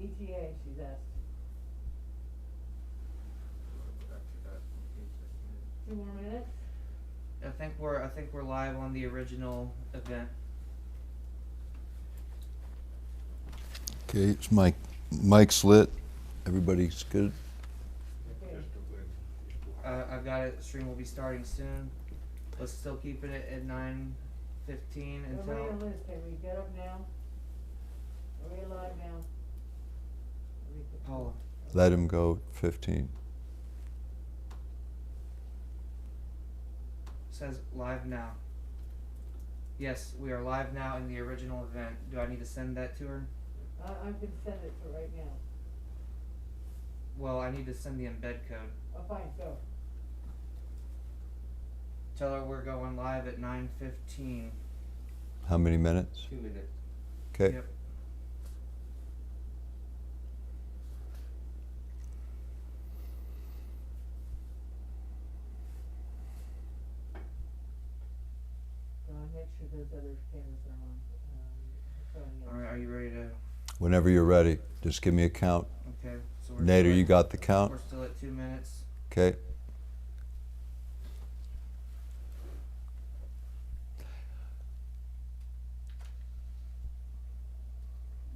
ETA, she's asked. 2 more minutes? I think we're live on the original event. Okay, it's Mike's lit. Everybody's good. Okay. I've got it. Stream will be starting soon. Let's still keep it at 9:15 until. Maria Liz, can we get up now? Are we alive now? Paula. Let him go 15. Says live now. Yes, we are live now in the original event. Do I need to send that to her? I can send it to right now. Well, I need to send the embed code. Oh, fine, go. Tell her we're going live at 9:15. How many minutes? 2 minutes. Okay. Yep. Make sure those other cameras are on. All right, are you ready to? Whenever you're ready, just give me a count. Okay. So Nader, still you at- got the count? We're still at 2 minutes. Okay.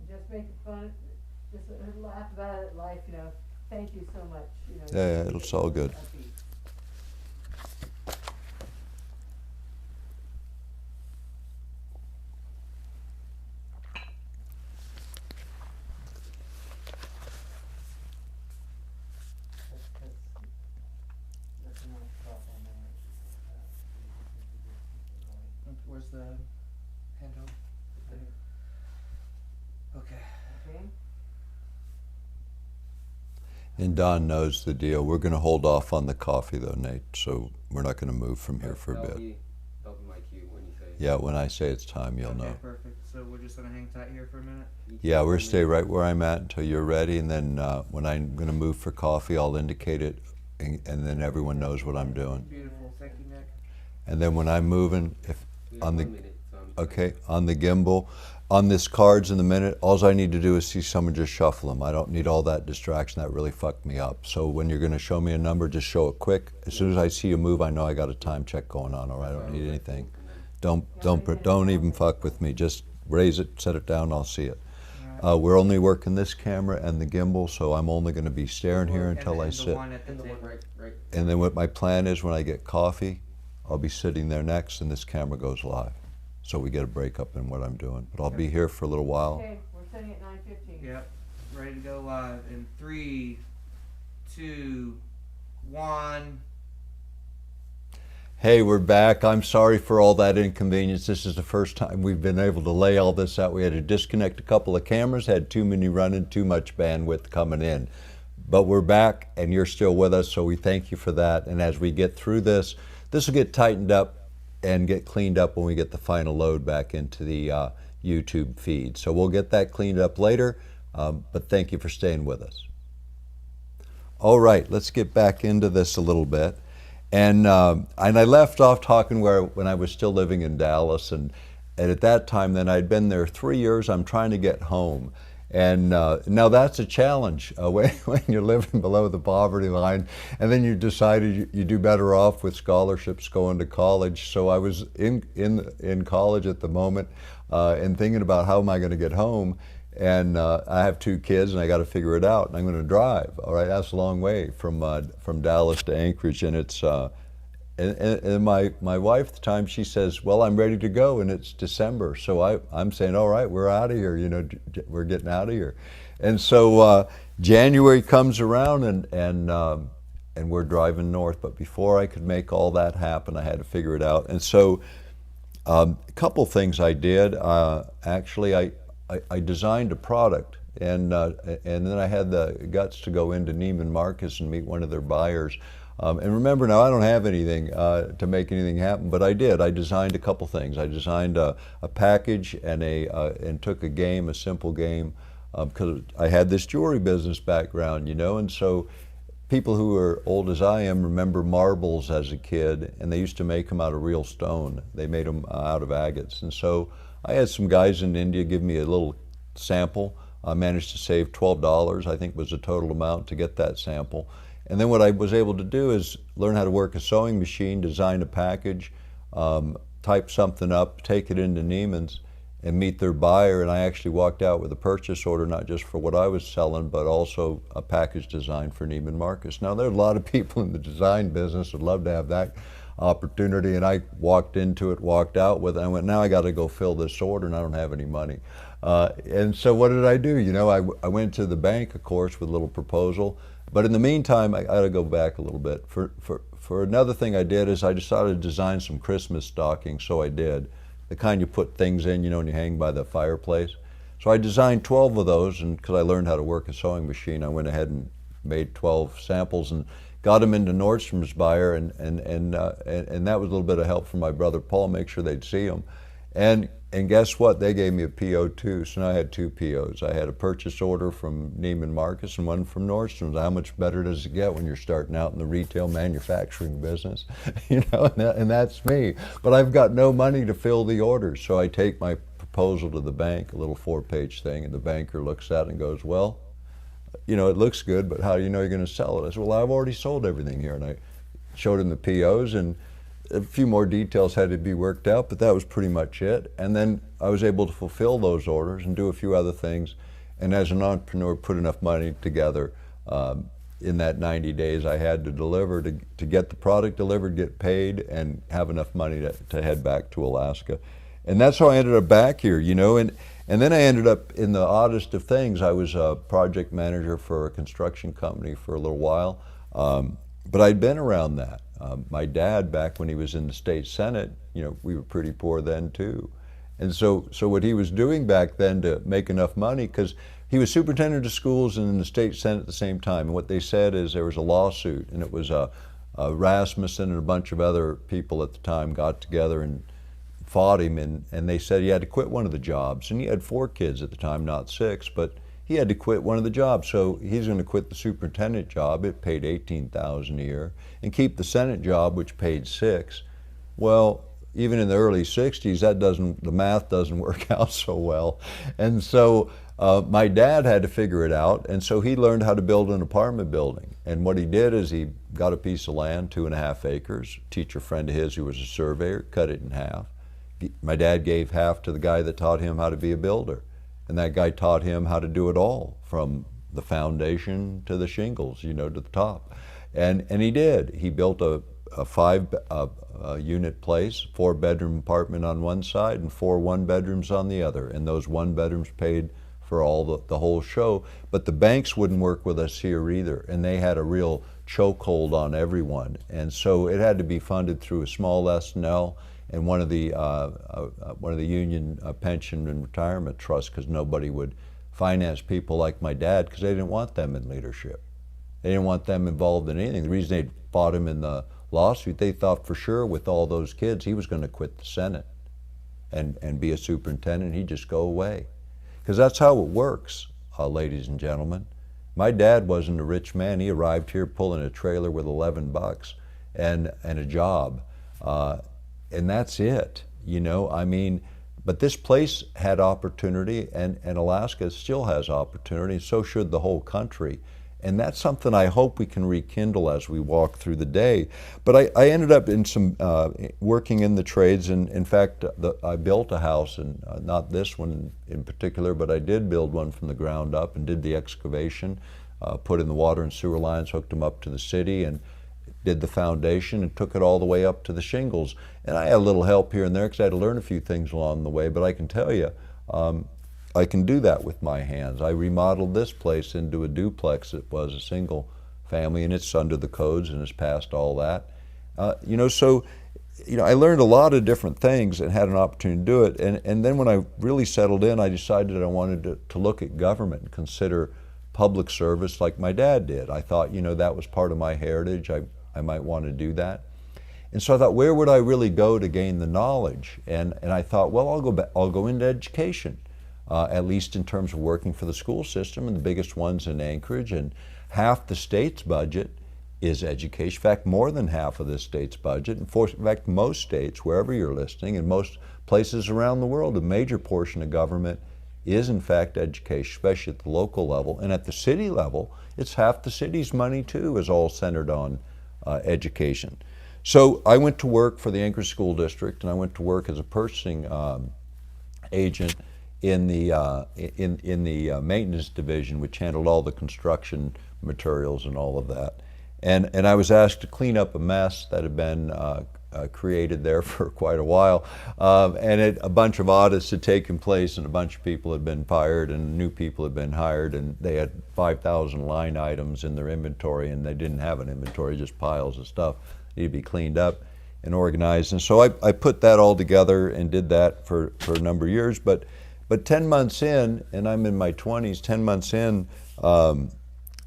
Just making fun, just laugh about it, life, you know. Thank you so much, you know. Yeah, it's all good. Happy. Where's the handheld? Okay. Okay. And Don knows the deal. We're going to hold off on the coffee, though, Nate, so we're not going to move from here for a That'll bit. be my cue when you say it. Yeah, when I say it's time, you'll Okay, know. perfect. So we're just gonna hang tight here for a minute. Yeah, we're stay right where I'm at until you're ready, and then when I'm going to move for coffee, I'll indicate it, and then everyone knows what I'm doing. Beautiful. Thank you, Nick. And then when I'm moving, if We have on the 1 minute, so okay, on the gimbal, on this cards in the minute, all I need to do is see someone just shuffle them. I don't need all that distraction. That really fucked me up. So when you're going to show me a number, just show it quick. As soon as I see you move, I know I got a time check going on, or I don't need anything. Don't even fuck with me. Just raise it, set it down, I'll see it. We're only working this camera and the gimbal, so I'm only going to be staring here until I and the sit. one at the And the one table. right. And then what my plan is, when I get coffee, I'll be sitting there next, and this camera goes live. So we get a break up in what I'm doing. But I'll be here for a little while. Okay, we're setting at 9:15. Yep. Ready to go live in 3, 2, 1. Hey, we're back. I'm sorry for all that inconvenience. This is the first time we've been able to lay all this out. We had to disconnect a couple of cameras, had too many running, too much bandwidth coming in. But we're back, and you're still with us, so we thank you for that. And as we get through this, this will get tightened up and get cleaned up when we get the final load back into the YouTube feed. So we'll get that cleaned up later, but thank you for staying with us. All right, let's get back into this a little bit. And I left off talking when I was still living in Dallas, and at that time then I'd been there 3 years. I'm trying to get home. And now that's a challenge when you're living below the poverty line, and then you decided you do better off with scholarships going to college. So I was in college at the moment and thinking about how am I going to get home. And I have 2 kids, and I got to figure it out. And I'm going to drive. All right, that's a long way from Dallas to Anchorage, and it's and my wife at the time, she says, "Well, I'm ready to go," and it's December. So I'm saying, "All right, we're out of here. You know, we're getting out of here." And so January comes around, and we're driving north. But before I could make all that happen, I had to figure it out. And so a couple things I did. Actually, I designed a product, and then I had the guts to go into Neiman Marcus and meet one of their buyers. And remember now, I don't have anything to make anything happen, but I did. I designed a couple things. I designed a package and took a game, a simple game, because I had this jewelry business background, you know, and so people who are old as I am remember marbles as a kid, and they used to make them out of real stone. They made them out of agates, and so I had some guys in India give me a little sample I managed to save $12, I think was the total amount to get that sample. And then what I was able to do is learn how to work a sewing machine, design a package, type something up, take it into Neiman's, and meet their buyer. And I actually walked out with a purchase order, not just for what I was selling, but also a package design for Neiman Marcus. Now, there are a lot of people in the design business would love to have that opportunity, and I walked into it, walked out with it, and I went, now I got to go fill this order, and I don't have any money. And so what did I do? You know, I went to the bank, of course, with a little proposal. But in the meantime, I got to go back a little bit. For another thing I did is I decided to design some Christmas stockings, so I did. The kind you put things in, you know, and you hang by the fireplace. So I designed 12 of those, and because I learned how to work a sewing machine, I went ahead and made 12 samples and got them into Nordstrom's buyer, and that was a little bit of help from my brother Paul, make sure they'd see them. And guess what? They gave me a PO too, so now I had 2 POs. I had a purchase order from Neiman Marcus and one from Nordstrom's. How much better does it get when you're starting out in the retail manufacturing business? You know, and that's me. But I've got no money to fill the orders, so I take my proposal to the bank, a little 4-page thing, and the banker looks at it and goes, well, you know, it looks good, but how do you know you're going to sell it? I said, well, I've already sold everything here. And I showed him the POs, and a few more details had to be worked out, but that was pretty much it. And then I was able to fulfill those orders and do a few other things. And as an entrepreneur, put enough money together in that 90 days I had to deliver, to get the product delivered, get paid, and have enough money to head back to Alaska. And that's how I ended up back here, you know. And then I ended up in the oddest of things. I was a project manager for a construction company for a little while, but I'd been around that. My dad, back when he was in the state senate, you know, we were pretty poor then too. And so what he was doing back then to make enough money, because he was superintendent of schools and in the state senate at the same time. And what they said is there was a lawsuit, and it was Rasmussen and a bunch of other people at the time got together and fought him, and they said he had to quit one of the jobs. And he had 4 kids at the time, not 6, but he had to quit one of the jobs. So he's going to quit the superintendent job. It paid $18,000 a year, and keep the Senate job, which paid $6,000. Well, even in the early 60s, the math doesn't work out so well. And so my dad had to figure it out, and so he learned how to build an apartment building. And what he did is he got a piece of land, 2.5 acres. A teacher friend of his who was a surveyor cut it in half. My dad gave half to the guy that taught him how to be a builder. And that guy taught him how to do it all, from the foundation to the shingles, you know, to the top. And he did. He built a 5-unit place, 4-bedroom apartment on one side and 4 1-bedrooms on the other. And those 1-bedrooms paid for all the whole show. But the banks wouldn't work with us here either. And they had a real chokehold on everyone. And so it had to be funded through a small S&L and one of the union pension and retirement trusts, because nobody would finance people like my dad, because they didn't want them in leadership. They didn't want them involved in anything. The reason they fought him in the lawsuit, they thought for sure with all those kids he was going to quit the Senate and be a superintendent. He'd just go away, because that's how it works, ladies and gentlemen. My dad wasn't a rich man. He arrived here pulling a trailer with $11 and a job. And that's it, you know. I mean, but this place had opportunity, and Alaska still has opportunity, and so should the whole country. And that's something I hope we can rekindle as we walk through the day. But I ended up in some working in the trades, and in fact, I built a house, and not this one in particular, but I did build one from the ground up and did the excavation, put in the water and sewer lines, hooked them up to the city, and did the foundation and took it all the way up to the shingles. And I had a little help here and there because I had to learn a few things along the way, but I can tell you, I can do that with my hands. I remodeled this place into a duplex. It was a single family, and it's under the codes and has passed all that. You know, so, you know, I learned a lot of different things and had an opportunity to do it. And then when I really settled in, I decided I wanted to look at government and consider public service like my dad did. I thought, you know, that was part of my heritage. I might want to do that. And so I thought, where would I really go to gain the knowledge? And I thought, well, I'll go into education, at least in terms of working for the school system, and the biggest ones in Anchorage. And half the state's budget is education. In fact, more than half of the state's budget. In fact, most states, wherever you're listening, and most places around the world, a major portion of government is in fact education, especially at the local level. And at the city level, it's half the city's money too, is all centered on education. So I went to work for the Anchorage School District, and I went to work as a purchasing agent in the maintenance division, which handled all the construction materials and all of that. And I was asked to clean up a mess that had been created there for quite a while. And a bunch of audits had taken place, and a bunch of people had been fired, and new people had been hired, and they had 5,000 line items in their inventory, and they didn't have an inventory, just piles of stuff needed to be cleaned up and organized. And so I put that all together and did that for a number of years. But 10 months in, and I'm in my 20s, 10 months in,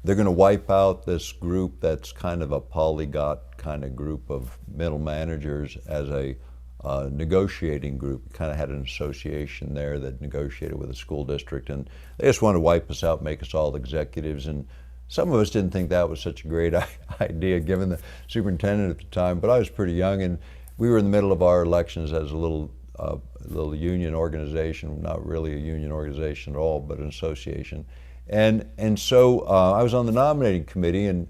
they're going to wipe out this group that's kind of a polyglot kind of group of middle managers as a negotiating group. Kind of had an association there that negotiated with the school district, and they just wanted to wipe us out, make us all executives. And some of us didn't think that was such a great idea, given the superintendent at the time, but I was pretty young, and we were in the middle of our elections as a little union organization, not really a union organization at all, but an association. And so I was on the nominating committee, and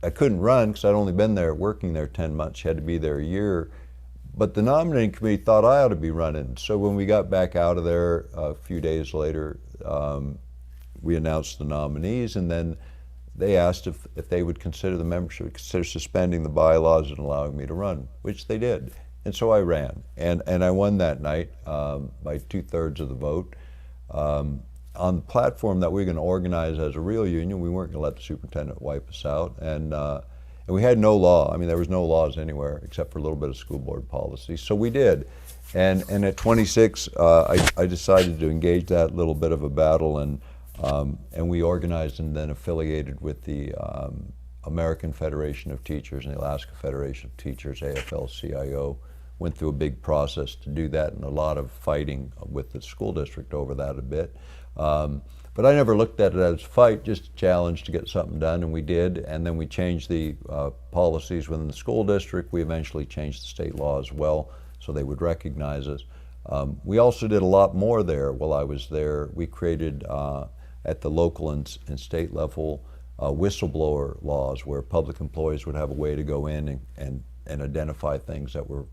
I couldn't run because I'd only been there, working there 10 months. You had to be there a year. But the nominating committee thought I ought to be running. So when we got back out of there a few days later, we announced the nominees, and then they asked if they would consider the membership, consider suspending the bylaws and allowing me to run, which they did. And so I ran, and I won that night by 2/3 of the vote. On the platform that we were going to organize as a real union, we weren't going to let the superintendent wipe us out, and we had no law. I mean, there was no laws anywhere except for a little bit of school board policy. So we did, and at 26, I decided to engage that little bit of a battle, and we organized and then affiliated with the American Federation of Teachers and the Alaska Federation of Teachers, AFL-CIO. Went through a big process to do that, and a lot of fighting with the school district over that a bit. But I never looked at it as a fight, just a challenge to get something done, and we did. And then we changed the policies within the school district. We eventually changed the state law as well, so they would recognize us. We also did a lot more there while I was there. We created, at the local and state level, whistleblower laws, where public employees would have a way to go in and identify things that were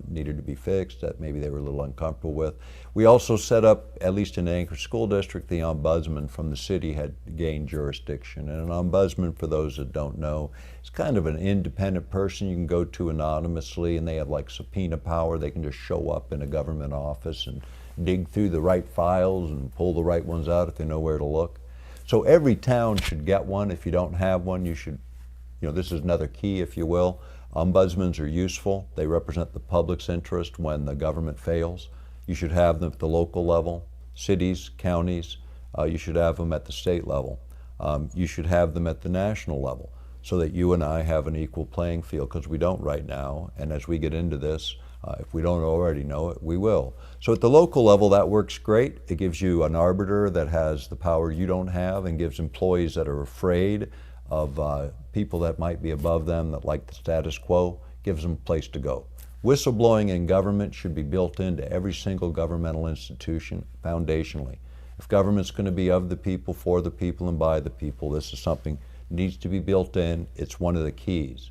needed to be fixed, that maybe they were a little uncomfortable with. We also set up, at least in the Anchorage School District, the ombudsman from the city had gained jurisdiction. And an ombudsman, for those that don't know, is kind of an independent person you can go to anonymously, and they have like subpoena power. They can just show up in a government office and dig through the right files and pull the right ones out if they know where to look. So every town should get one. If you don't have one, you should, this is another key, if you will. Ombudsmen are useful. They represent the public's interest when the government fails. You should have them at the local level, cities, counties. You should have them at the state level. You should have them at the national level, so that you and I have an equal playing field, because we don't right now. And as we get into this, if we don't already know it, we will. So at the local level, that works great. It gives you an arbiter that has the power you don't have, and gives employees that are afraid of people that might be above them, that like the status quo, gives them a place to go. Whistleblowing in government should be built into every single governmental institution foundationally. If government's going to be of the people, for the people, and by the people, this is something that needs to be built in. It's one of the keys.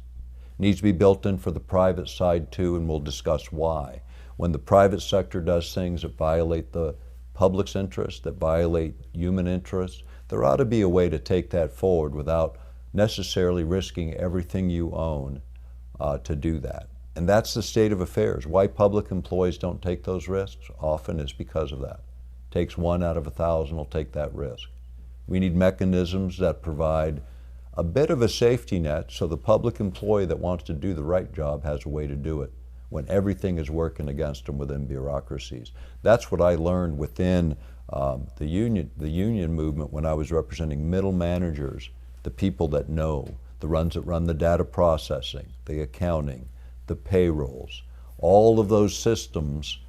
It needs to be built in for the private side too, and we'll discuss why. When the private sector does things that violate the public's interest, that violate human interests, there ought to be a way to take that forward without necessarily risking everything you own to do that. And that's the state of affairs. Why public employees don't take those risks often is because of that. Takes 1 out of 1,000 will take that risk. We need mechanisms that provide a bit of a safety net, so the public employee that wants to do the right job has a way to do it when everything is working against them within bureaucracies. That's what I learned within the union movement when I was representing middle managers, the people that know, the ones that run the data processing, the accounting, the payrolls, all of those systems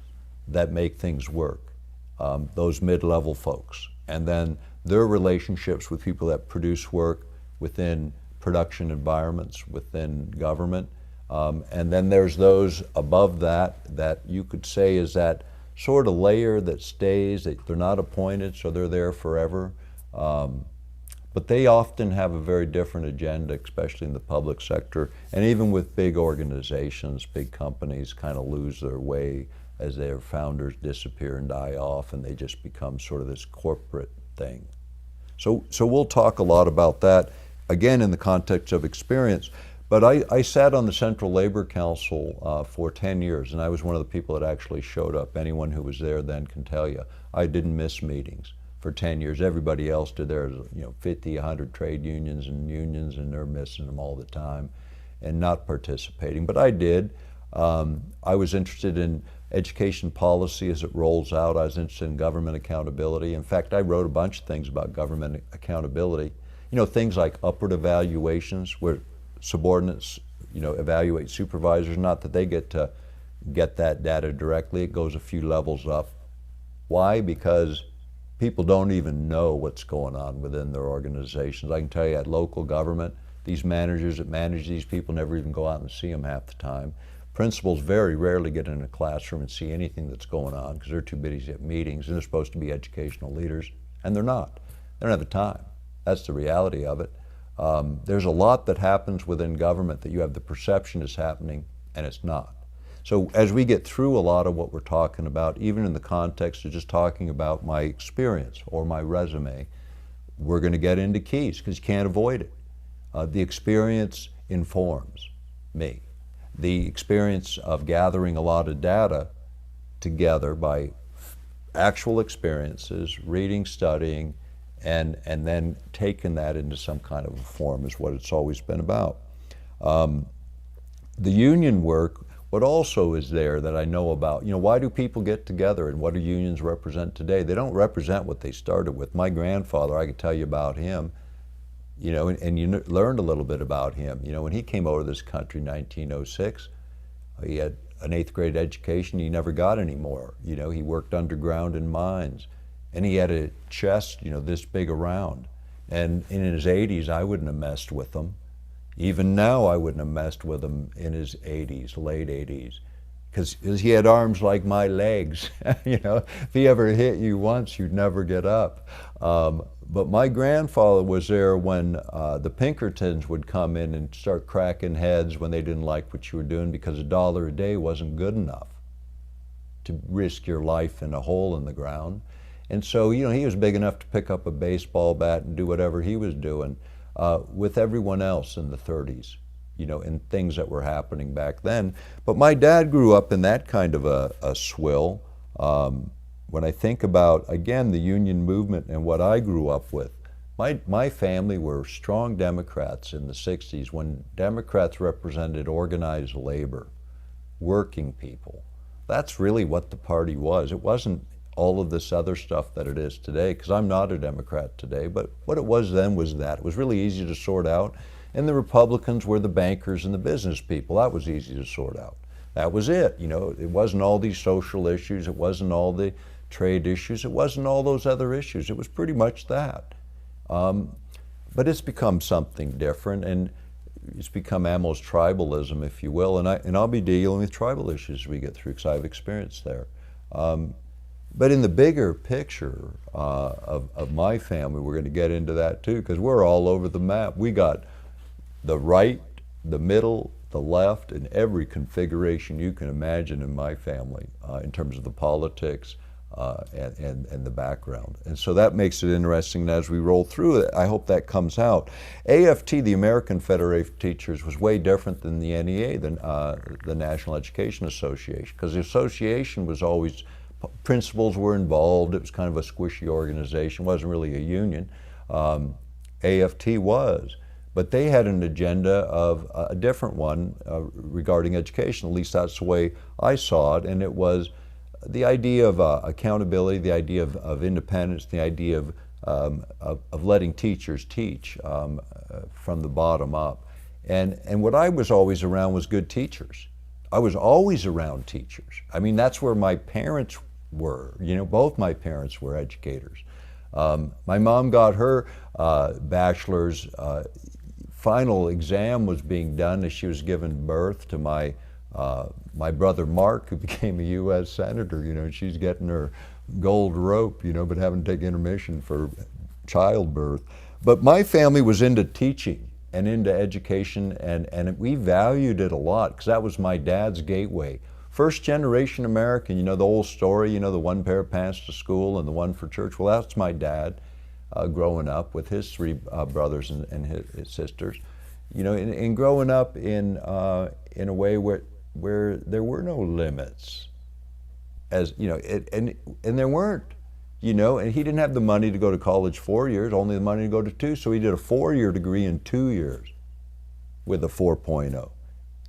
that make things work, those mid-level folks. And then their relationships with people that produce work within production environments, within government. And then there's those above that, that you could say is that sort of layer that stays. They're not appointed, so they're there forever. But they often have a very different agenda, especially in the public sector. And even with big organizations, big companies kind of lose their way as their founders disappear and die off, and they just become sort of this corporate thing. So we'll talk a lot about that, again, in the context of experience. But I sat on the Central Labor Council for 10 years, and I was one of the people that actually showed up. Anyone who was there then can tell you. I didn't miss meetings for 10 years. Everybody else did. There's 50, 100 trade unions, and they're missing them all the time and not participating. But I did. I was interested in education policy as it rolls out. I was interested in government accountability. In fact, I wrote a bunch of things about government accountability. Things like upward evaluations where subordinates, evaluate supervisors, not that they get to get that data directly. It goes a few levels up. Why? Because people don't even know what's going on within their organizations. I can tell you at local government, these managers that manage these people never even go out and see them half the time. Principals very rarely get in a classroom and see anything that's going on because they're too busy at meetings, and they're supposed to be educational leaders, and they're not. They don't have the time. That's the reality of it. There's a lot that happens within government that you have the perception is happening, and it's not. So as we get through a lot of what we're talking about, even in the context of just talking about my experience or my resume, we're going to get into keys because you can't avoid it. The experience informs me. The experience of gathering a lot of data together by actual experiences, reading, studying, and then taking that into some kind of a form is what it's always been about. The union work, what also is there that I know about, why do people get together and what do unions represent today? They don't represent what they started with. My grandfather, I could tell you about him, and you learned a little bit about him. When he came over to this country in 1906, he had an 8th grade education. He never got any more. He worked underground in mines, and he had a chest, this big around. And in his 80s, I wouldn't have messed with him. Even now, I wouldn't have messed with him in his 80s, late 80s, because he had arms like my legs. If he ever hit you once, you'd never get up. But my grandfather was there when the Pinkertons would come in and start cracking heads when they didn't like what you were doing because $1 a day wasn't good enough to risk your life in a hole in the ground. And so, he was big enough to pick up a baseball bat and do whatever he was doing with everyone else in the 30s, and things that were happening back then. But my dad grew up in that kind of a swill. When I think about, again, the union movement and what I grew up with, my family were strong Democrats in the 60s when Democrats represented organized labor, working people. That's really what the party was. It wasn't all of this other stuff that it is today, because I'm not a Democrat today, but what it was then was that. It was really easy to sort out, and the Republicans were the bankers and the business people. That was easy to sort out. That was it. It wasn't all these social issues, it wasn't all the trade issues, it wasn't all those other issues. It was pretty much that. But it's become something different, and it's become almost tribalism, if you will, and I'll be dealing with tribal issues as we get through, because I have experience there. But in the bigger picture of my family, we're going to get into that too, because we're all over the map. We got the right, the middle, the left, and every configuration you can imagine in my family in terms of the politics and the background. And so that makes it interesting, and as we roll through it, I hope that comes out. AFT, the American Federation of Teachers, was way different than the NEA, the National Education Association, because the association was always, principals were involved. It was kind of a squishy organization. It wasn't really a union. AFT was. But they had an agenda of a different one regarding education. At least that's the way I saw it. And it was the idea of accountability, the idea of independence, the idea of letting teachers teach from the bottom up. And what I was always around was good teachers. I was always around teachers. I mean, that's where my parents were. Both my parents were educators. My mom got her bachelor's. Final exam was being done as she was giving birth to my My brother Mark, who became a U.S. Senator, you know, she's getting her gold rope, you know, but having to take intermission for childbirth. But my family was into teaching and into education, and we valued it a lot because that was my dad's gateway. First generation American, you know, the old story, you know, the one pair of pants to school and the one for church. Well, that's my dad growing up with his three brothers and his sisters. You know, and growing up in a way where there were no limits, as you know, and there weren't, you know, and he didn't have the money to go to college 4 years, only the money to go to 2, so he did a 4-year degree in 2 years with a 4.0.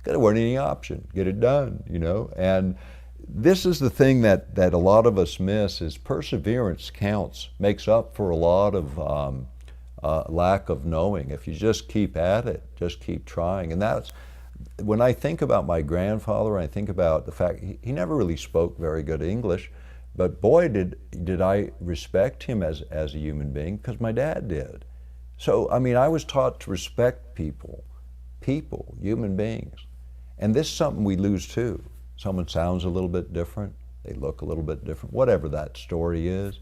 There wasn't any option, get it done, you know. And this is the thing that a lot of us miss is perseverance counts, makes up for a lot of lack of knowing. If you just keep at it, just keep trying. And that's, when I think about my grandfather, I think about the fact he never really spoke very good English, but boy, did I respect him as a human being, because my dad did. So, I mean, I was taught to respect people, human beings. And this is something we lose too. Someone sounds a little bit different, they look a little bit different, whatever that story is.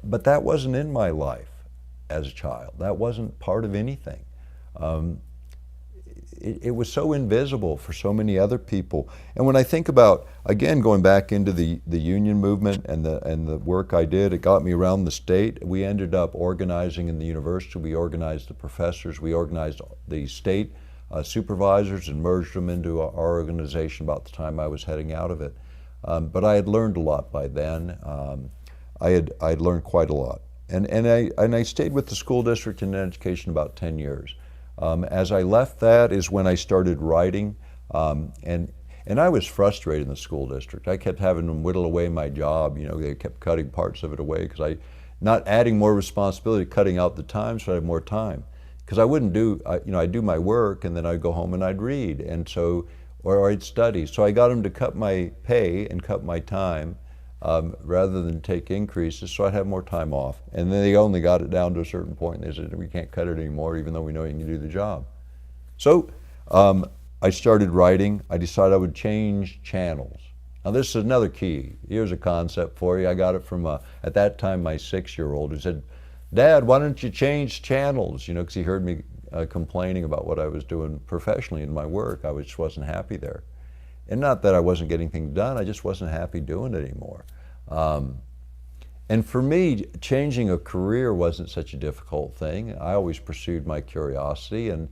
But that wasn't in my life as a child. That wasn't part of anything. It was so invisible for so many other people. And when I think about, again, going back into the union movement and the work I did, it got me around the state. We ended up organizing in the university. We organized the professors. We organized the state supervisors and merged them into our organization about the time I was heading out of it. But I had learned a lot by then. I had learned quite a lot. And I stayed with the school district in education about 10 years. As I left that is when I started writing, and I was frustrated in the school district. I kept having them whittle away my job. You know, they kept cutting parts of it away because not adding more responsibility, cutting out the time so I had more time. Because I wouldn't do, you know, I'd do my work and then I'd go home and I'd read, and so, or I'd study. So I got them to cut my pay and cut my time rather than take increases, so I'd have more time off. And then they only got it down to a certain point, and they said, we can't cut it anymore even though we know you can do the job. So I started writing. I decided I would change channels. Now this is another key. Here's a concept for you. I got it from, at that time, my 6-year-old who said, Dad, why don't you change channels? You know, because he heard me complaining about what I was doing professionally in my work. I just wasn't happy there. And not that I wasn't getting things done, I just wasn't happy doing it anymore. And for me, changing a career wasn't such a difficult thing. I always pursued my curiosity and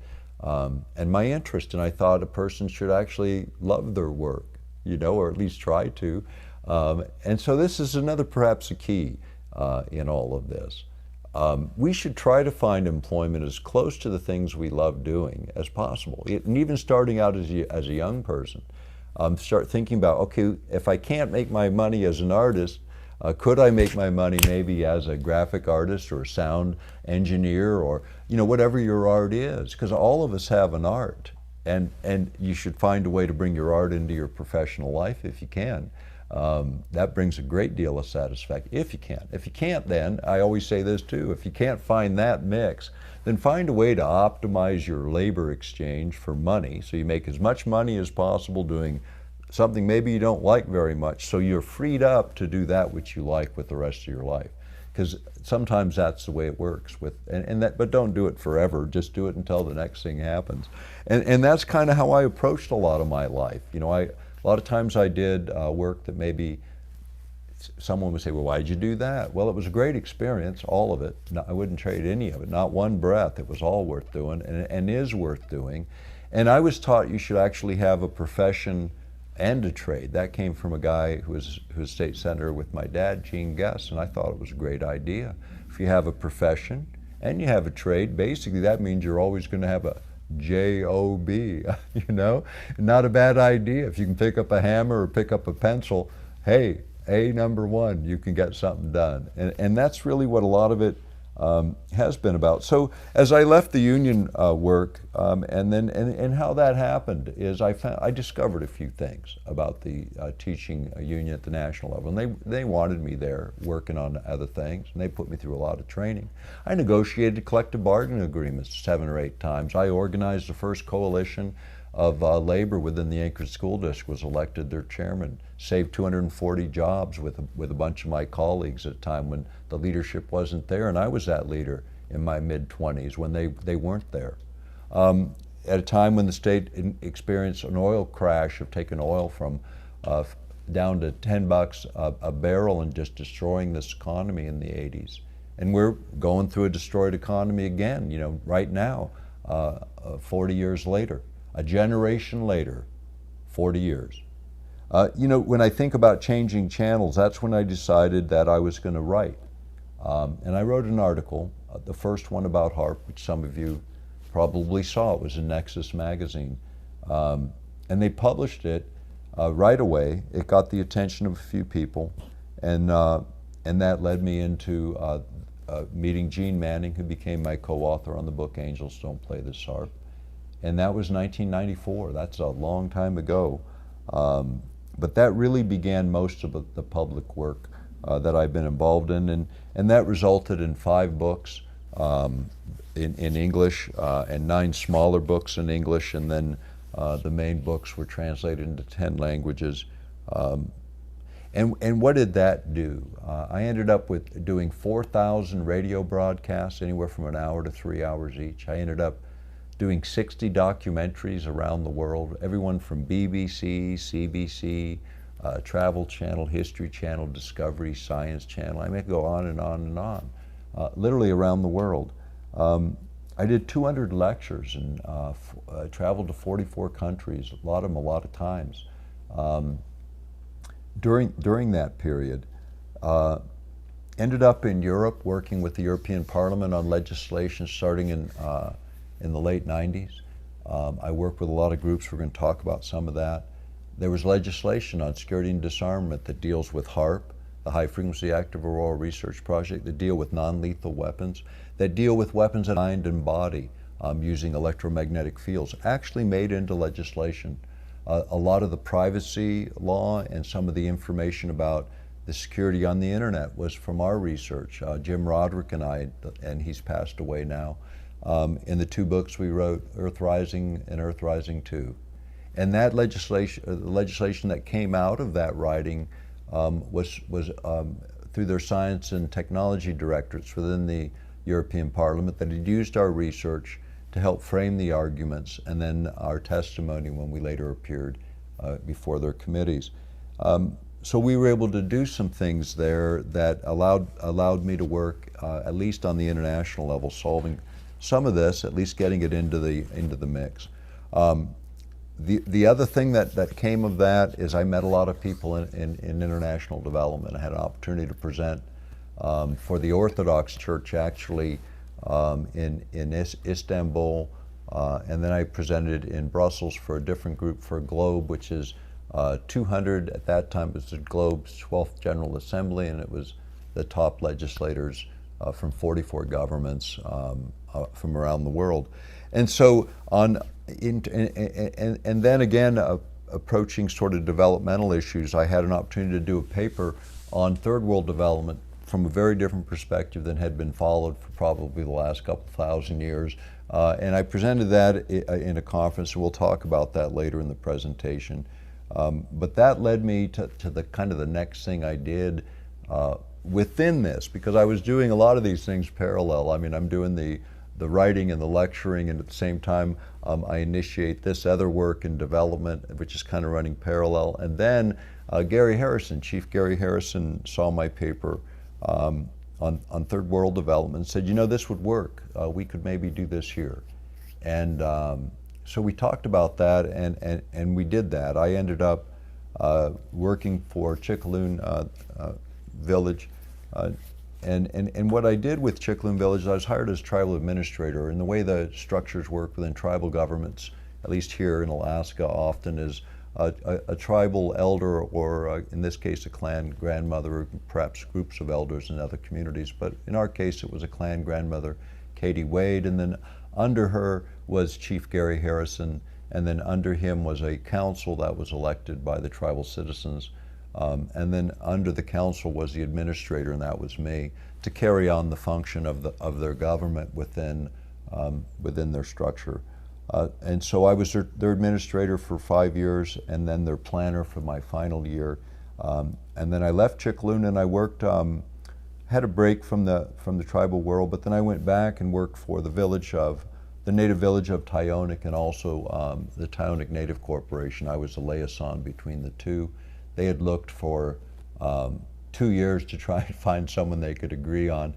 my interest, and I thought a person should actually love their work, you know, or at least try to. And so this is another, perhaps, a key in all of this. We should try to find employment as close to the things we love doing as possible. And even starting out as a young person, start thinking about, okay, if I can't make my money as an artist, could I make my money maybe as a graphic artist or a sound engineer, or, you know, whatever your art is? Because all of us have an art, and you should find a way to bring your art into your professional life if you can. That brings a great deal of satisfaction, if you can. If you can't, then, I always say this too, if you can't find that mix, then find a way to optimize your labor exchange for money, so you make as much money as possible doing something maybe you don't like very much, so you're freed up to do that which you like with the rest of your life. Because sometimes that's the way it works. But don't do it forever, just do it until the next thing happens. And that's kind of how I approached a lot of my life. You know, a lot of times I did work that maybe someone would say, well, why'd you do that? Well, it was a great experience, all of it. I wouldn't trade any of it, not one breath. It was all worth doing and is worth doing. And I was taught you should actually have a profession and a trade. That came from a guy who was state senator with my dad, Gene Guess, and I thought it was a great idea. If you have a profession and you have a trade, basically that means you're always going to have a job, you know? Not a bad idea. If you can pick up a hammer or pick up a pencil, hey, number one, you can get something done. And that's really what a lot of it has been about. So as I left the union work, and how that happened is I discovered a few things about the teaching union at the national level, and they wanted me there working on other things, and they put me through a lot of training. I negotiated collective bargaining agreements 7 or 8 times. I organized the first coalition of labor within the Anchorage School District was elected their chairman, saved 240 jobs with a bunch of my colleagues at a time when the leadership wasn't there, and I was that leader in my mid-20s when they weren't there. At a time when the state experienced an oil crash of taking oil from down to $10 a barrel and just destroying this economy in the 80s. And we're going through a destroyed economy again, you know, right now, 40 years later, a generation later, 40 years. You know, when I think about changing channels, that's when I decided that I was going to write. And I wrote an article, the first one about HAARP, which some of you probably saw. It was in Nexus magazine. And they published it right away. It got the attention of a few people, and that led me into meeting Gene Manning, who became my co-author on the book Angels Don't Play This HAARP. And that was 1994. That's a long time ago. But that really began most of the public work that I've been involved in, and that resulted in 5 books in English and 9 smaller books in English, and then the main books were translated into 10 languages. And what did that do? I ended up with doing 4,000 radio broadcasts, anywhere from an hour to 3 hours each. I ended up doing 60 documentaries around the world, everyone from BBC, CBC, Travel Channel, History Channel, Discovery, Science Channel. I may go on and on and on, literally around the world. I did 200 lectures and traveled to 44 countries, a lot of times. During that period, ended up in Europe working with the European Parliament on legislation starting in the late 90s. I worked with a lot of groups. We're going to talk about some of that. There was legislation on security and disarmament that deals with HAARP, the High Frequency Active Aurora Research Project, that deal with non-lethal weapons, that deal with weapons of mind and body using electromagnetic fields, actually made into legislation. A lot of the privacy law and some of the information about the security on the internet was from our research. Jim Roderick and I, and he's passed away now, in the 2 books we wrote, Earth Rising and Earth Rising 2. And that legislation, the legislation that came out of that writing was through their science and technology directorates within the European Parliament, that had used our research to help frame the arguments and then our testimony when we later appeared before their committees. So we were able to do some things there that allowed me to work at least on the international level, solving some of this, at least getting it into the mix. The other thing that came of that is I met a lot of people in international development. I had an opportunity to present for the Orthodox Church, actually, in Istanbul, and then I presented in Brussels for a different group, for Globe, which is 200, at that time it was the Globe's 12th General Assembly, and it was the top legislators from 44 governments from around the world. And so and then again, approaching sort of developmental issues, I had an opportunity to do a paper on third world development from a very different perspective than had been followed for probably the last couple thousand years. And I presented that in a conference, and we'll talk about that later in the presentation. But that led me to the kind of the next thing I did within this, because I was doing a lot of these things parallel. I mean, I'm doing the writing and the lecturing, and at the same time I initiate this other work in development, which is kind of running parallel. And then Gary Harrison, Chief Gary Harrison, saw my paper on third world development and said, you know, this would work. We could maybe do this here. And so we talked about that, and we did that. I ended up working for Chickaloon Village. And what I did with Chickaloon Village is I was hired as tribal administrator, and the way the structures work within tribal governments, at least here in Alaska, often is a tribal elder, or in this case a clan grandmother, or perhaps groups of elders in other communities, but in our case it was a clan grandmother, Katie Wade, and then under her was Chief Gary Harrison, and then under him was a council that was elected by the tribal citizens. And then under the council was the administrator, and that was me, to carry on the function of their government within their structure. And so I was their administrator for 5 years, and then their planner for my final year. And then I left Chickaluna, and I worked, had a break from the tribal world, but then I went back and worked for the native village of Tyonek, and also the Tyonek Native Corporation. I was the liaison between the two. They had looked for 2 years to try and find someone they could agree on,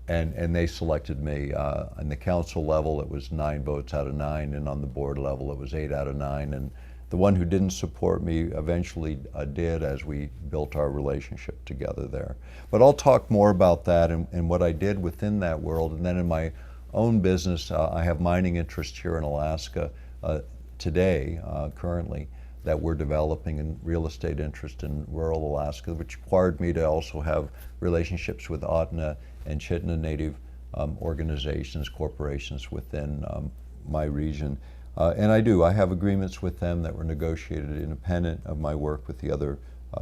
and they selected me. On the council level, it was 9 votes out of 9, and on the board level, it was 8 out of 9. And the one who didn't support me eventually did, as we built our relationship together there. But I'll talk more about that and what I did within that world. And then in my own business, I have mining interests here in Alaska today, currently, that we're developing, in real estate interest in rural Alaska, which required me to also have relationships with Ahtna and Chitna Native organizations, corporations within my region. And I have agreements with them that were negotiated independent of my work with the other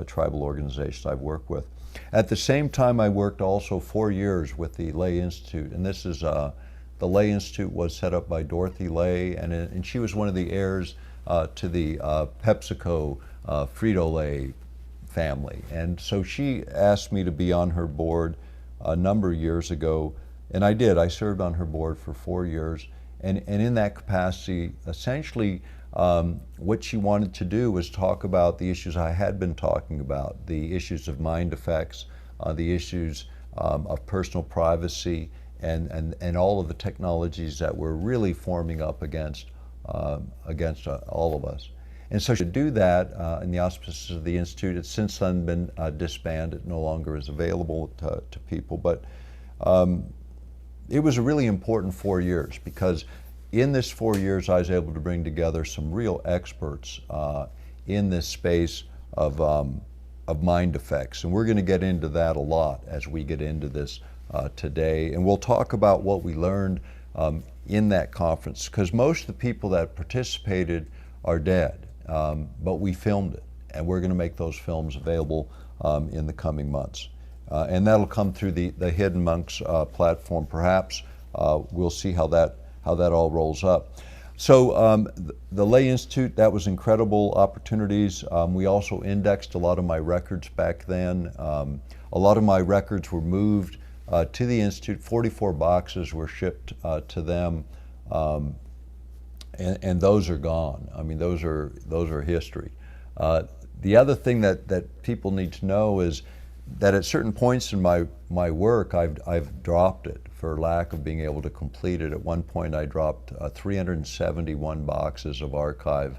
tribal organizations I've worked with. At the same time, I worked also 4 years with the Lay Institute, and this is, the Lay Institute was set up by Dorothy Lay, and she was one of the heirs to the PepsiCo Frito-Lay family. And so she asked me to be on her board a number of years ago, and I did. I served on her board for 4 years, and in that capacity, essentially, what she wanted to do was talk about the issues I had been talking about, the issues of mind effects, the issues of personal privacy, and all of the technologies that were really forming up against all of us. And so to do that in the auspices of the Institute, it's since then been disbanded, no longer is available to people. But it was a really important 4 years, because in this 4 years I was able to bring together some real experts in this space of mind effects. And we're going to get into that a lot as we get into this today. And we'll talk about what we learned in that conference, because most of the people that participated are dead, but we filmed it, and we're going to make those films available in the coming months. And that'll come through the Hidden Monks platform, perhaps. We'll see how that all rolls up. So the Lay Institute, that was incredible opportunities. We also indexed a lot of my records back then. A lot of my records were moved to the Institute. 44 boxes were shipped to them, and those are gone. I mean, those are history. The other thing that people need to know is that at certain points in my work, I've dropped it for lack of being able to complete it. At one point, I dropped 371 boxes of archive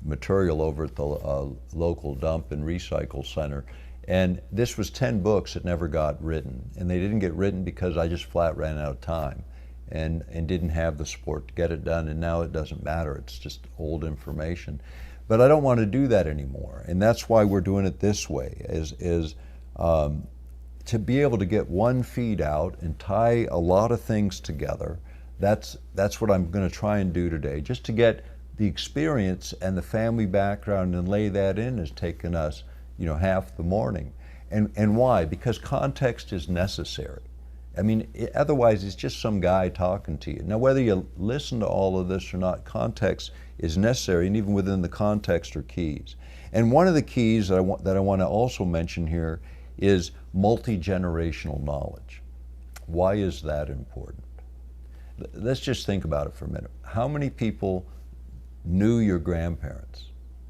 material over at the local dump and recycle center. And this was 10 books that never got written. And they didn't get written because I just flat ran out of time and didn't have the support to get it done. And now it doesn't matter. It's just old information. But I don't want to do that anymore. And that's why we're doing it this way, is to be able to get one feed out and tie a lot of things together. That's what I'm going to try and do today. Just to get the experience and the family background and lay that in has taken us, half the morning. And why? Because context is necessary. I mean, otherwise it's just some guy talking to you. Now, whether you listen to all of this or not, context is necessary, and even within the context are keys. And one of the keys that I want to also mention here is multi-generational knowledge. Why is that important? Let's just think about it for a minute. How many people knew your grandparents?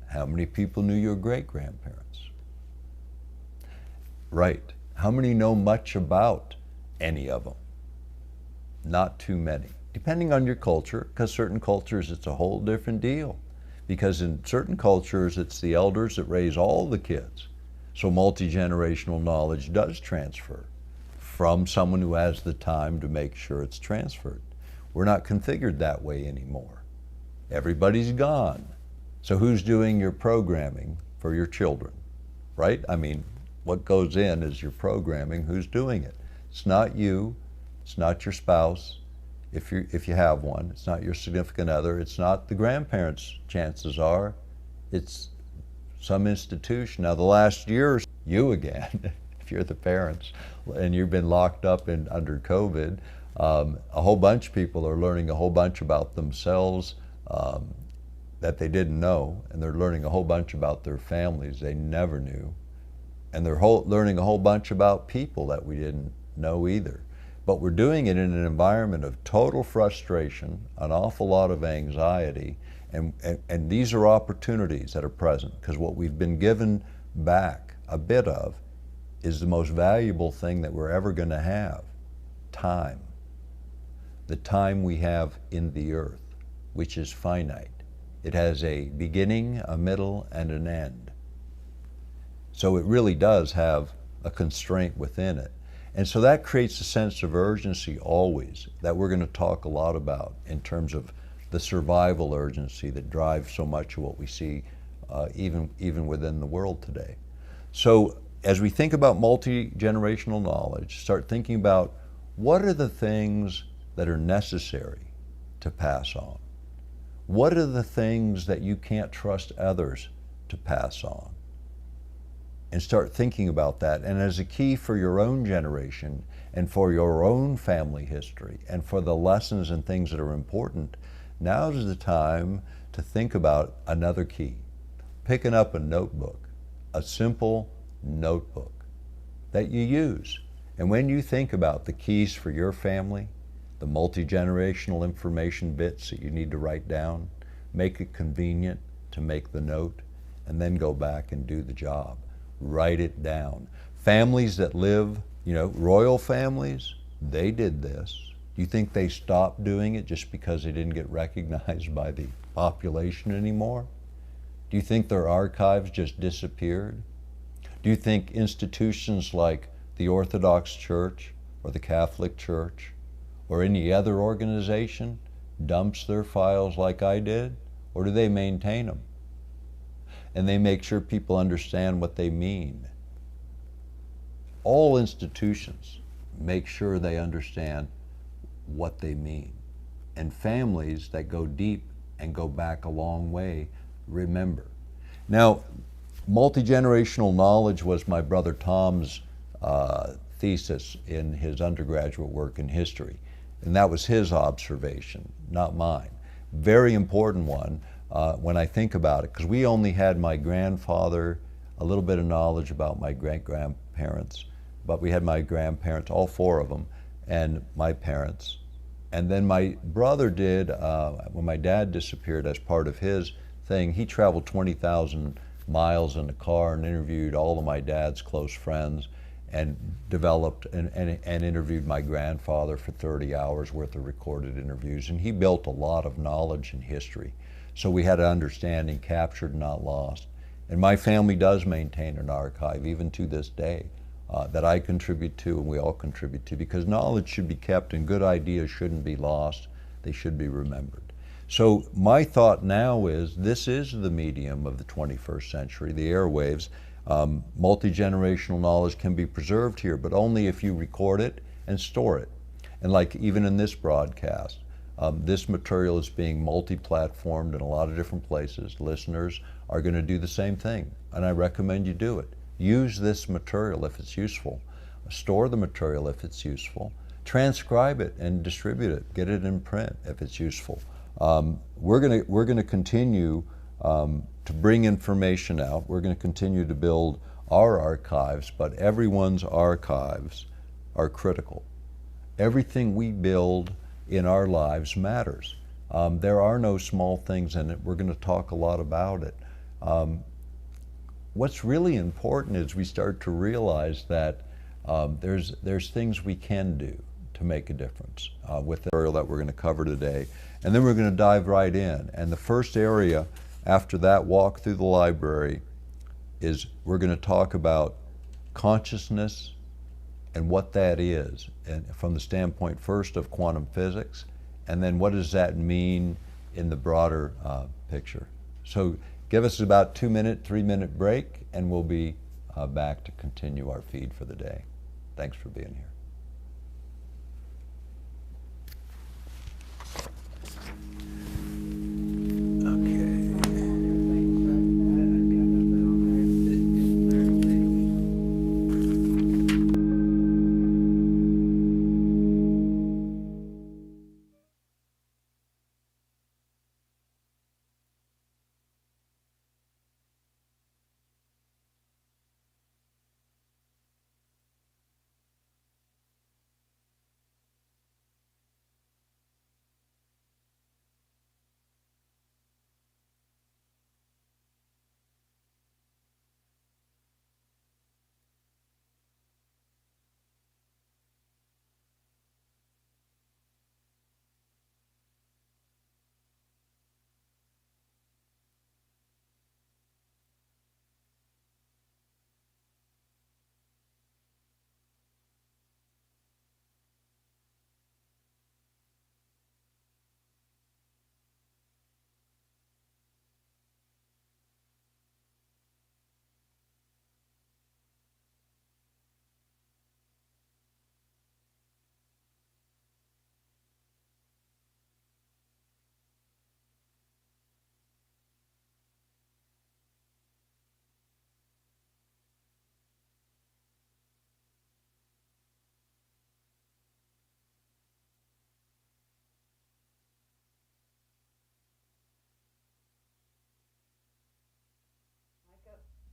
How many people knew your great-grandparents? Right. How many know much about any of them? Not too many. Depending on your culture, because certain cultures it's a whole different deal. Because in certain cultures it's the elders that raise all the kids. So multi-generational knowledge does transfer from someone who has the time to make sure it's transferred. We're not configured that way anymore. Everybody's gone. So who's doing your programming for your children, right? I mean, what goes in is your programming. Who's doing it? It's not you. It's not your spouse, if you have one. It's not your significant other. It's not the grandparents, chances are. It's some institution. Now, the last year, you again, if you're the parents, and you've been locked up under COVID, a whole bunch of people are learning a whole bunch about themselves, that they didn't know, and they're learning a whole bunch about their families they never knew, and they're learning a whole bunch about people that we didn't know either. But we're doing it in an environment of total frustration, an awful lot of anxiety, and these are opportunities that are present, because what we've been given back a bit of is the most valuable thing that we're ever going to have: time. The time we have in the earth, which is finite. It has a beginning, a middle, and an end. So it really does have a constraint within it. And so that creates a sense of urgency always that we're going to talk a lot about in terms of the survival urgency that drives so much of what we see even within the world today. So as we think about multi-generational knowledge, start thinking about what are the things that are necessary to pass on? What are the things that you can't trust others to pass on? And start thinking about that. And as a key for your own generation and for your own family history and for the lessons and things that are important, now is the time to think about another key. Picking up a notebook, a simple notebook that you use. And when you think about the keys for your family, the multi-generational information bits that you need to write down, make it convenient to make the note, and then go back and do the job. Write it down. Families that live, royal families, they did this. Do you think they stopped doing it just because they didn't get recognized by the population anymore? Do you think their archives just disappeared? Do you think institutions like the Orthodox Church or the Catholic Church or any other organization dumps their files like I did? Or do they maintain them? And they make sure people understand what they mean. All institutions make sure they understand what they mean. And families that go deep and go back a long way remember. Now, multi-generational knowledge was my brother Tom's thesis in his undergraduate work in history. And that was his observation, not mine. Very important one when I think about it, because we only had my grandfather, a little bit of knowledge about my great-grandparents, but we had my grandparents, all four of them, and my parents. And then my brother did, when my dad disappeared as part of his thing, he traveled 20,000 miles in a car and interviewed all of my dad's close friends and developed and interviewed my grandfather for 30 hours worth of recorded interviews. And he built a lot of knowledge in history. So we had an understanding captured, not lost. And my family does maintain an archive, even to this day, that I contribute to and we all contribute to, because knowledge should be kept and good ideas shouldn't be lost. They should be remembered. So my thought now is this is the medium of the 21st century, the airwaves. Multi-generational knowledge can be preserved here, but only if you record it and store it. And like even in this broadcast, this material is being multi-platformed in a lot of different places. Listeners are going to do the same thing, and I recommend you do it. Use this material if it's useful. Store the material if it's useful. Transcribe it and distribute it. Get it in print if it's useful. We're going to continue to bring information out. We're going to continue to build our archives, but everyone's archives are critical. Everything we build in our lives matters. There are no small things in it. We're going to talk a lot about it. What's really important is we start to realize that there's things we can do to make a difference with the material that we're going to cover today. And then we're going to dive right in. And the first area after that walk through the library is we're going to talk about consciousness and what that is, and from the standpoint first of quantum physics, and then what does that mean in the broader picture. So give us about 3-minute break, and we'll be back to continue our feed for the day. Thanks for being here.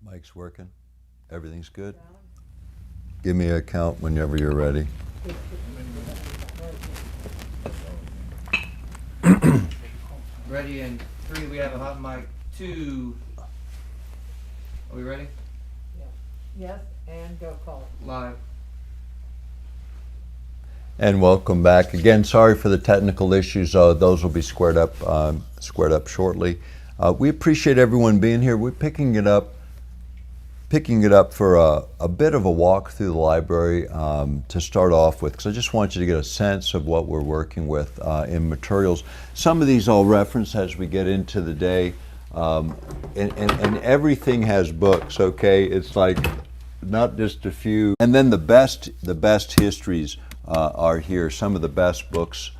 Mike's working. Everything's good. Sound? Give me a count whenever you're ready. Ready in 3, we have a hot mic. 2. Are we ready? Yes, and go call it. Live. And welcome back again. Sorry for the technical issues. Those will be squared up shortly. We appreciate everyone being here. We're picking it up for a bit of a walk through the library to start off with, because I just want you to get a sense of what we're working with in materials. Some of these I'll reference as we get into the day, and everything has books. Okay, it's like not just a few. And then the best histories are here. Some of the best books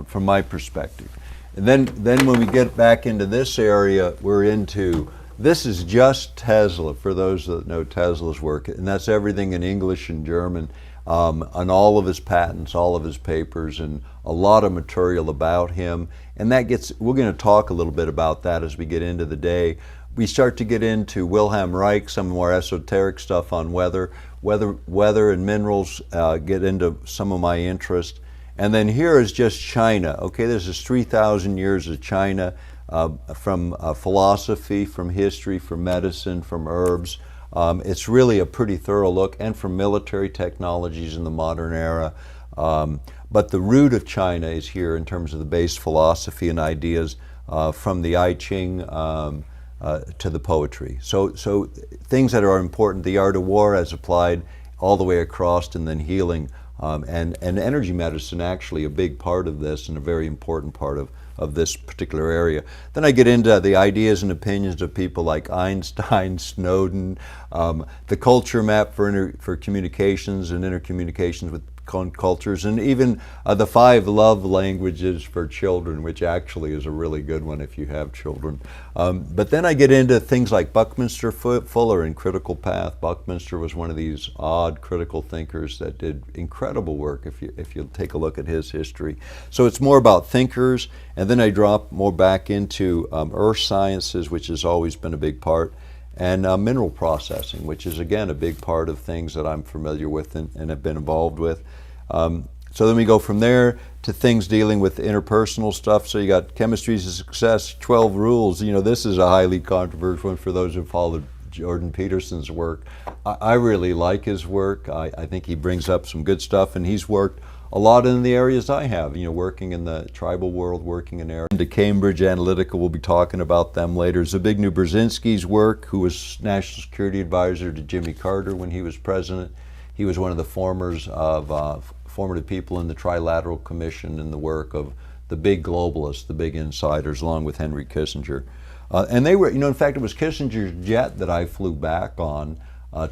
from my perspective. And then when we get back into this area, we're into. This is just Tesla, for those that know Tesla's work, and that's everything in English and German, on all of his patents, all of his papers, and a lot of material about him. And we're going to talk a little bit about that as we get into the day. We start to get into Wilhelm Reich, some more esoteric stuff on weather and minerals, get into some of my interest. And then here is just China. Okay, this is 3,000 years of China. From philosophy, from history, from medicine, from herbs. It's really a pretty thorough look, and from military technologies in the modern era. But the root of China is here in terms of the base philosophy and ideas from the I Ching to the poetry. So things that are important, the art of war as applied all the way across, and then healing. And energy medicine, actually a big part of this and a very important part of this particular area. Then I get into the ideas and opinions of people like Einstein, Snowden, the culture map for communications and intercommunications with cultures, and even the 5 love languages for children, which actually is a really good one if you have children. But then I get into things like Buckminster Fuller and critical path. Buckminster was one of these odd critical thinkers that did incredible work if you take a look at his history. So it's more about thinkers, and then I drop more back into earth sciences, which has always been a big part, and mineral processing, which is again a big part of things that I'm familiar with and have been involved with. So then we go from there to things dealing with interpersonal stuff. So you got Chemistries of Success, 12 Rules. This is a highly controversial one for those who followed Jordan Peterson's work. I really like his work. I think he brings up some good stuff, and he's worked a lot in the areas I have, working in the tribal world, working in areas. To Cambridge Analytica, we'll be talking about them later. Zbigniew Brzezinski's work, who was National Security Advisor to Jimmy Carter when he was president. He was one of the formative people in the Trilateral Commission and the work of the big globalists, the big insiders, along with Henry Kissinger. And they were, in fact, it was Kissinger's jet that I flew back on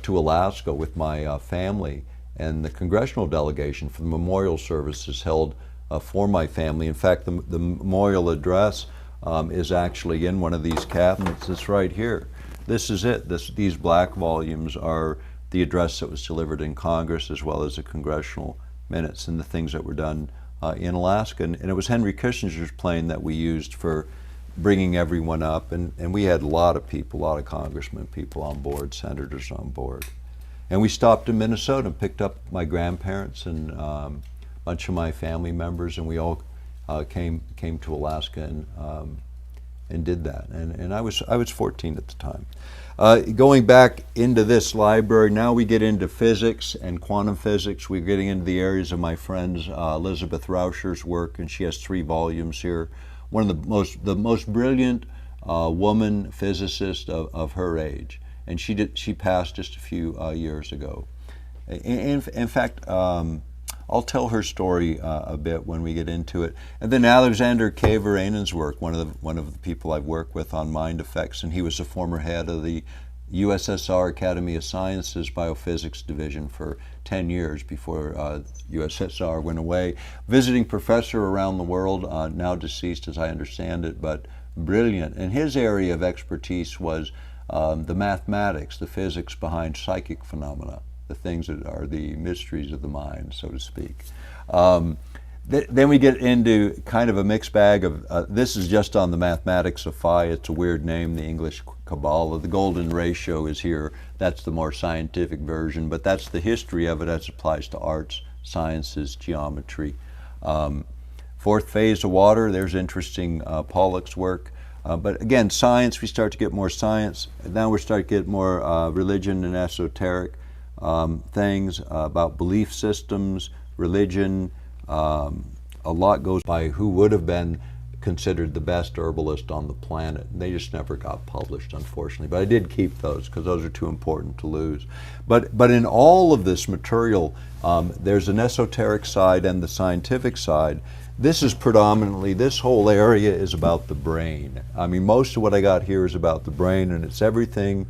to Alaska with my family, and the congressional delegation for the memorial services held for my family. In fact, the memorial address is actually in one of these cabinets. It's right here. This is it. These black volumes are the address that was delivered in Congress, as well as the congressional minutes and the things that were done in Alaska. And it was Henry Kissinger's plane that we used for bringing everyone up. And we had a lot of people, a lot of congressmen, people on board, senators on board. And we stopped in Minnesota and picked up my grandparents and a bunch of my family members, and we all came to Alaska and did that. And I was 14 at the time. Going back into this library, now we get into physics and quantum physics. We're getting into the areas of my friend Elizabeth Rauscher's work, and she has 3 volumes here. One of the most brilliant woman physicist of her age, and she passed just a few years ago. In fact, I'll tell her story a bit when we get into it. And then Alexander Keverenen's work, one of the people I've worked with on mind effects, and he was the former head of the USSR Academy of Sciences Biophysics Division for 10 years before USSR went away. Visiting professor around the world, now deceased as I understand it, but brilliant. And his area of expertise was the mathematics, the physics behind psychic phenomena, the things that are the mysteries of the mind, so to speak. Then we get into kind of a mixed bag of, this is just on the mathematics of phi. It's a weird name, the English Kabbalah. The golden ratio is here. That's the more scientific version, but that's the history of it as it applies to arts, sciences, geometry. Fourth phase of water, there's interesting Pollock's work. But again, science, we start to get more science. Now we start to get more religion and esoteric things about belief systems, religion. A lot goes by who would have been considered the best herbalist on the planet. They just never got published, unfortunately. But I did keep those because those are too important to lose. But in all of this material, there's an esoteric side and the scientific side. This is predominantly, this whole area is about the brain. I mean, most of what I got here is about the brain, and it's everything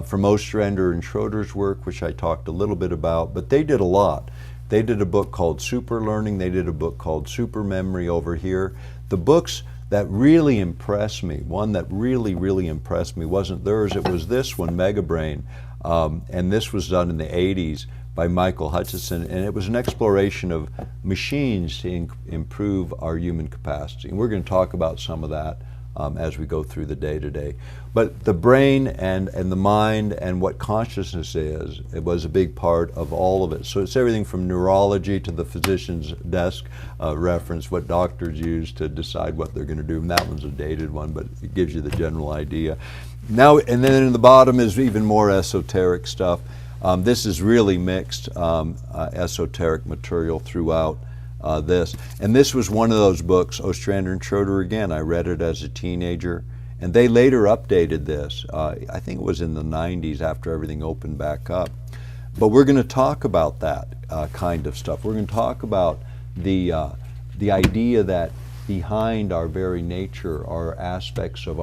from Ostrander and Schroeder's work, which I talked a little bit about, but they did a lot. They did a book called Super Learning. They did a book called Super Memory over here. The books that really impressed me, one that really, really impressed me wasn't theirs, it was this one, Mega Brain. And this was done in the 80s by Michael Hutchison, and it was an exploration of machines to improve our human capacity. And we're going to talk about some of that as we go through the day today. But the brain and the mind and what consciousness is, it was a big part of all of it. So it's everything from neurology to the physician's desk reference, what doctors use to decide what they're going to do. And that one's a dated one, but it gives you the general idea. Now, and then in the bottom is even more esoteric stuff. This is really mixed esoteric material throughout this. And this was one of those books, Ostrander and Schroeder again. I read it as a teenager. And they later updated this. I think it was in the 90s after everything opened back up. But we're going to talk about that kind of stuff. We're going to talk about the idea that behind our very nature are aspects of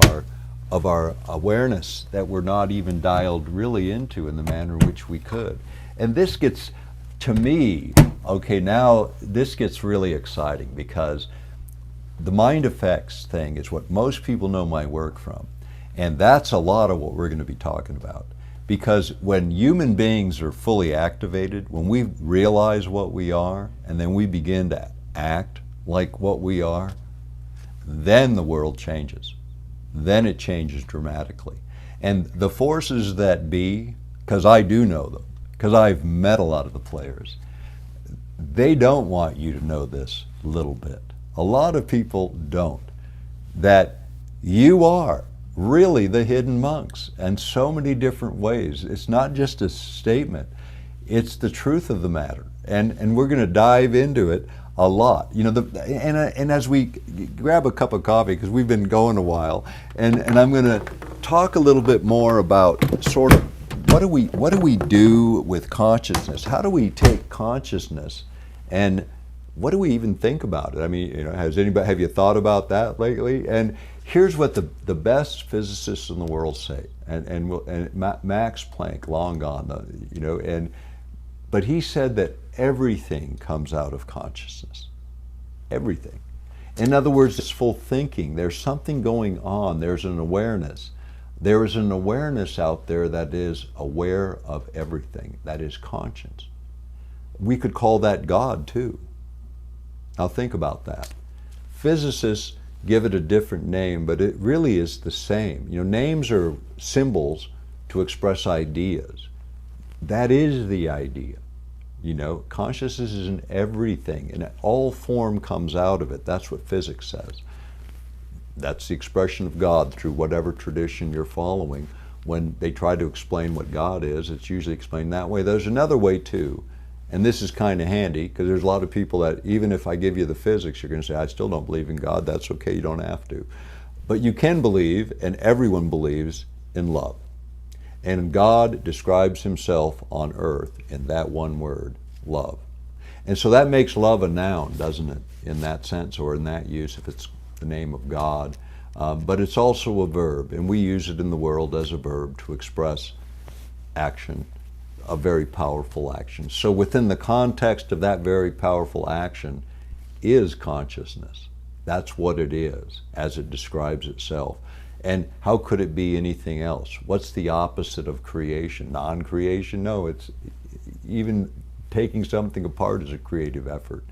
our awareness that we're not even dialed really into in the manner in which we could. And this gets, to me, okay, now this gets really exciting because the mind effects thing is what most people know my work from. And that's a lot of what we're going to be talking about. Because when human beings are fully activated, when we realize what we are, and then we begin to act like what we are, then the world changes. Then it changes dramatically. And the forces that be, because I do know them, because I've met a lot of the players, they don't want you to know this little bit. A lot of people don't. That you are really the hidden monks in so many different ways. It's not just a statement, it's the truth of the matter. And we're going to dive into it a lot. You know, and as we grab a cup of coffee, because we've been going a while, and I'm going to talk a little bit more about sort of what do we do with consciousness? How do we take consciousness and what do we even think about it? I mean, you know, have you thought about that lately? And here's what the best physicists in the world say, and Max Planck, long gone, you know, but he said that everything comes out of consciousness. Everything. In other words, it's full thinking. There's something going on. There's an awareness. There is an awareness out there that is aware of everything. That is conscience. We could call that God too. Now think about that. Physicists give it a different name, but it really is the same. You know, names are symbols to express ideas. That is the idea. You know, consciousness is in everything, and all form comes out of it. That's what physics says. That's the expression of God through whatever tradition you're following. When they try to explain what God is, it's usually explained that way. There's another way too. And this is kind of handy because there's a lot of people that even if I give you the physics, you're going to say, I still don't believe in God. That's okay, you don't have to. But you can believe, and everyone believes, in love. And God describes himself on earth in that one word, love. And so that makes love a noun, doesn't it, in that sense or in that use, if it's the name of God. But it's also a verb, and we use it in the world as a verb to express action, a very powerful action. So within the context of that very powerful action is consciousness. That's what it is, as it describes itself. And how could it be anything else? What's the opposite of creation? Non-creation? No, it's even taking something apart is a creative effort.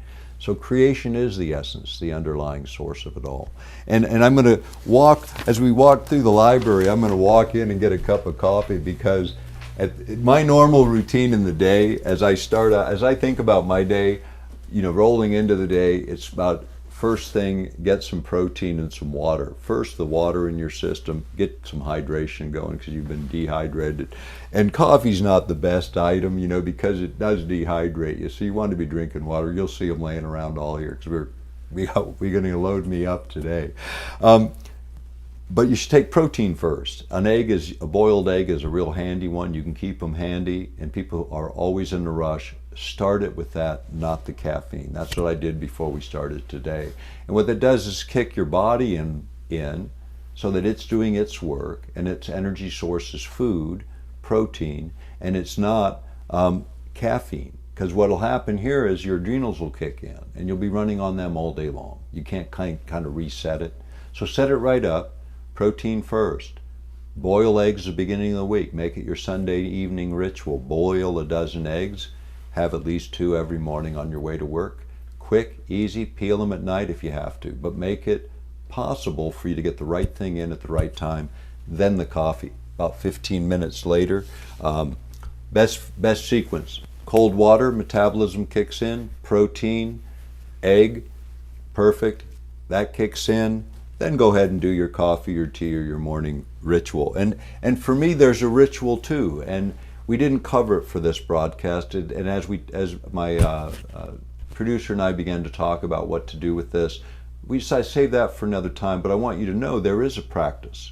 So creation is the essence, the underlying source of it all. And I'm going to walk, as we walk through the library, I'm going to walk in and get a cup of coffee, because my normal routine in the day, as I think about my day, rolling into the day, it's about first thing, get some protein and some water. First, the water in your system, get some hydration going because you've been dehydrated. And coffee's not the best item, because it does dehydrate you. So you want to be drinking water. You'll see them laying around all here because we're going to load me up today. But you should take protein first. A boiled egg is a real handy one. You can keep them handy, and people are always in a rush. Start it with that, not the caffeine. That's what I did before we started today. And what that does is kick your body in so that it's doing its work, and its energy source is food, protein, and it's not caffeine. Because what will happen here is your adrenals will kick in, and you'll be running on them all day long. You can't kind of reset it. So set it right up. Protein first. Boil eggs at the beginning of the week. Make it your Sunday evening ritual. Boil a dozen eggs. Have at least 2 every morning on your way to work. Quick, easy, peel them at night if you have to, but make it possible for you to get the right thing in at the right time. Then the coffee. About 15 minutes later. Best sequence. Cold water, metabolism kicks in. Protein, egg, perfect. That kicks in. Then go ahead and do your coffee or tea or your morning ritual. And for me, there's a ritual too. And we didn't cover it for this broadcast. And as my producer and I began to talk about what to do with this, we decided to save that for another time. But I want you to know there is a practice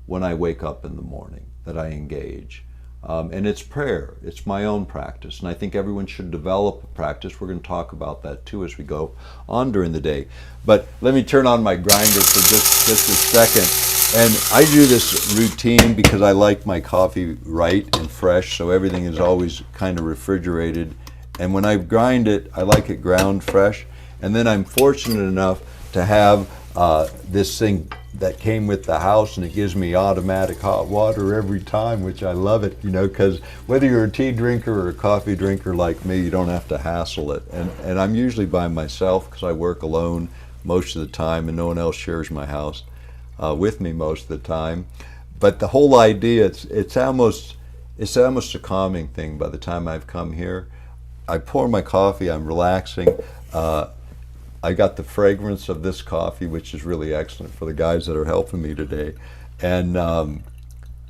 when I wake up in the morning that I engage. And it's prayer. It's my own practice. And I think everyone should develop a practice. We're going to talk about that too as we go on during the day. But let me turn on my grinder for just a second. And I do this routine because I like my coffee right and fresh, so everything is always kind of refrigerated. And when I grind it, I like it ground fresh. And then I'm fortunate enough to have this thing that came with the house, and it gives me automatic hot water every time, which I love it, because whether you're a tea drinker or a coffee drinker like me, you don't have to hassle it. And I'm usually by myself because I work alone most of the time, and no one else shares my house with me most of the time. But the whole idea, it's almost a calming thing. By the time I've come here, I pour my coffee, I'm relaxing. I got the fragrance of this coffee, which is really excellent for the guys that are helping me today. And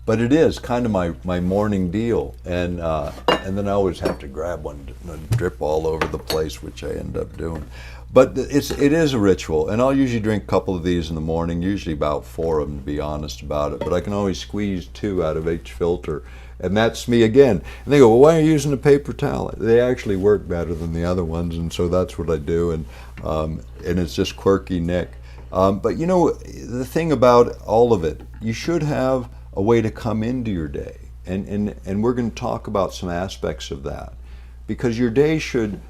but it is kind of my morning deal. And then I always have to grab one and drip all over the place, which I end up doing. But it is a ritual, and I'll usually drink a couple of these in the morning, usually about 4 of them, to be honest about it. But I can always squeeze 2 out of each filter, and that's me again. And they go, well, why are you using a paper towel? They actually work better than the other ones, and so that's what I do. And it's just quirky Nick. But the thing about all of it, you should have a way to come into your day, and we're going to talk about some aspects of that, because your day should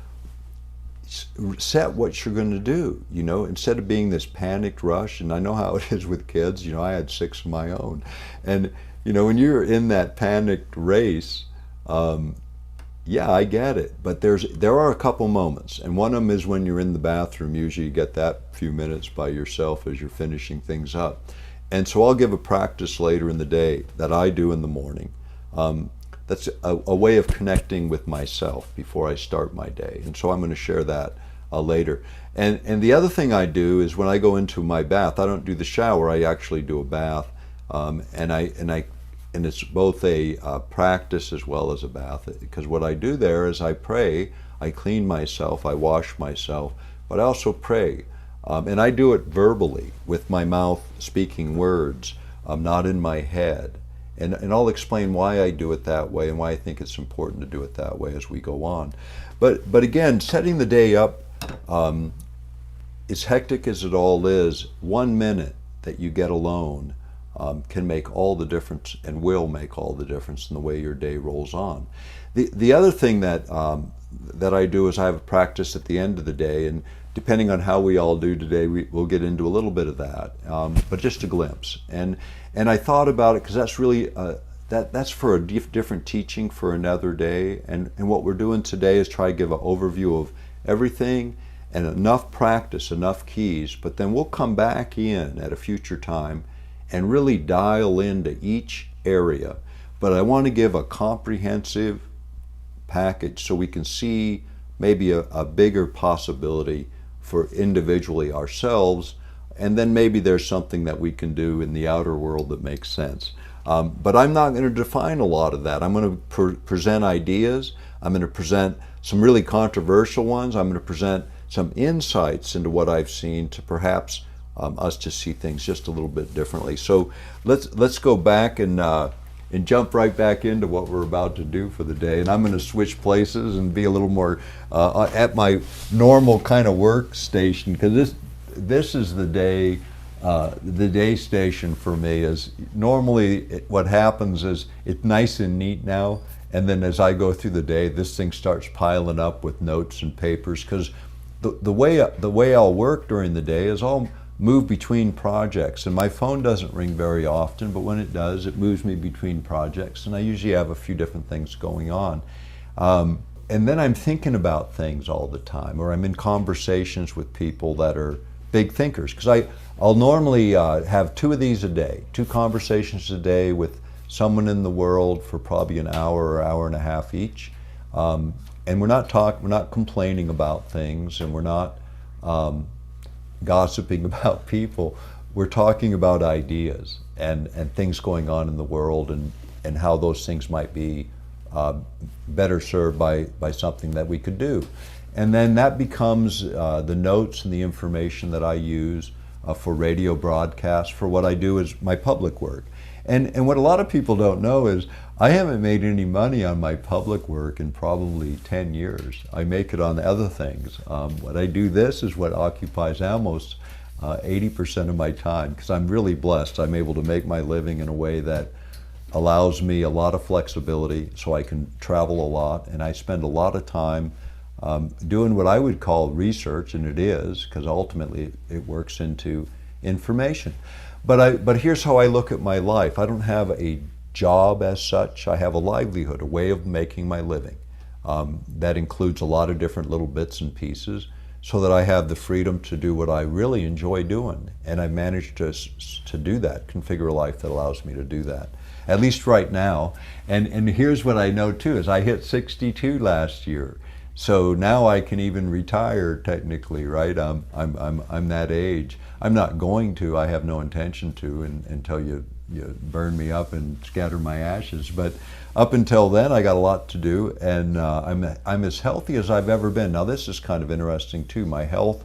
set what you're going to do, instead of being this panicked rush. And I know how it is with kids. I had 6 of my own, and when you're in that panicked race, yeah, I get it. But there are a couple moments, and one of them is when you're in the bathroom. Usually you get that few minutes by yourself as you're finishing things up. And so I'll give a practice later in the day that I do in the morning. That's a way of connecting with myself before I start my day. And so I'm going to share that later. And the other thing I do is when I go into my bath, I don't do the shower, I actually do a bath. And it's both a practice as well as a bath, because what I do there is I pray, I clean myself, I wash myself, but I also pray. And I do it verbally, with my mouth speaking words, not in my head. And I'll explain why I do it that way and why I think it's important to do it that way as we go on. But again, setting the day up, as hectic as it all is, 1 minute that you get alone can make all the difference, and will make all the difference in the way your day rolls on. The other thing that I do is I have a practice at the end of the day, and depending on how we all do today, we'll get into a little bit of that, but just a glimpse. And I thought about it because that's really that's for a different teaching for another day. And what we're doing today is try to give an overview of everything, and enough practice, enough keys, but then we'll come back in at a future time and really dial into each area. But I want to give a comprehensive package so we can see maybe a bigger possibility for individually ourselves, and then maybe there's something that we can do in the outer world that makes sense. But I'm not going to define a lot of that. I'm going to present ideas. I'm going to present some really controversial ones. I'm going to present some insights into what I've seen to perhaps us to see things just a little bit differently. So let's go back and jump right back into what we're about to do for the day. And I'm going to switch places and be a little more at my normal kind of workstation, because this is the day station for me. Is normally what happens is it's nice and neat now, and then as I go through the day, this thing starts piling up with notes and papers, because the way I'll work during the day is I'll move between projects, and my phone doesn't ring very often, but when it does, it moves me between projects, and I usually have a few different things going on. And then I'm thinking about things all the time, or I'm in conversations with people that are big thinkers, because I'll normally have 2 of these a day, 2 conversations a day with someone in the world for probably an hour or hour and a half each. And we're not complaining about things, and we're not gossiping about people. We're talking about ideas and things going on in the world, and how those things might be better served by something that we could do. And then that becomes the notes and the information that I use for radio broadcasts, for what I do is my public work. And what a lot of people don't know is I haven't made any money on my public work in probably 10 years. I make it on other things. What I do, this is what occupies almost 80% of my time, because I'm really blessed. I'm able to make my living in a way that allows me a lot of flexibility, so I can travel a lot, and I spend a lot of time doing what I would call research, and it is, because ultimately it works into information. But here's how I look at my life. I don't have a job as such. I have a livelihood, a way of making my living. That includes a lot of different little bits and pieces, so that I have the freedom to do what I really enjoy doing. And I managed to do that, configure a life that allows me to do that, at least right now. And here's what I know too, is I hit 62 last year. So now I can even retire technically, right? I'm that age. I'm not going to, I have no intention to, until you burn me up and scatter my ashes. But up until then, I got a lot to do, and I'm as healthy as I've ever been. Now this is kind of interesting too. My health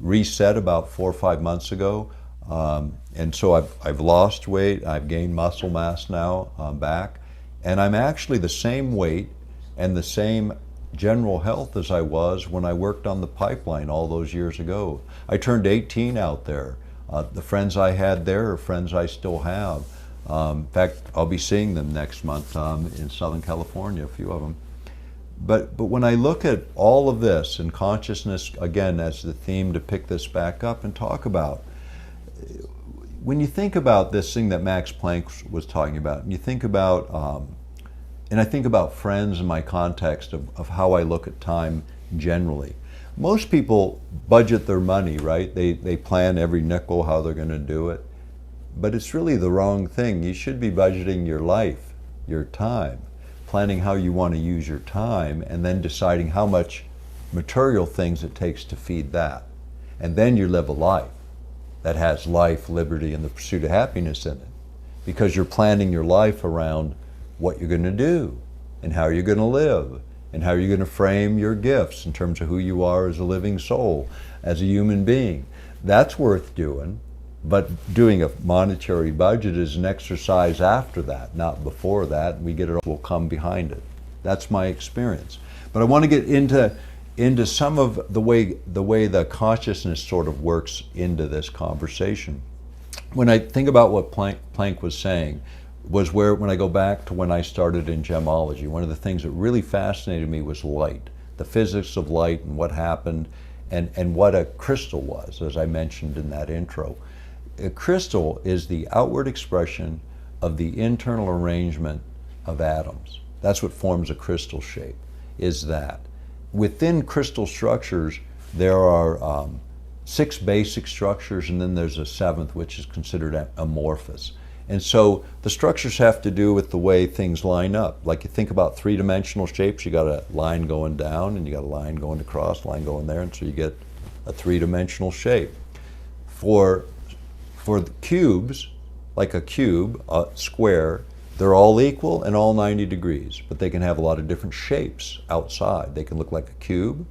reset about 4 or 5 months ago, and so I've lost weight. I've gained muscle mass now back, and I'm actually the same weight and the same general health as I was when I worked on the pipeline all those years ago. I turned 18 out there. The friends I had there are friends I still have. In fact, I'll be seeing them next month in Southern California, a few of them. But when I look at all of this, and consciousness, again, as the theme to pick this back up and talk about, when you think about this thing that Max Planck was talking about, and you think about, and I think about friends in my context of how I look at time generally. Most people budget their money, right? They plan every nickel, how they're going to do it. But it's really the wrong thing. You should be budgeting your life, your time, planning how you want to use your time, and then deciding how much material things it takes to feed that. And then you live a life that has life, liberty, and the pursuit of happiness in it. Because you're planning your life around what you're going to do, and how you're going to live, and how you're going to frame your gifts in terms of who you are as a living soul, as a human being. That's worth doing, but doing a monetary budget is an exercise after that, not before that. We get it, will come behind it. That's my experience. But I want to get into some of the way the consciousness sort of works into this conversation. When I think about what Planck was saying, was when I go back to when I started in gemology, one of the things that really fascinated me was light, the physics of light and what happened, and what a crystal was, as I mentioned in that intro. A crystal is the outward expression of the internal arrangement of atoms. That's what forms a crystal shape, is that. Within crystal structures, there are 6 basic structures, and then there's a 7th, which is considered amorphous. And so the structures have to do with the way things line up. Like you think about 3-dimensional shapes, you got a line going down, and you got a line going across, line going there, and so you get a 3-dimensional shape. For the cubes, like a cube, a square, they're all equal and all 90 degrees, but they can have a lot of different shapes outside. They can look like a cube,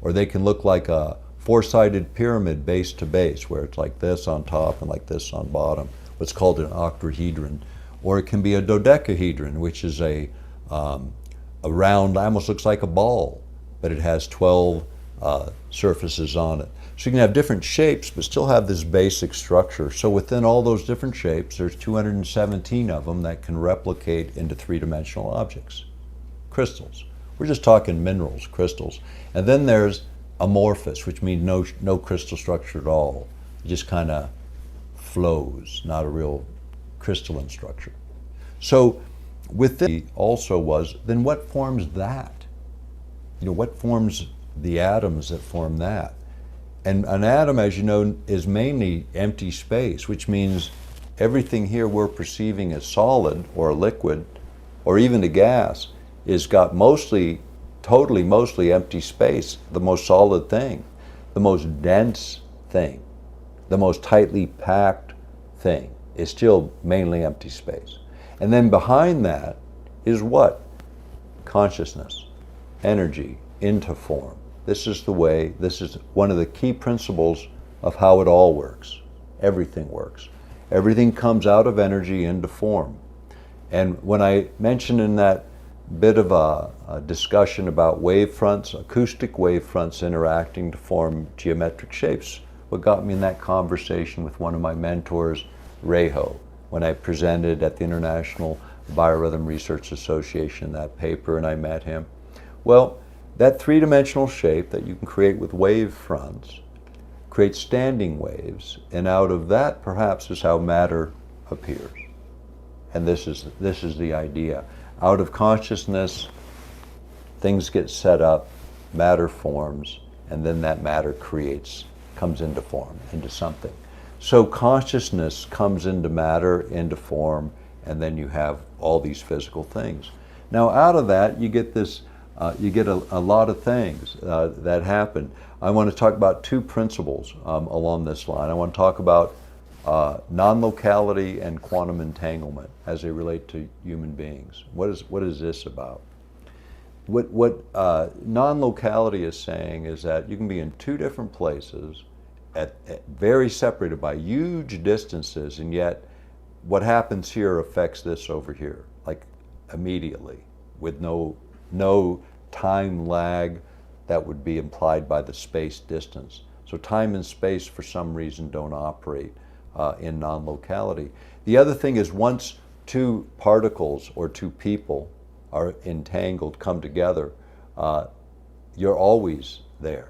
or they can look like a 4-sided pyramid base to base, where it's like this on top and like this on bottom, what's called an octahedron. Or it can be a dodecahedron, which is a round, almost looks like a ball, but it has 12 surfaces on it. So you can have different shapes, but still have this basic structure. So within all those different shapes, there's 217 of them that can replicate into 3-dimensional objects. Crystals. We're just talking minerals, crystals. And then there's amorphous, which means no crystal structure at all. It just kind of flows, not a real crystalline structure. So within also was, then what forms that? You know, what forms the atoms that form that? And an atom, as you know, is mainly empty space, which means everything here we're perceiving as solid or a liquid or even a gas is got mostly empty space. The most solid thing, the most dense thing, the most tightly packed thing is still mainly empty space. And then behind that is what? Consciousness, energy into form. This is one of the key principles of how it all works. Everything works. Everything comes out of energy into form. And when I mentioned in that bit of a discussion about wave fronts, acoustic wave fronts interacting to form geometric shapes, what got me in that conversation with one of my mentors, Reho, when I presented at the International Biorhythm Research Association that paper and I met him. Well, that 3-dimensional shape that you can create with wave fronts creates standing waves, and out of that perhaps is how matter appears. And this is the idea. Out of consciousness, things get set up, matter forms, and then that matter comes into form, into something. So consciousness comes into matter, into form, and then you have all these physical things. Now out of that, you get this. You get a lot of things that happen. I want to talk about 2 principles along this line. I want to talk about non-locality and quantum entanglement as they relate to human beings. What is this about? What non-locality is saying is that you can be in 2 different places, very separated by huge distances, and yet what happens here affects this over here, like immediately, with no time lag that would be implied by the space distance. So time and space for some reason don't operate in non-locality. The other thing is once 2 particles or 2 people are entangled, come together, you're always there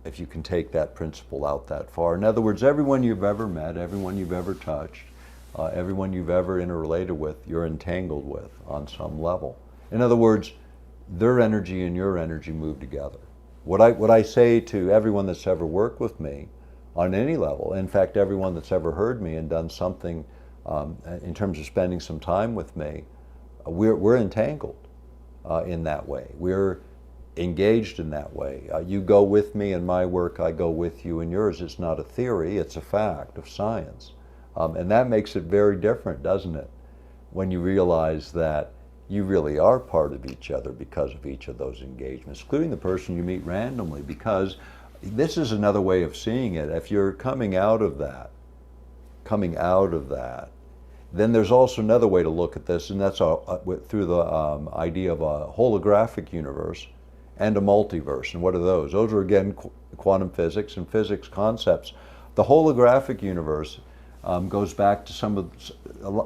if you can take that principle out that far. In other words, everyone you've ever met, everyone you've ever touched, everyone you've ever interrelated with, you're entangled with on some level. In other words, their energy and your energy move together. What I say to everyone that's ever worked with me on any level, in fact, everyone that's ever heard me and done something in terms of spending some time with me, we're entangled in that way. We're engaged in that way. You go with me in my work, I go with you in yours. It's not a theory, it's a fact of science. And that makes it very different, doesn't it? When you realize that you really are part of each other because of each of those engagements, including the person you meet randomly, because this is another way of seeing it. If you're coming out of that, then there's also another way to look at this, and that's through the idea of a holographic universe and a multiverse. And what are those? Those are, again, quantum physics and physics concepts. The holographic universe goes back to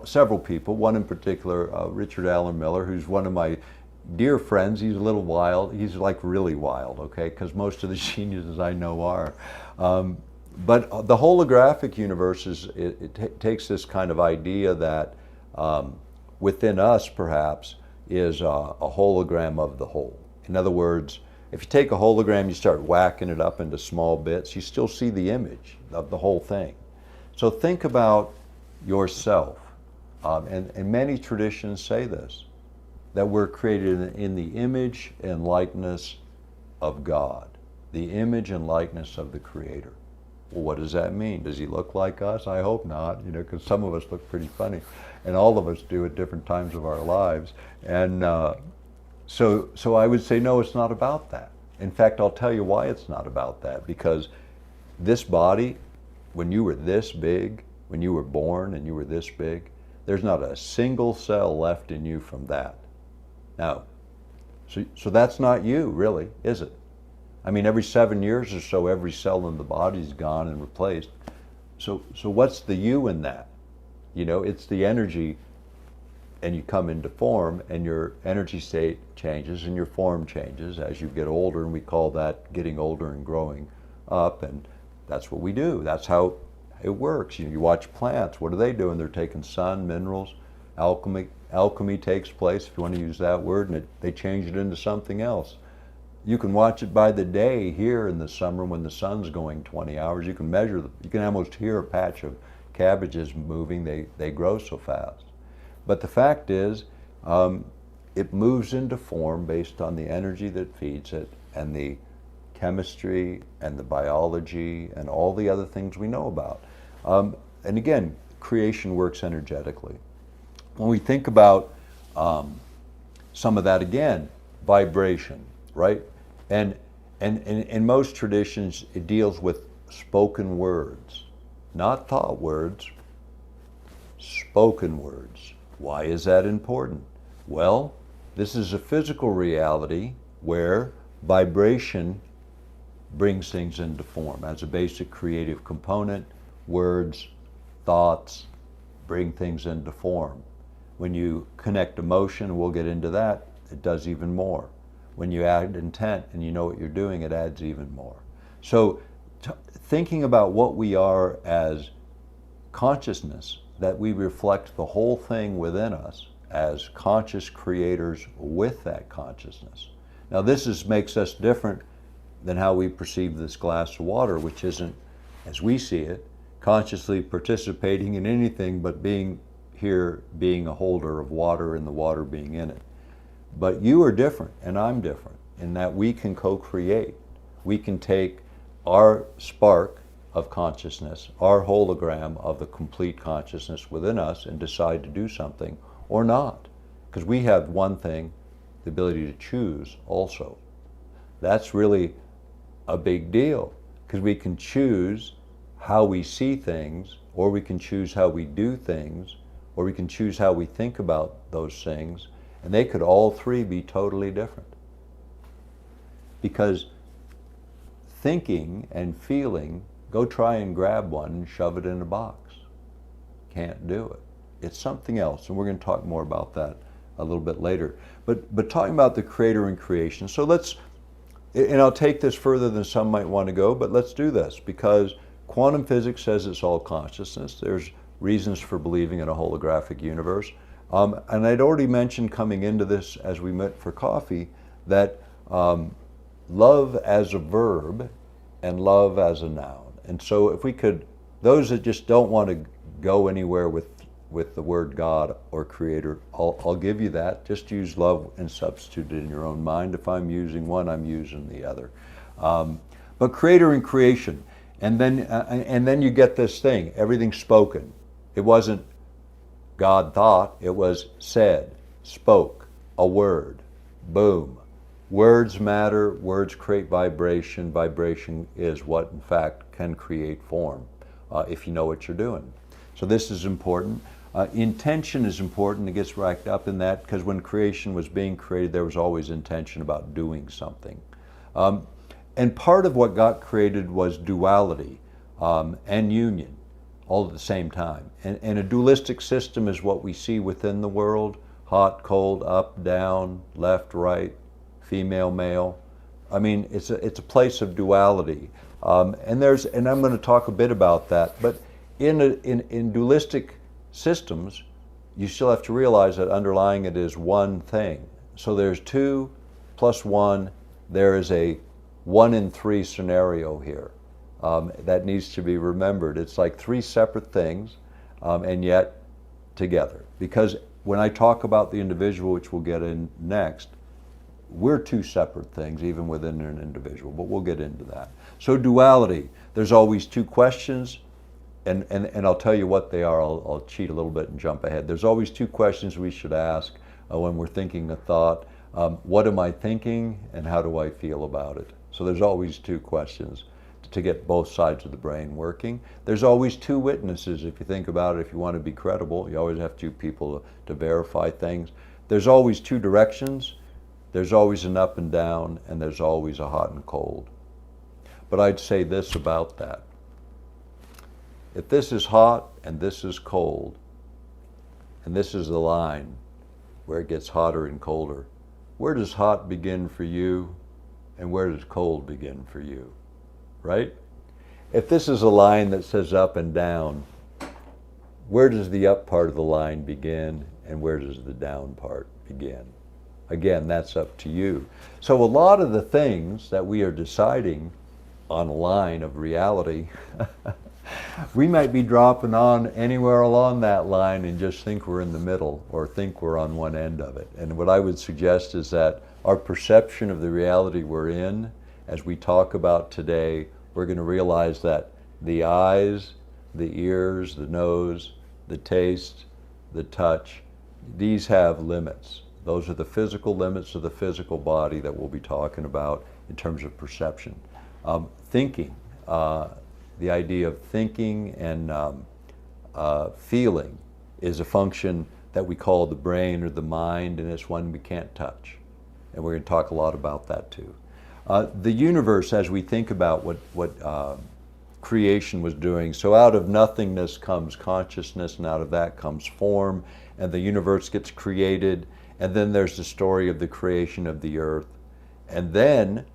several people, one in particular, Richard Allen Miller, who's one of my dear friends. He's a little wild. He's like really wild, okay, because most of the geniuses I know are. But the holographic universe takes this kind of idea that within us, perhaps, is a hologram of the whole. In other words, If you take a hologram, you start whacking it up into small bits, you still see the image of the whole thing. So think about yourself, and many traditions say this, that we're created in the image and likeness of God, the image and likeness of the Creator. Well, what does that mean? Does he look like us? I hope not, because some of us look pretty funny, and all of us do at different times of our lives. And so I would say, no, it's not about that. In fact, I'll tell you why it's not about that, because this body, when you were this big, when you were born and you were this big, there's not a single cell left in you from that. Now, so that's not you, really, is it? I mean, every 7 years or so, every cell in the body is gone and replaced. So what's the you in that? It's the energy, and you come into form, and your energy state changes and your form changes as you get older, and we call that getting older and growing up, and that's what we do. That's how it works. You watch plants. What are they doing? They're taking sun, minerals, alchemy takes place, if you want to use that word, and they change it into something else. You can watch it by the day here in the summer when the sun's going 20 hours. You can measure, you can almost hear a patch of cabbages moving. They grow so fast. But the fact is, it moves into form based on the energy that feeds it, and the chemistry and the biology and all the other things we know about. And again, creation works energetically. When we think about some of that, again, vibration, right? And in most traditions, it deals with spoken words, not thought words, spoken words. Why is that important? Well, this is a physical reality where vibration brings things into form. As a basic creative component, words, thoughts bring things into form. When you connect emotion, we'll get into that, it does even more. When you add intent and you know what you're doing, it adds even more. So thinking about what we are as consciousness, that we reflect the whole thing within us as conscious creators with that consciousness. Now this makes us different than how we perceive this glass of water, which isn't, as we see it, consciously participating in anything but being here, being a holder of water and the water being in it. But you are different and I'm different in that we can co-create. We can take our spark of consciousness, our hologram of the complete consciousness within us, and decide to do something or not. Because we have one thing, the ability to choose also. That's really a big deal, because we can choose how we see things, or we can choose how we do things, or we can choose how we think about those things, and they could all three be totally different. Because thinking and feeling, go try and grab one and shove it in a box. Can't do it. It's something else, and we're going to talk more about that a little bit later. But talking about the creator and creation, so let's, and I'll take this further than some might want to go, but let's do this, because quantum physics says it's all consciousness. There's reasons for believing in a holographic universe. And I'd already mentioned coming into this as we met for coffee that love as a verb and love as a noun. And so if we could, those that just don't want to go anywhere with the word God or creator, I'll give you that. Just use love and substitute it in your own mind. If I'm using one, I'm using the other. But creator and creation. And then you get this thing, everything's spoken. It wasn't God thought, it was said, spoke, a word, boom. Words matter, words create vibration. Vibration is what, in fact, can create form if you know what you're doing. So this is important. Intention is important. It gets wrapped up in that because when creation was being created, there was always intention about doing something. And part of what got created was duality and union, all at the same time. And a dualistic system is what we see within the world: hot, cold, up, down, left, right, female, male. I mean, it's a place of duality. And I'm going to talk a bit about that. But in dualistic systems, you still have to realize that underlying it is one thing. So there's 2 plus 1 there is a 1 in 3 scenario here that needs to be remembered. It's like 3 separate things, and yet together. Because when I talk about the individual, which we'll get in next, we're 2 separate things, even within an individual, but we'll get into that. So duality, there's always 2 questions, and I'll tell you what they are. I'll cheat a little bit and jump ahead. There's always 2 questions we should ask when we're thinking a thought. What am I thinking, and how do I feel about it? So there's always 2 questions to get both sides of the brain working. There's always 2 witnesses. If you think about it, if you want to be credible, you always have 2 people to verify things. There's always 2 directions. There's always an up and down, and there's always a hot and cold. But I'd say this about that. If this is hot and this is cold, and this is the line where it gets hotter and colder, where does hot begin for you, and where does cold begin for you? Right? If this is a line that says up and down, where does the up part of the line begin, and where does the down part begin? Again, that's up to you. So a lot of the things that we are deciding on a line of reality, we might be dropping on anywhere along that line and just think we're in the middle or think we're on one end of it. And what I would suggest is that our perception of the reality we're in, as we talk about today, we're going to realize that the eyes, the ears, the nose, the taste, the touch, these have limits. Those are the physical limits of the physical body that we'll be talking about in terms of perception. Thinking, the idea of thinking and feeling is a function that we call the brain or the mind, and it's one we can't touch. And we're going to talk a lot about that too. The universe, as we think about what creation was doing, so out of nothingness comes consciousness, and out of that comes form, and the universe gets created, and then there's the story of the creation of the earth, and then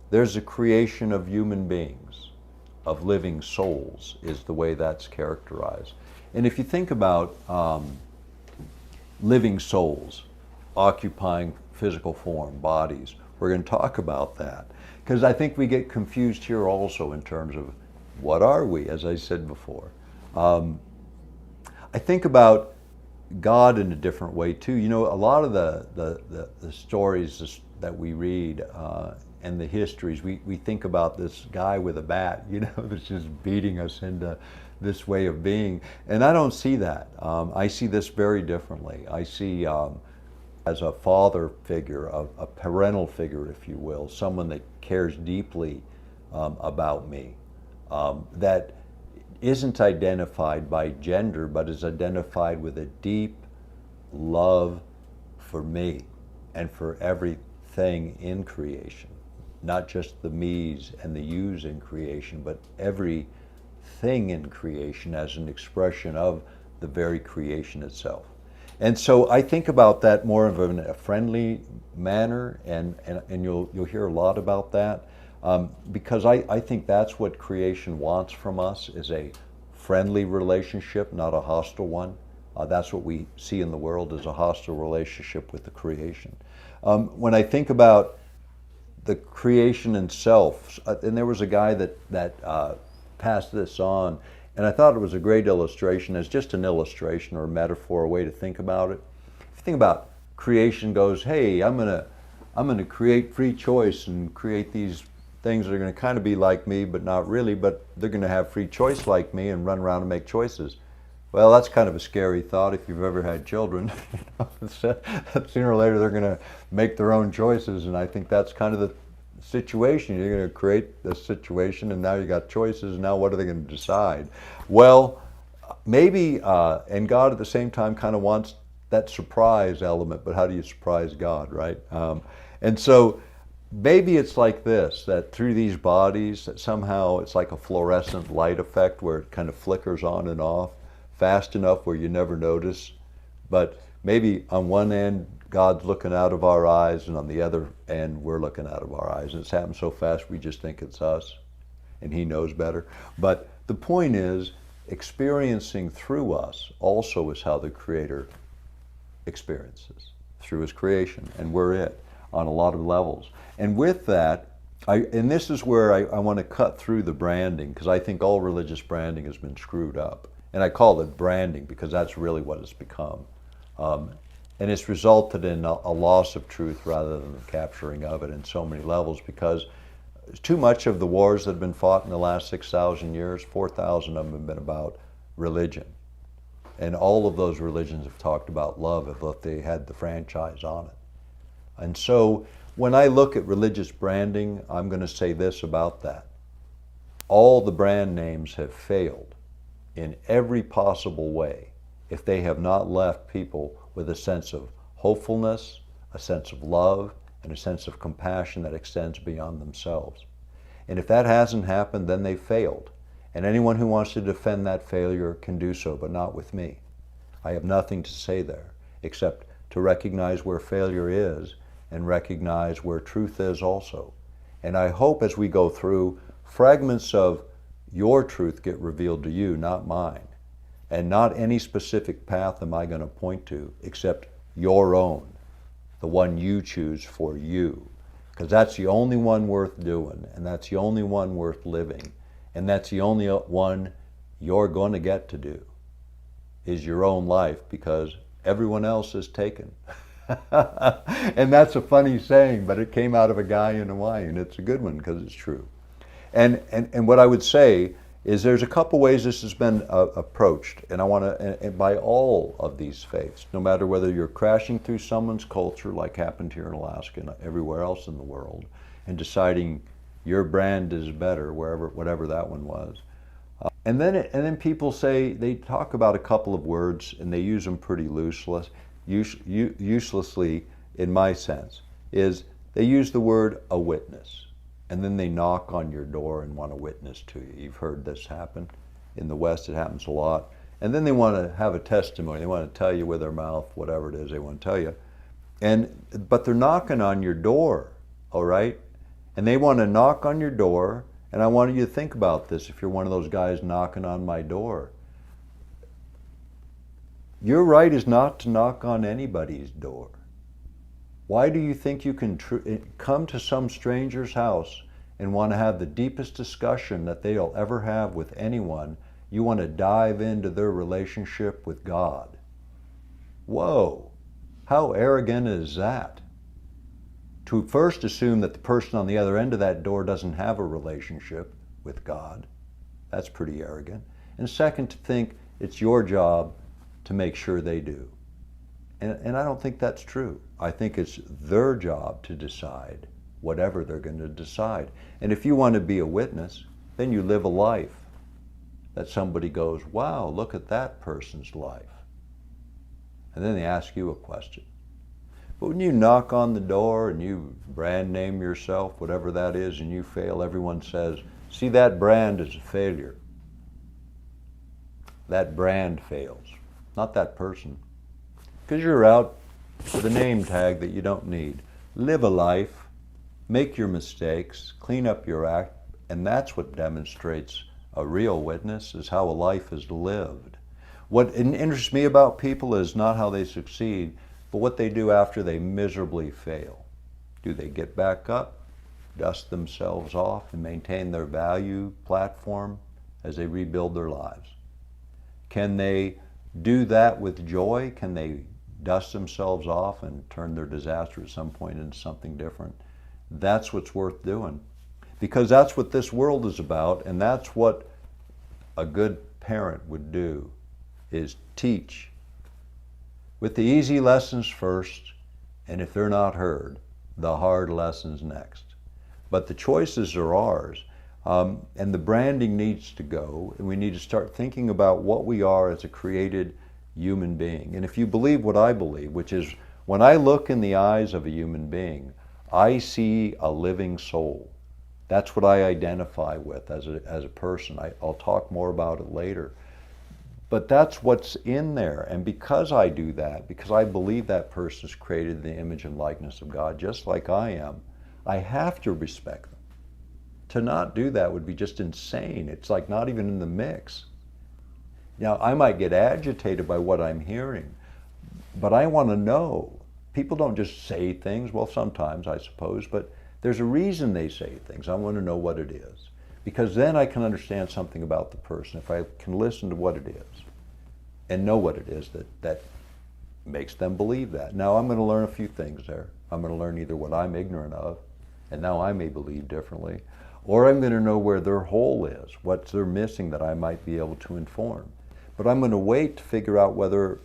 there's the creation of human beings, of living souls, is the way that's characterized. And if you think about living souls occupying physical form, bodies, we're going to talk about that. Because I think we get confused here also in terms of what are we, as I said before. I think about God in a different way too. You know, a lot of the stories that we read and the histories, we think about this guy with a bat, you know, that's just beating us into this way of being. And I don't see that. I see this very differently. I see as a father figure, a parental figure, if you will, someone that cares deeply about me, that isn't identified by gender, but is identified with a deep love for me and for everything in creation. Not just the me's and the you's in creation, but everything in creation as an expression of the very creation itself. And so I think about that more of a friendly manner, and you'll hear a lot about that, because I think that's what creation wants from us, is a friendly relationship, not a hostile one. That's what we see in the world, as a hostile relationship with the creation. When I think about the creation itself, and there was a guy that passed this on, and I thought it was a great illustration, as just an illustration or a metaphor, a way to think about it. If you think about creation goes, hey, I'm gonna create free choice and create these things that are gonna kind of be like me, but not really, but they're gonna have free choice like me and run around and make choices. Well, that's kind of a scary thought if you've ever had children. Sooner or later they're gonna make their own choices, and I think that's kind of the situation. You're going to create this situation, and now you got choices. Now what are they going to decide? Well, maybe, and God at the same time kind of wants that surprise element, but how do you surprise God, right? And so maybe it's like this, that through these bodies, that somehow it's like a fluorescent light effect where it kind of flickers on and off fast enough where you never notice. But maybe on one end, God's looking out of our eyes, and on the other end, we're looking out of our eyes. And it's happened so fast, we just think it's us, and He knows better. But the point is, experiencing through us also is how the Creator experiences, through His creation, and we're it. on a lot of levels. And with that, and this is where I want to cut through the branding, because I think all religious branding has been screwed up. And I call it branding because that's really what it's become. And it's resulted in a loss of truth rather than the capturing of it in so many levels, because too much of the wars that have been fought in the last 6,000 years, 4,000 of them have been about religion. And all of those religions have talked about love as if they had the franchise on it. And so when I look at religious branding, I'm going to say this about that. All the brand names have failed in every possible way if they have not left people with a sense of hopefulness, a sense of love, and a sense of compassion that extends beyond themselves. And if that hasn't happened, then they've failed. And anyone who wants to defend that failure can do so, but not with me. I have nothing to say there except to recognize where failure is and recognize where truth is also. And I hope as we go through, fragments of your truth get revealed to you, not mine. And not any specific path am I going to point to except your own, the one you choose for you. Because that's the only one worth doing, and that's the only one worth living, and that's the only one you're going to get to do, is your own life, because everyone else is taken. And that's a funny saying, but it came out of a guy in Hawaii, and it's a good one because it's true. And what I would say is there's a couple ways this has been approached, and I want to, and by all of these faiths, no matter whether you're crashing through someone's culture like happened here in Alaska and everywhere else in the world, and deciding your brand is better, whatever that one was. And then people say, they talk about a couple of words and they use them pretty uselessly, in my sense, is they use the word a witness. And then they knock on your door and want to witness to you. You've heard this happen. In the West, it happens a lot. And then they want to have a testimony. They want to tell you with their mouth, whatever it is they want to tell you. But they're knocking on your door, all right? And they want to knock on your door, and I want you to think about this if you're one of those guys knocking on my door. Your right is not to knock on anybody's door. Why do you think you can come to some stranger's house and want to have the deepest discussion that they'll ever have with anyone? You want to dive into their relationship with God. Whoa, how arrogant is that? To first assume that the person on the other end of that door doesn't have a relationship with God. That's pretty arrogant. And second, to think it's your job to make sure they do. And I don't think that's true. I think it's their job to decide whatever they're going to decide. And if you want to be a witness, then you live a life that somebody goes, wow, look at that person's life. And then they ask you a question. But when you knock on the door and you brand name yourself, whatever that is, and you fail, everyone says, see, that brand is a failure. That brand fails, not that person. Because you're out with a name tag that you don't need. Live a life, make your mistakes, clean up your act, and that's what demonstrates a real witness, is how a life is lived. What interests me about people is not how they succeed, but what they do after they miserably fail. Do they get back up, dust themselves off, and maintain their value platform as they rebuild their lives? Can they do that with joy? Can they dust themselves off and turn their disaster at some point into something different? That's what's worth doing. Because that's what this world is about, and that's what a good parent would do, is teach. With the easy lessons first, and if they're not heard, the hard lessons next. But the choices are ours, and the branding needs to go, and we need to start thinking about what we are as a created human being. And if you believe what I believe, which is when I look in the eyes of a human being, I see a living soul. That's what I identify with as a person. I'll talk more about it later. But that's what's in there. And because I do that, because I believe that person is created in the image and likeness of God, just like I am, I have to respect them. To not do that would be just insane. It's like not even in the mix. Now, I might get agitated by what I'm hearing, but I want to know. people don't just say things. Well, sometimes, I suppose, but there's a reason they say things. I want to know what it is, because then I can understand something about the person if I can listen to what it is and know what it is that makes them believe that. Now, I'm going to learn a few things there. I'm going to learn either what I'm ignorant of, and now I may believe differently, or I'm going to know where their hole is, what they're missing that I might be able to inform. But I'm going to wait to figure out whether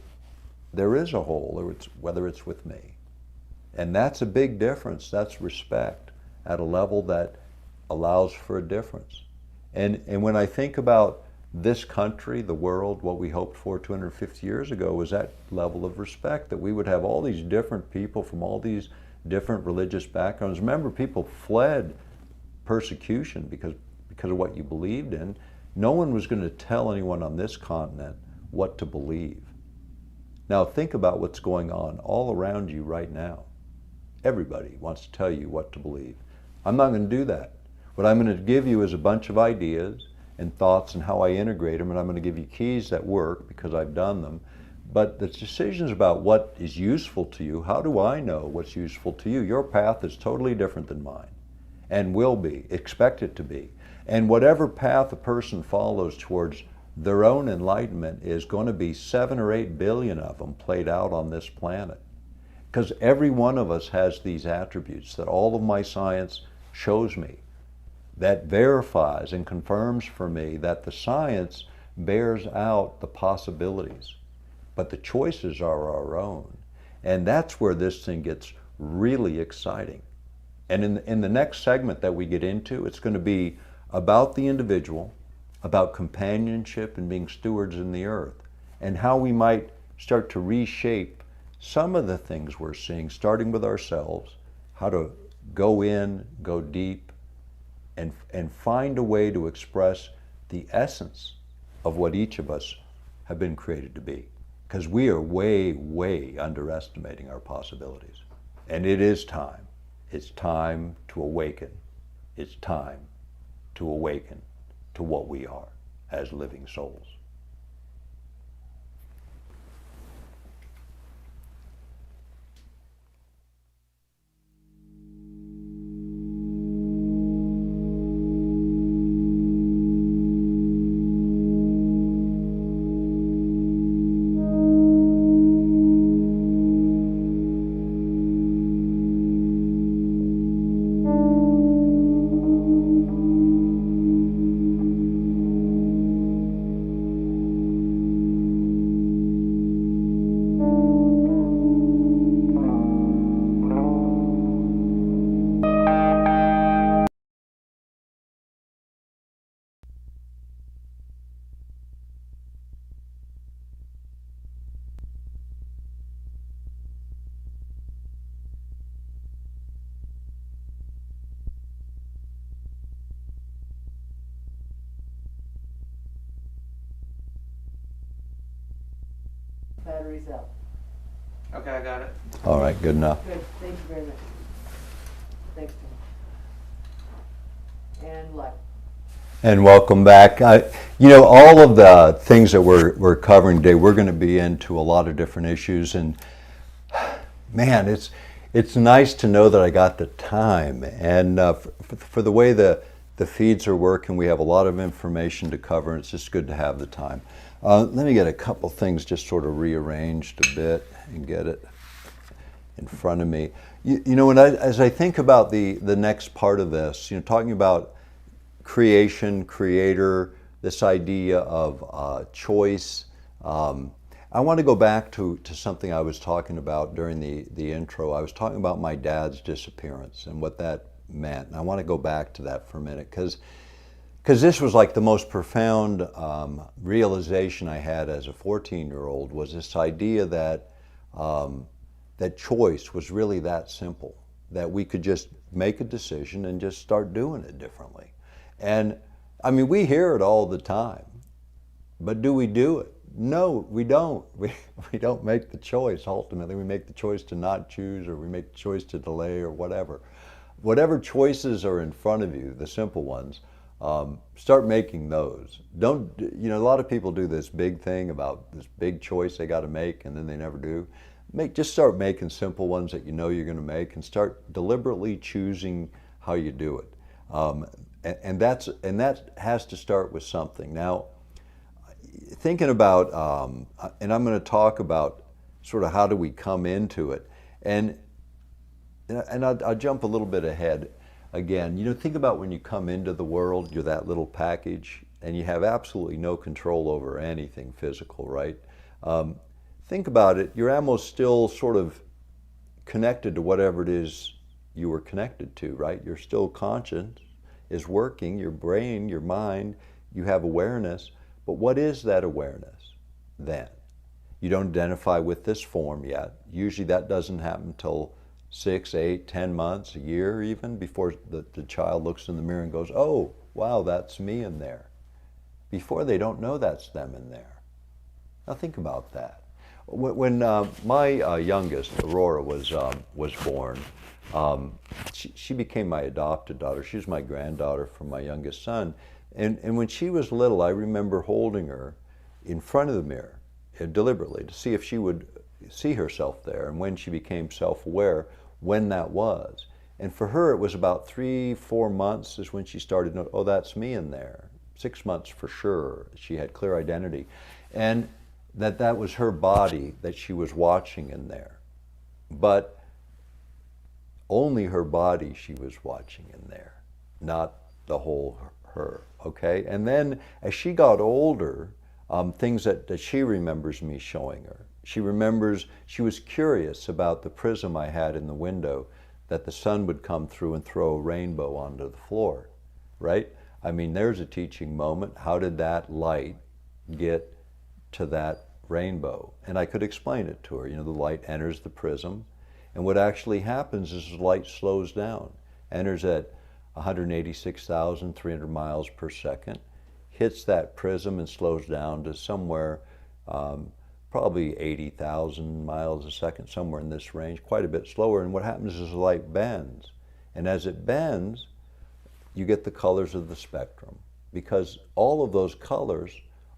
there is a hole or whether it's with me. And that's a big difference. That's respect at a level that allows for a difference. And when I think about this country, the world, what we hoped for 250 years ago was that level of respect, that we would have all these different people from all these different religious backgrounds. Remember, people fled persecution because of what you believed in. No one was going to tell anyone on this continent what to believe. Now think about what's going on all around you right now. Everybody wants to tell you what to believe. I'm not going to do that. What I'm going to give you is a bunch of ideas and thoughts and how I integrate them, and I'm going to give you keys that work because I've done them. But the decisions about what is useful to you, how do I know what's useful to you? Your path is totally different than mine and will be, expect it to be. And whatever path a person follows towards their own enlightenment is going to be 7 or 8 billion of them played out on this planet. Because every one of us has these attributes that all of my science shows me, that verifies and confirms for me that the science bears out the possibilities, but the choices are our own. And that's where this thing gets really exciting. And in the next segment that we get into, it's going to be about the individual, about companionship and being stewards in the earth, and how we might start to reshape some of the things we're seeing, starting with ourselves, how to go in, go deep, and find a way to express the essence of what each of us have been created to be. Because we are way, way underestimating our possibilities. And it is time. It's time to awaken. It's time to awaken to what we are as living souls. Battery's out. Okay, I got it. All right, good enough. Good, thank you very much. Thanks, Tom. And luck. And welcome back. You know, all of the things that we're covering today, we're going to be into a lot of different issues, and man, it's nice to know that I got the time. And for the way the feeds are working, we have a lot of information to cover, and it's just good to have the time. Let me get a couple things just sort of rearranged a bit and get it in front of me. You know, as I think about the next part of this, you know, talking about creation, creator, this idea of choice, I want to go back to something I was talking about during the intro. I was talking about my dad's disappearance and what that meant. And I want to go back to that for a minute because this was like the most profound realization I had as a 14-year-old, was this idea that that choice was really that simple, that we could just make a decision and just start doing it differently. And I mean, we hear it all the time, but do we do it? No, we don't. We don't make the choice. Ultimately, we make the choice to not choose, or we make the choice to delay, or whatever. Whatever choices are in front of you, the simple ones, start making those. Don't, you know, a lot of people do this big thing about this big choice they got to make and then they never do. just start making simple ones that you know you're going to make, and start deliberately choosing how you do it. And that has to start with something. Now, thinking about, and I'm going to talk about sort of how do we come into it, and I'll jump a little bit ahead. Again, you know, think about when you come into the world, you're that little package, and you have absolutely no control over anything physical, right? Think about it, you're almost still sort of connected to whatever it is you were connected to, right? You're still conscious, is working, your brain, your mind, you have awareness, but what is that awareness then? You don't identify with this form yet. Usually that doesn't happen until 6, 8, 10 months, a year even, before the child looks in the mirror and goes, oh, wow, that's me in there. Before they don't know that's them in there. Now think about that. When my youngest, Aurora, was born, she became my adopted daughter. She was my granddaughter from my youngest son. And when she was little, I remember holding her in front of the mirror deliberately to see if she would see herself there, and when she became self-aware, when that was. And for her, it was about 3-4 months is when she started to know, oh, that's me in there. 6 months for sure. She had clear identity. And that was her body that she was watching in there. But only her body she was watching in there, not the whole her, okay? And then as she got older, things that she remembers me showing her. She remembers she was curious about the prism I had in the window, that the sun would come through and throw a rainbow onto the floor, right? I mean, there's a teaching moment. How did that light get to that rainbow? And I could explain it to her. You know, the light enters the prism, and what actually happens is the light slows down, enters at 186,300 miles per second, hits that prism and slows down to somewhere probably 80,000 miles a second, somewhere in this range, quite a bit slower. And what happens is the light bends. And as it bends, you get the colors of the spectrum, because all of those colors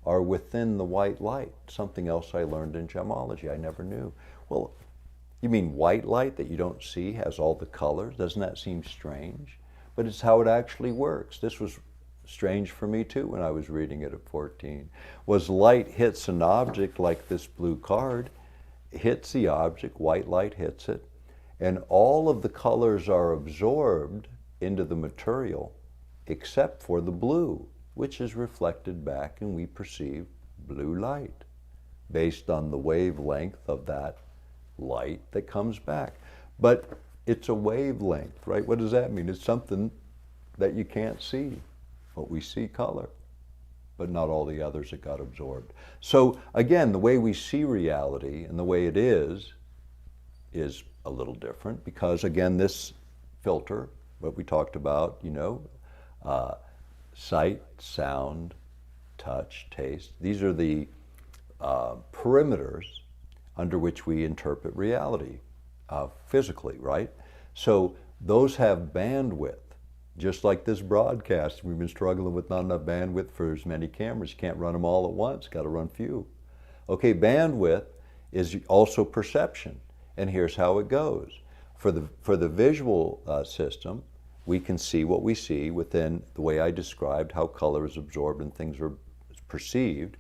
are within the white light. Something else I learned in gemology I never knew. Well, you mean white light that you don't see has all the colors? Doesn't that seem strange? But it's how it actually works. This was strange for me too when I was reading it at 14. Was light hits an object like this blue card, hits the object, white light hits it, and all of the colors are absorbed into the material except for the blue, which is reflected back, and we perceive blue light based on the wavelength of that light that comes back. But it's a wavelength, right? What does that mean? It's something that you can't see, but we see color, but not all the others that got absorbed. So again, the way we see reality and the way it is a little different, because again, this filter, what we talked about, you know, sight, sound, touch, taste, these are the perimeters under which we interpret reality physically, right? So those have bandwidth, just like this broadcast. We've been struggling with not enough bandwidth for as many cameras. You can't run them all at once, got to run few. Okay, bandwidth is also perception, and here's how it goes. For the visual system, we can see what we see within the way I described how color is absorbed and things are perceived.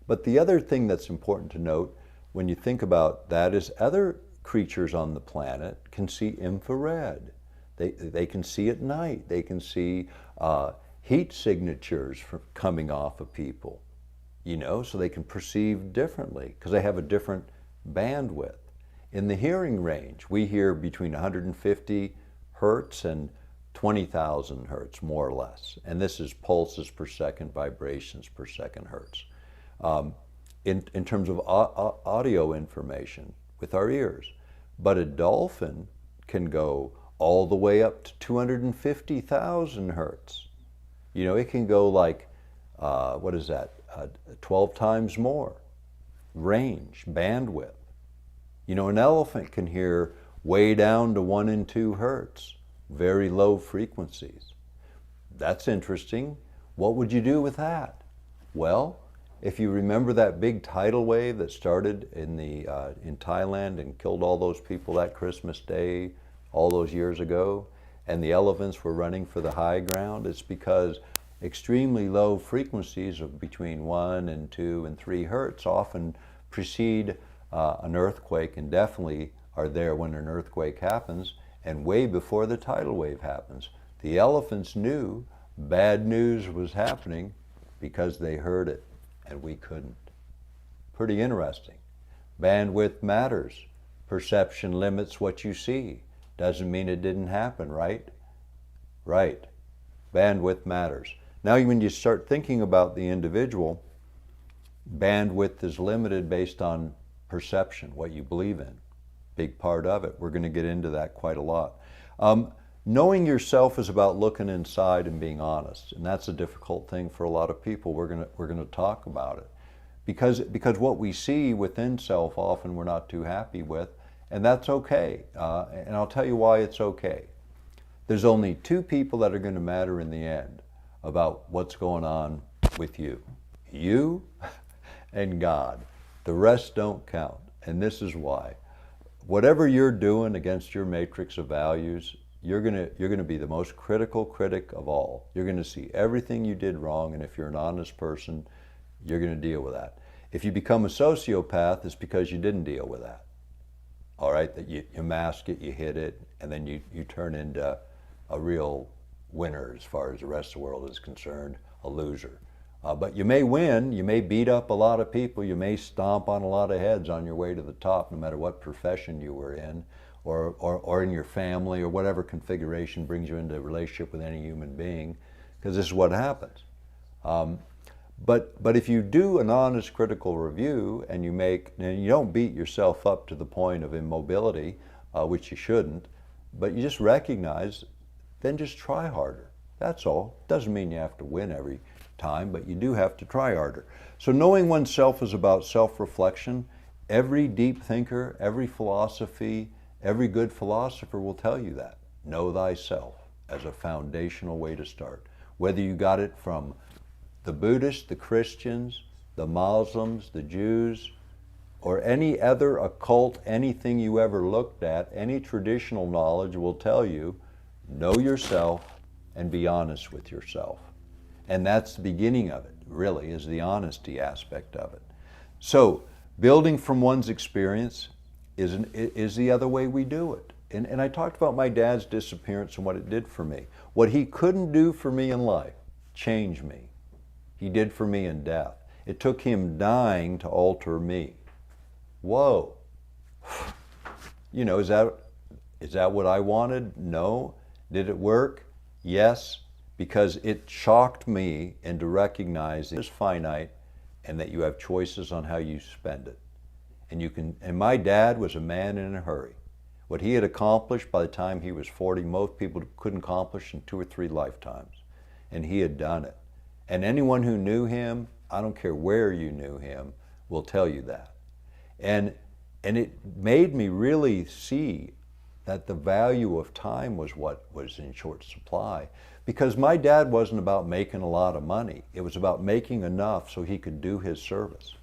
But the other thing that's important to note when you think about that is other creatures on the planet can see infrared. They can see at night. They can see heat signatures coming off of people, you know, so they can perceive differently because they have a different bandwidth. In the hearing range, we hear between 150 hertz and 20,000 hertz, more or less. And this is pulses per second, vibrations per second hertz. In terms of audio information with our ears. But a dolphin can go all the way up to 250,000 hertz. You know, it can go like, 12 times more range, bandwidth. You know, an elephant can hear way down to 1 and 2 hertz, very low frequencies. That's interesting. What would you do with that? Well, If you remember that big tidal wave that started in Thailand and killed all those people that Christmas Day all those years ago, and the elephants were running for the high ground, it's because extremely low frequencies of between 1 and 2 and 3 hertz often precede an earthquake, and definitely are there when an earthquake happens, and way before the tidal wave happens. The elephants knew bad news was happening because they heard it, and we couldn't. Pretty interesting. Bandwidth matters. Perception limits what you see. Doesn't mean it didn't happen, right? Right. Bandwidth matters. Now when you start thinking about the individual, bandwidth is limited based on perception, what you believe in. Big part of it. We're going to get into that quite a lot. Knowing yourself is about looking inside and being honest, and that's a difficult thing for a lot of people. We're going to talk about it because what we see within self often we're not too happy with, and that's okay. And I'll tell you why it's okay. There's only 2 people that are going to matter in the end about what's going on with you. You and God. The rest don't count, and this is why. Whatever you're doing against your matrix of values, you're gonna be the most critical critic of all. You're gonna see everything you did wrong, and if you're an honest person, you're gonna deal with that. If you become a sociopath, it's because you didn't deal with that. All right, that you mask it, you hid it, and then you turn into a real winner as far as the rest of the world is concerned, a loser. But you may win, you may beat up a lot of people, you may stomp on a lot of heads on your way to the top, no matter what profession you were in, or in your family, or whatever configuration brings you into a relationship with any human being, because this is what happens. But if you do an honest critical review and you don't beat yourself up to the point of immobility, which you shouldn't, but you just recognize, then just try harder. That's all. Doesn't mean you have to win every time, but you do have to try harder. So knowing oneself is about self-reflection. Every deep thinker, every philosophy, every good philosopher will tell you that. Know thyself as a foundational way to start. Whether you got it from the Buddhists, the Christians, the Muslims, the Jews, or any other occult, anything you ever looked at, any traditional knowledge will tell you, know yourself and be honest with yourself. And that's the beginning of it, really, is the honesty aspect of it. So, building from one's experience is the other way we do it. And I talked about my dad's disappearance and what it did for me. What he couldn't do for me in life, change me. He did for me in death. It took him dying to alter me. Whoa. You know, is that what I wanted? No. Did it work? Yes. Because it shocked me into recognizing it's finite and that you have choices on how you spend it. And my dad was a man in a hurry. What he had accomplished by the time he was 40, most people couldn't accomplish in 2 or 3 lifetimes. And he had done it. And anyone who knew him, I don't care where you knew him, will tell you that. And it made me really see that the value of time was what was in short supply. Because my dad wasn't about making a lot of money. It was about making enough so he could do his service,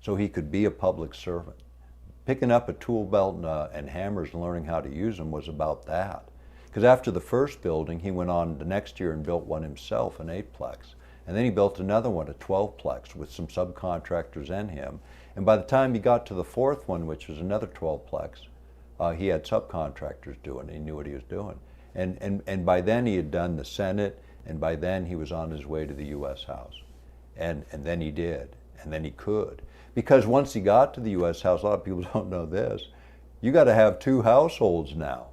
so he could be a public servant. Picking up a tool belt and hammers and learning how to use them was about that. Because after the first building, he went on the next year and built one himself, an 8-plex. And then he built another one, a 12-plex, with some subcontractors and him. And by the time he got to the 4th one, which was another 12-plex, he had subcontractors doing it. He knew what he was doing. And by then he had done the Senate, and by then he was on his way to the U.S. House. And then he did, and then he could. Because once he got to the U.S. House, a lot of people don't know this, you got to have 2 households now.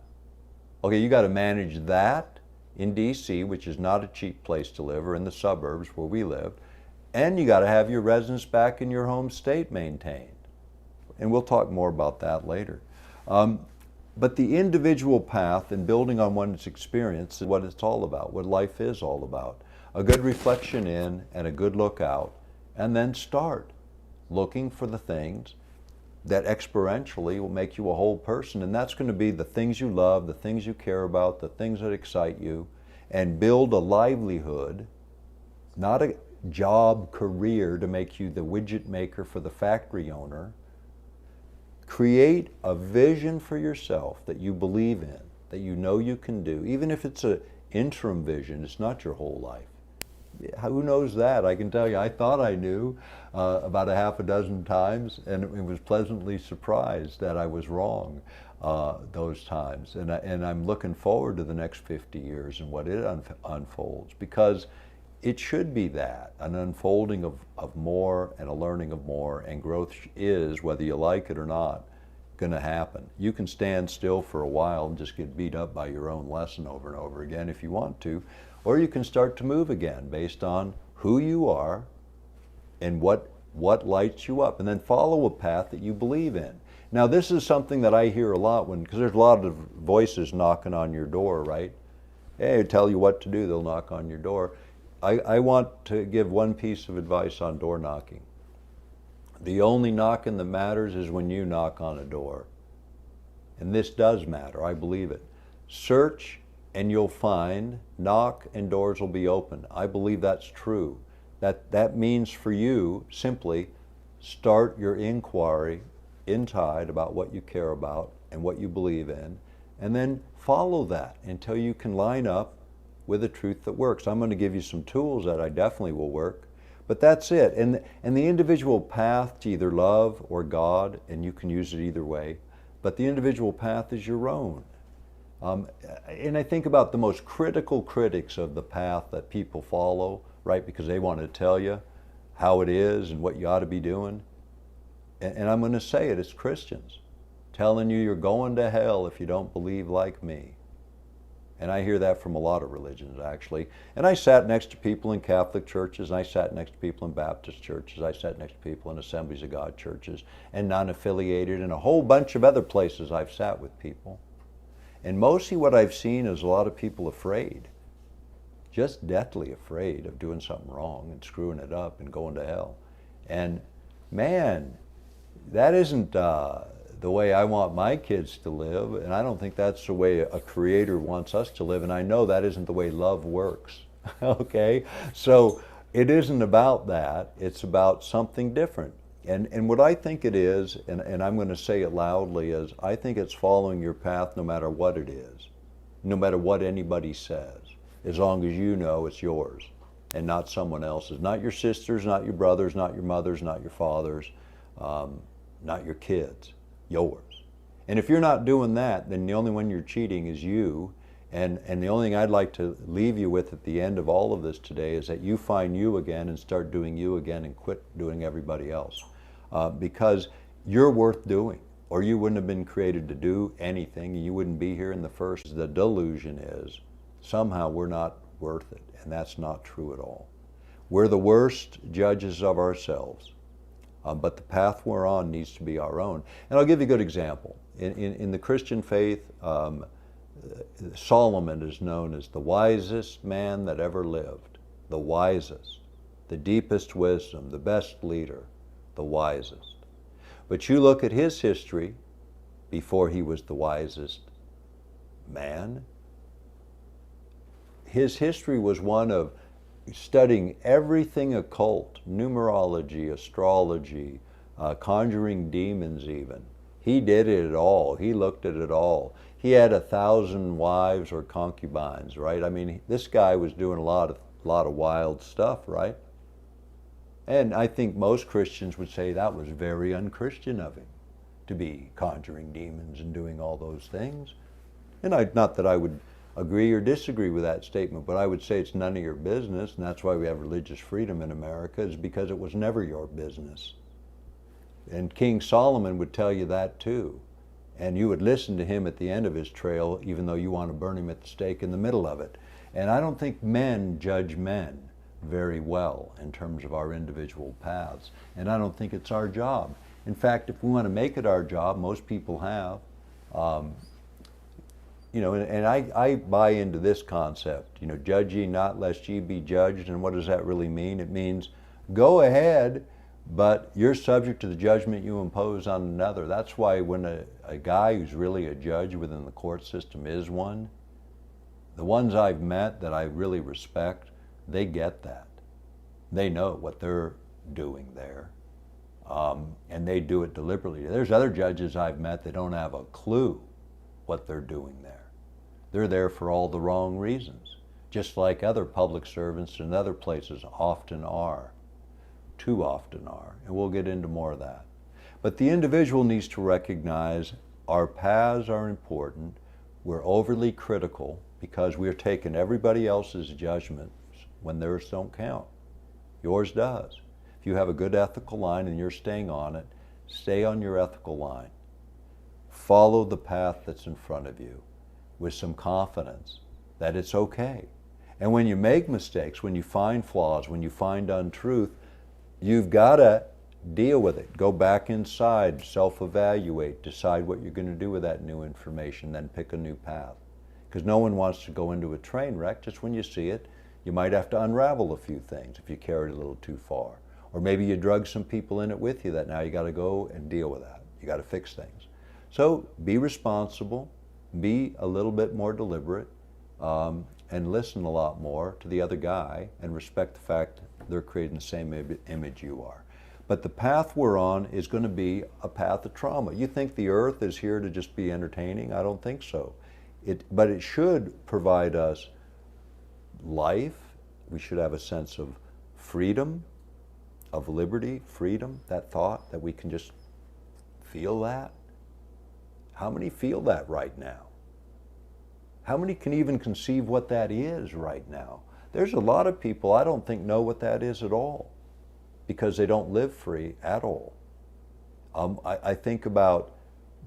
Okay, you got to manage that in D.C., which is not a cheap place to live, or in the suburbs where we lived, and you got to have your residence back in your home state maintained. And we'll talk more about that later. But the individual path and building on one's experience is what it's all about, what life is all about. A good reflection in and a good look out, and then start looking for the things that exponentially will make you a whole person. And that's going to be the things you love, the things you care about, the things that excite you, and build a livelihood, not job, career to make you the widget maker for the factory owner. Create a vision for yourself that you believe in, that you know you can do. Even if it's an interim vision, it's not your whole life. Who knows that? I can tell you, I thought I knew about a half a dozen times, and was pleasantly surprised that I was wrong those times. And I'm looking forward to the next 50 years and what it unfolds, because it should be that, an unfolding of more and a learning of more, and growth is, whether you like it or not, going to happen. You can stand still for a while and just get beat up by your own lesson over and over again if you want to, or you can start to move again based on who you are and what lights you up, and then follow a path that you believe in. Now, this is something that I hear a lot because there's a lot of voices knocking on your door, right? Hey, they tell you what to do, they'll knock on your door. I want to give one piece of advice on door knocking. The only knocking that matters is when you knock on a door. And this does matter, I believe it. Search and you'll find, knock and doors will be open. I believe that's true. That means for you, simply start your inquiry inside about what you care about and what you believe in, and then follow that until you can line up with a truth that works. I'm going to give you some tools that I definitely will work, but that's it. And the individual path to either love or God, and you can use it either way, but the individual path is your own. And I think about the most critical critics of the path that people follow, right, because they want to tell you how it is and what you ought to be doing. And I'm going to say it, it's Christians telling you you're going to hell if you don't believe like me. And I hear that from a lot of religions, actually. And I sat next to people in Catholic churches, and I sat next to people in Baptist churches, I sat next to people in Assemblies of God churches, and non-affiliated, and a whole bunch of other places I've sat with people. And mostly what I've seen is a lot of people afraid, just deathly afraid of doing something wrong and screwing it up and going to hell. And man, that isn't the way I want my kids to live, and I don't think that's the way a creator wants us to live, and I know that isn't the way love works, okay? So it isn't about that, it's about something different. And what I think it is, and I'm going to say it loudly, is I think it's following your path no matter what it is, no matter what anybody says, as long as you know it's yours and not someone else's. Not your sisters, not your brothers, not your mothers, not your fathers, not your kids, yours. And if you're not doing that, then the only one you're cheating is you. And the only thing I'd like to leave you with at the end of all of this today is that you find you again and start doing you again and quit doing everybody else. Because you're worth doing, or you wouldn't have been created to do anything, and you wouldn't be here in the first. The delusion is somehow we're not worth it, and that's not true at all. We're the worst judges of ourselves, but the path we're on needs to be our own. And I'll give you a good example. In the Christian faith, Solomon is known as the wisest man that ever lived, the wisest, the deepest wisdom, the best leader, the wisest. But you look at his history before he was the wisest man. His history was one of studying everything occult, numerology, astrology, conjuring demons even. He did it all. He looked at it all. He had 1,000 wives or concubines, right? I mean, this guy was doing a lot of wild stuff, right? And I think most Christians would say that was very un-Christian of him to be conjuring demons and doing all those things. And not that I would agree or disagree with that statement, but I would say it's none of your business, and that's why we have religious freedom in America, is because it was never your business. And King Solomon would tell you that too. And you would listen to him at the end of his trail, even though you want to burn him at the stake in the middle of it. And I don't think men judge men very well in terms of our individual paths. And I don't think it's our job. In fact, if we want to make it our job, most people have, and I buy into this concept, judge ye not lest ye be judged. And what does that really mean? It means go ahead, but you're subject to the judgment you impose on another. That's why when a guy who's really a judge within the court system is one, the ones I've met that I really respect, they get that. They know what they're doing there, and they do it deliberately. There's other judges I've met that don't have a clue what they're doing there. They're there for all the wrong reasons, just like other public servants in other places often are, too often are, and we'll get into more of that. But the individual needs to recognize our paths are important. We're overly critical because we're taking everybody else's judgments when theirs don't count. Yours does. If you have a good ethical line and you're staying on it, stay on your ethical line. Follow the path that's in front of you with some confidence that it's okay. And when you make mistakes, when you find flaws, when you find untruth, you've got to deal with it. Go back inside, self-evaluate, decide what you're going to do with that new information, then pick a new path. Because no one wants to go into a train wreck. Just when you see it, you might have to unravel a few things if you carried a little too far. Or maybe you drug some people in it with you that now you got to go and deal with that. You got to fix things. So be responsible, be a little bit more deliberate, and listen a lot more to the other guy and respect the fact they're creating the same image you are. But the path we're on is going to be a path of trauma. You think the earth is here to just be entertaining? I don't think so. But it should provide us life. We should have a sense of freedom, of liberty, freedom, that thought that we can just feel that. How many feel that right now? How many can even conceive what that is right now? There's a lot of people I don't think know what that is at all because they don't live free at all. I think about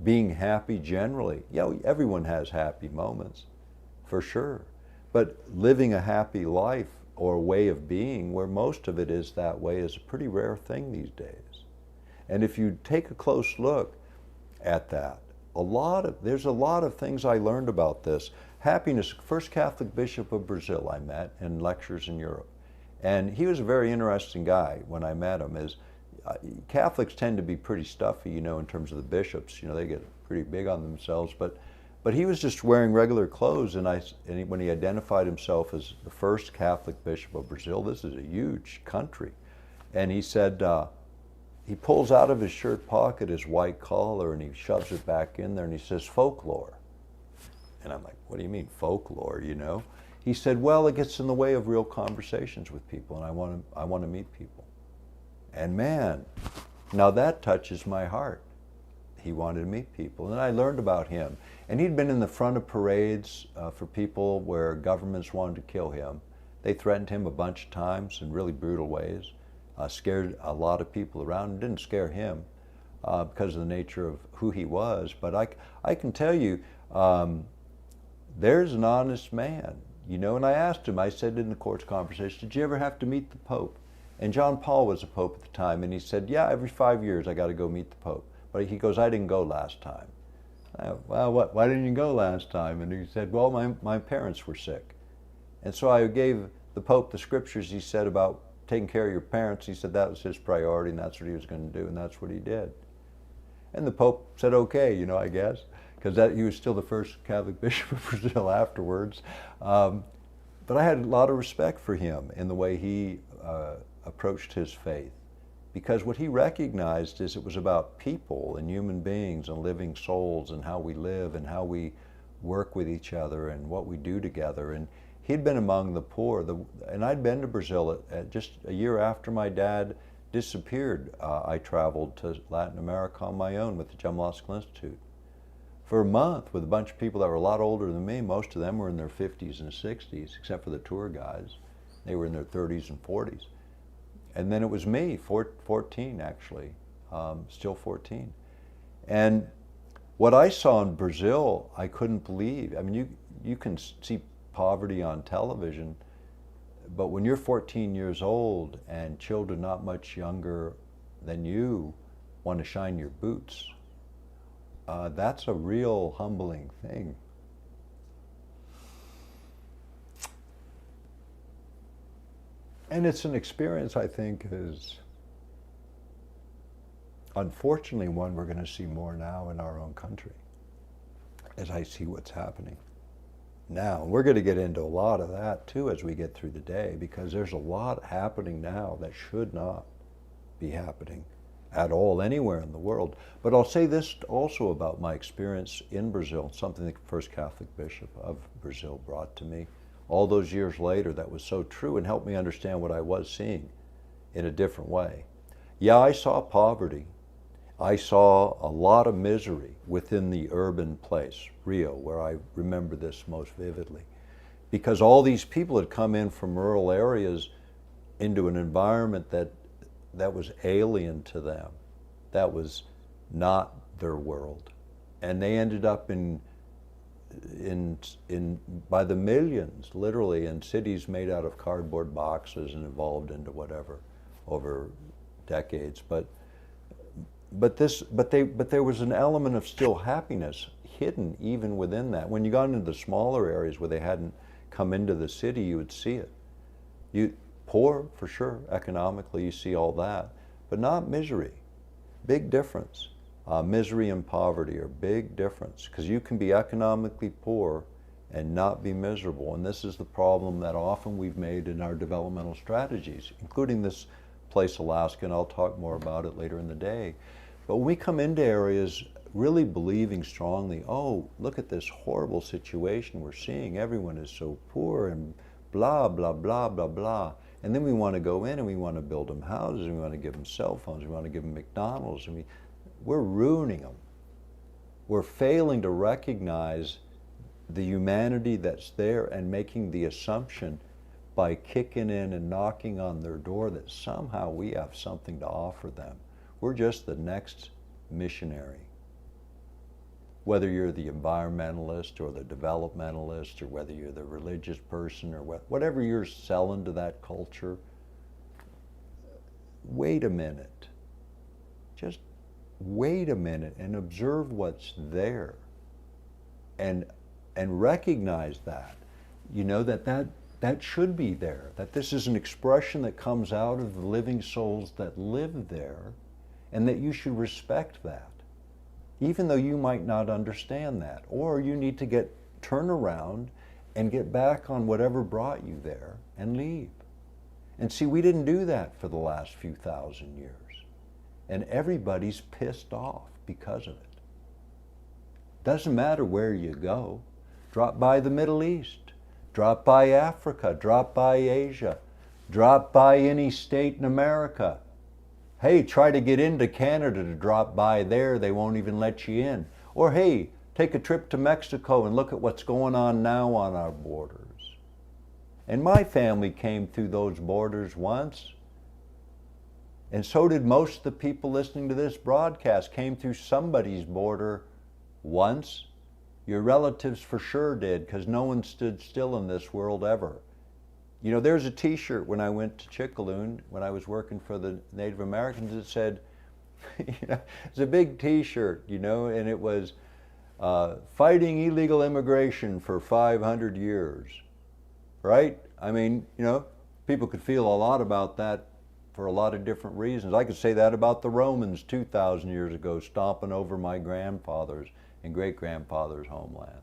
being happy generally. Yeah, everyone has happy moments, for sure. But living a happy life or a way of being where most of it is that way is a pretty rare thing these days. And if you take a close look at that, there's a lot of things I learned about this. Happiness, first Catholic bishop of Brazil I met in lectures in Europe. And he was a very interesting guy when I met him. Catholics tend to be pretty stuffy, in terms of the bishops. They get pretty big on themselves. But he was just wearing regular clothes, and when he identified himself as the first Catholic bishop of Brazil, this is a huge country, and he said, he pulls out of his shirt pocket his white collar and he shoves it back in there and he says, folklore. And I'm like, what do you mean folklore, He said, well, it gets in the way of real conversations with people, and I want to meet people. And man, now that touches my heart. He wanted to meet people, and I learned about him. And he'd been in the front of parades for people where governments wanted to kill him. They threatened him a bunch of times in really brutal ways, scared a lot of people around. It didn't scare him because of the nature of who he was. But I can tell you, there's an honest man, and I asked him, I said in the court's conversation, did you ever have to meet the Pope? And John Paul was the Pope at the time, and he said, yeah, every 5 years I got to go meet the Pope. But he goes, I didn't go last time. Well, why didn't you go last time? And he said, well, my parents were sick. And so I gave the Pope the scriptures he said about taking care of your parents. He said that was his priority, and that's what he was going to do, and that's what he did. And the Pope said, okay, I guess, because he was still the first Catholic bishop of Brazil afterwards. But I had a lot of respect for him in the way he approached his faith. Because what he recognized is it was about people and human beings and living souls and how we live and how we work with each other and what we do together. And he'd been among the poor. And I'd been to Brazil just a year after my dad disappeared. I traveled to Latin America on my own with the Gemological Institute for a month with a bunch of people that were a lot older than me. Most of them were in their 50s and 60s, except for the tour guides. They were in their 30s and 40s. And then it was me, 14 actually, still 14. And what I saw in Brazil, I couldn't believe. I mean, you can see poverty on television, but when you're 14 years old and children not much younger than you want to shine your boots, that's a real humbling thing. And it's an experience I think is unfortunately one we're going to see more now in our own country as I see what's happening. now. We're going to get into a lot of that too as we get through the day, because there's a lot happening now that should not be happening at all anywhere in the world. But I'll say this also about my experience in Brazil, something the first Catholic bishop of Brazil brought to me all those years later that was so true and helped me understand what I was seeing in a different way. Yeah, I saw poverty. I saw a lot of misery within the urban place, Rio, where I remember this most vividly. Because all these people had come in from rural areas into an environment that was alien to them, that was not their world. And they ended up in by the millions, literally, in cities made out of cardboard boxes and evolved into whatever over decades. But there was an element of still happiness hidden even within that. When you got into the smaller areas where they hadn't come into the city, you would see it. Poor, for sure, economically, you see all that, but not misery. Big difference. Misery and poverty are big difference, because you can be economically poor and not be miserable. And this is the problem that often we've made in our developmental strategies, including this place, Alaska, and I'll talk more about it later in the day. But when we come into areas really believing strongly, oh, look at this horrible situation we're seeing, everyone is so poor and blah, blah, blah, blah, blah. And then we want to go in and we want to build them houses, and we want to give them cell phones, we want to give them McDonald's, and we're ruining them. We're failing to recognize the humanity that's there and making the assumption by kicking in and knocking on their door that somehow we have something to offer them. We're just the next missionary. Whether you're the environmentalist or the developmentalist, or whether you're the religious person, or whatever you're selling to that culture, wait a minute. Just wait a minute and observe what's there. And recognize that. You know, that should be there. That this is an expression that comes out of the living souls that live there, and that you should respect that. Even though you might not understand that, or you need to turn around and get back on whatever brought you there and leave. And see, we didn't do that for the last few thousand years. And everybody's pissed off because of it. Doesn't matter where you go. Drop by the Middle East, drop by Africa, drop by Asia, drop by any state in America. Hey, try to get into Canada to drop by there, they won't even let you in. Or hey, take a trip to Mexico and look at what's going on now on our borders. And my family came through those borders once. And so did most of the people listening to this broadcast, came through somebody's border once. Your relatives for sure did, because no one stood still in this world ever. You know, there's a t-shirt when I went to Chickaloon, when I was working for the Native Americans, that said, you know, it's a big t-shirt, you know, and it was fighting illegal immigration for 500 years, right? I mean, you know, people could feel a lot about that for a lot of different reasons. I could say that about the Romans 2,000 years ago, stomping over my grandfather's and great-grandfather's homeland.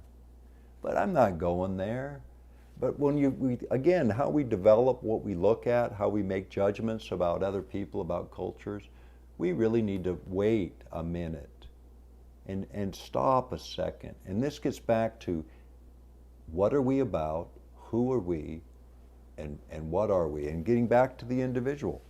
But I'm not going there. But when again, how we develop what we look at, how we make judgments about other people, about cultures, we really need to wait a minute and stop a second. And this gets back to, what are we about, who are we, and what are we? And getting back to the individual.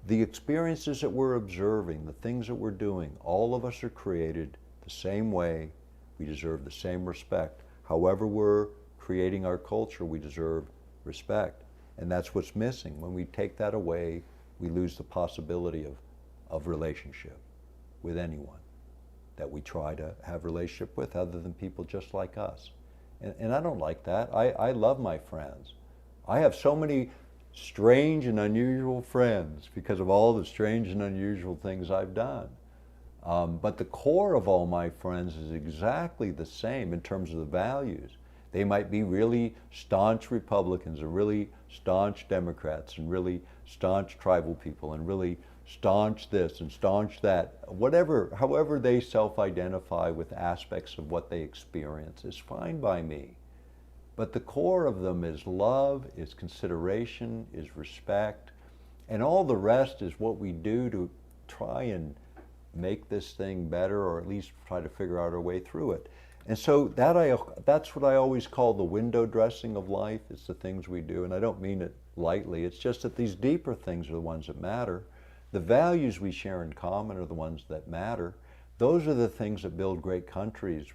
The experiences that we're observing, the things that we're doing, all of us are created the same way. We deserve the same respect. However we're creating our culture, we deserve respect. And that's what's missing. When we take that away, we lose the possibility of relationship with anyone that we try to have relationship with, other than people just like us. And I don't like that. I love my friends. I have so many strange and unusual friends because of all the strange and unusual things I've done. But the core of all my friends is exactly the same in terms of the values. They might be really staunch Republicans, or really staunch Democrats, and really staunch tribal people, and really staunch this and staunch that. Whatever, however they self-identify with aspects of what they experience is fine by me. But the core of them is love, is consideration, is respect, and all the rest is what we do to try and make this thing better, or at least try to figure out our way through it. And so that's what I always call the window dressing of life. It's the things we do, and I don't mean it lightly. It's just that these deeper things are the ones that matter. The values we share in common are the ones that matter. Those are the things that build great countries,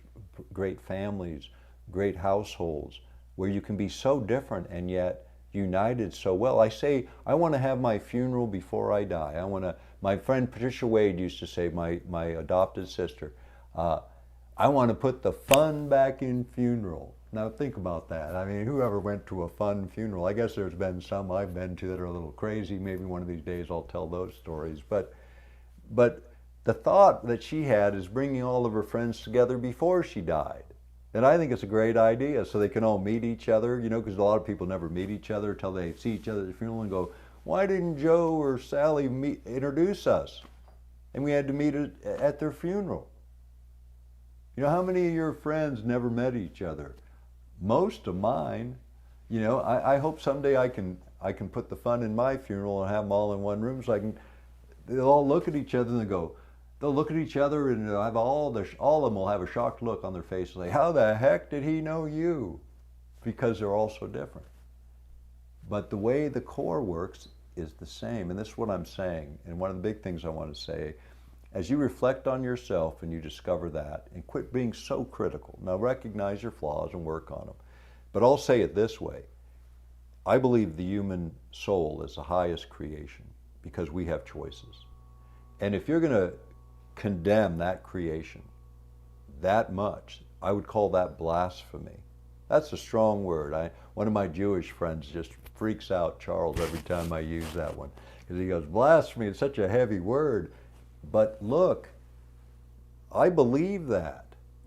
great families, great households, where you can be so different and yet united so well. I say, I want to have my funeral before I die. My friend Patricia Wade used to say, my adopted sister, I want to put the fun back in funeral. Now think about that. I mean, whoever went to a fun funeral? I guess there's been some I've been to that are a little crazy. Maybe one of these days I'll tell those stories. But the thought that she had is bringing all of her friends together before she died. And I think it's a great idea, so they can all meet each other, you know, because a lot of people never meet each other until they see each other at the funeral and go, why didn't Joe or Sally introduce us? And we had to meet at their funeral. You know, how many of your friends never met each other? Most of mine. You know, I hope someday I can put the fun in my funeral and have them all in one room, so they'll all look at each other and they'll look at each other and they'll have all of them will have a shocked look on their face and say, how the heck did he know you? Because they're all so different. But the way the core works is the same, and this is what I'm saying, and one of the big things I want to say, as you reflect on yourself and you discover that, and quit being so critical. Now recognize your flaws and work on them. But I'll say it this way. I believe the human soul is the highest creation because we have choices. And if you're going to condemn that creation that much, I would call that blasphemy. That's a strong word. One of my Jewish friends just freaks out, Charles, every time I use that one. Because he goes, blasphemy is such a heavy word. But look, I believe that.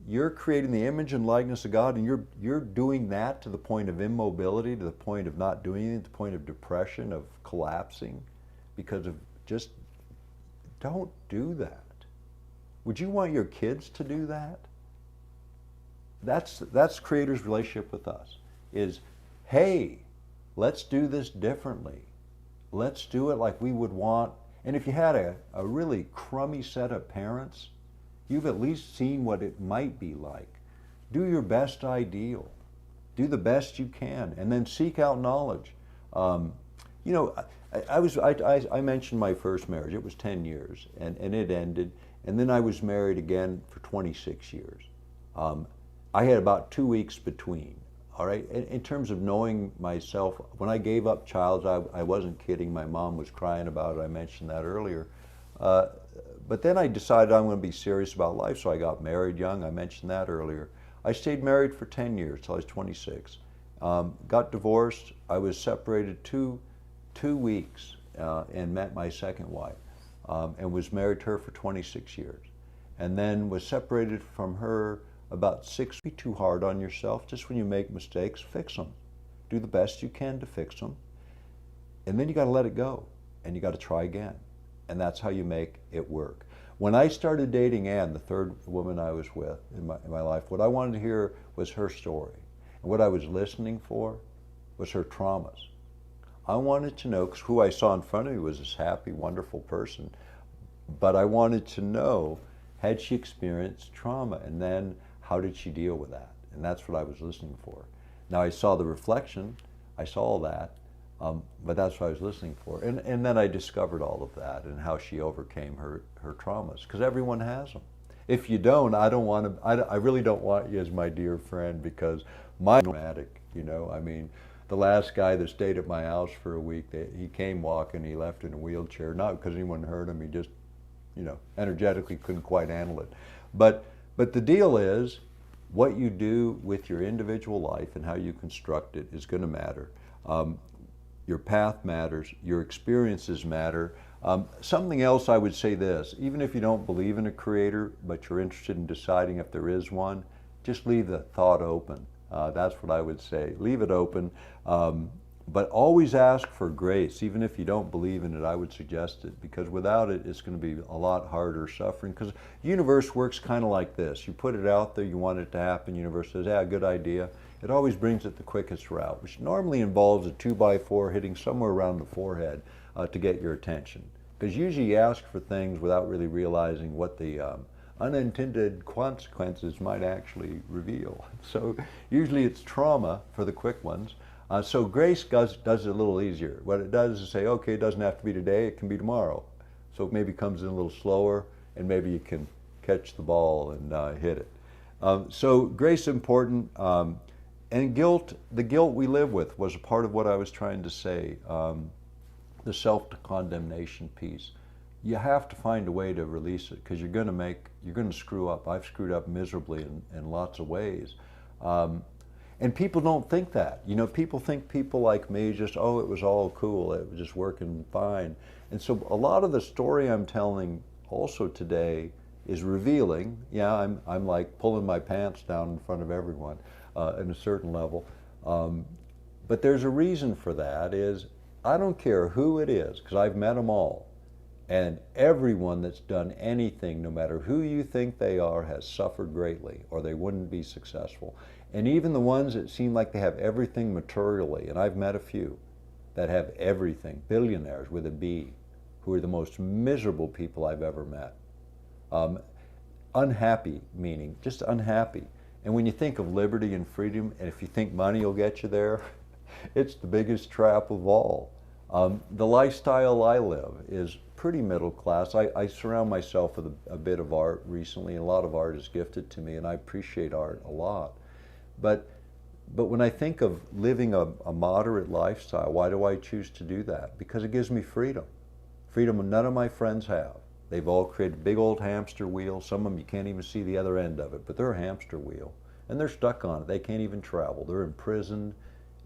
You're creating the image and likeness of God, and you're doing that to the point of immobility, to the point of not doing anything, to the point of depression, of collapsing, because of just, don't do that. Would you want your kids to do that? That's Creator's relationship with us, is, hey, let's do this differently. Let's do it like we would want. And if you had a really crummy set of parents, you've at least seen what it might be like. Do your best ideal. Do the best you can, and then seek out knowledge. You know, I mentioned my first marriage. It was 10 years, and it ended. And then I was married again for 26 years. I had about 2 weeks between. All right, in terms of knowing myself, when I gave up Childs, I wasn't kidding. My mom was crying about it. I mentioned that earlier. But then I decided I'm going to be serious about life, so I got married young. I mentioned that earlier. I stayed married for 10 years till I was 26. Got divorced. I was separated two weeks and met my second wife, and was married to her for 26 years. And then was separated from her about 6 weeks. Be too hard on yourself. Just when you make mistakes, fix them. Do the best you can to fix them. And then you got to let it go, and you got to try again. And that's how you make it work. When I started dating Ann, the third woman I was with in my life, what I wanted to hear was her story. And what I was listening for was her traumas. I wanted to know, because who I saw in front of me was this happy, wonderful person, but I wanted to know, had she experienced trauma? And then how did she deal with that? And that's what I was listening for. Now I saw the reflection, I saw all that, but that's what I was listening for. And then I discovered all of that and how she overcame her traumas, because everyone has them. If you don't, I really don't want you as my dear friend, because mine's dramatic, you know. I mean, the last guy that stayed at my house for a week, he came walking, he left in a wheelchair, not because anyone hurt him, he just, you know, energetically couldn't quite handle it. But the deal is, what you do with your individual life and how you construct it is going to matter. Your path matters, your experiences matter. Something else I would say this, even if you don't believe in a creator, but you're interested in deciding if there is one, just leave the thought open. That's what I would say. Leave it open. But always ask for grace, even if you don't believe in it. I would suggest it, because without it, it's going to be a lot harder suffering. Because the universe works kind of like this. You put it out there, you want it to happen, the universe says, yeah, good idea. It always brings it the quickest route, which normally involves a 2x4 hitting somewhere around the forehead to get your attention. Because usually you ask for things without really realizing what the unintended consequences might actually reveal. So usually it's trauma for the quick ones. So grace does it a little easier. What it does is say, okay, it doesn't have to be today, it can be tomorrow. So it maybe comes in a little slower, and maybe you can catch the ball and hit it. So grace is important. And guilt, the guilt we live with was a part of what I was trying to say, the self-condemnation piece. You have to find a way to release it, because you're going to screw up. I've screwed up miserably in lots of ways. And people don't think that. You know, people think people like me just, oh, it was all cool, it was just working fine. And so a lot of the story I'm telling also today is revealing. Yeah, I'm like pulling my pants down in front of everyone in a certain level. But there's a reason for that. Is I don't care who it is, because I've met them all. And everyone that's done anything, no matter who you think they are, has suffered greatly, or they wouldn't be successful. And even the ones that seem like they have everything materially, and I've met a few that have everything, billionaires with a B, who are the most miserable people I've ever met. Unhappy, meaning just unhappy. And when you think of liberty and freedom, and if you think money will get you there, it's the biggest trap of all. The lifestyle I live is pretty middle class. I surround myself with a bit of art recently, and a lot of art is gifted to me, and I appreciate art a lot. But when I think of living a moderate lifestyle, why do I choose to do that? Because it gives me freedom. Freedom none of my friends have. They've all created big old hamster wheels. Some of them you can't even see the other end of it, but they're a hamster wheel. And they're stuck on it. They can't even travel. They're imprisoned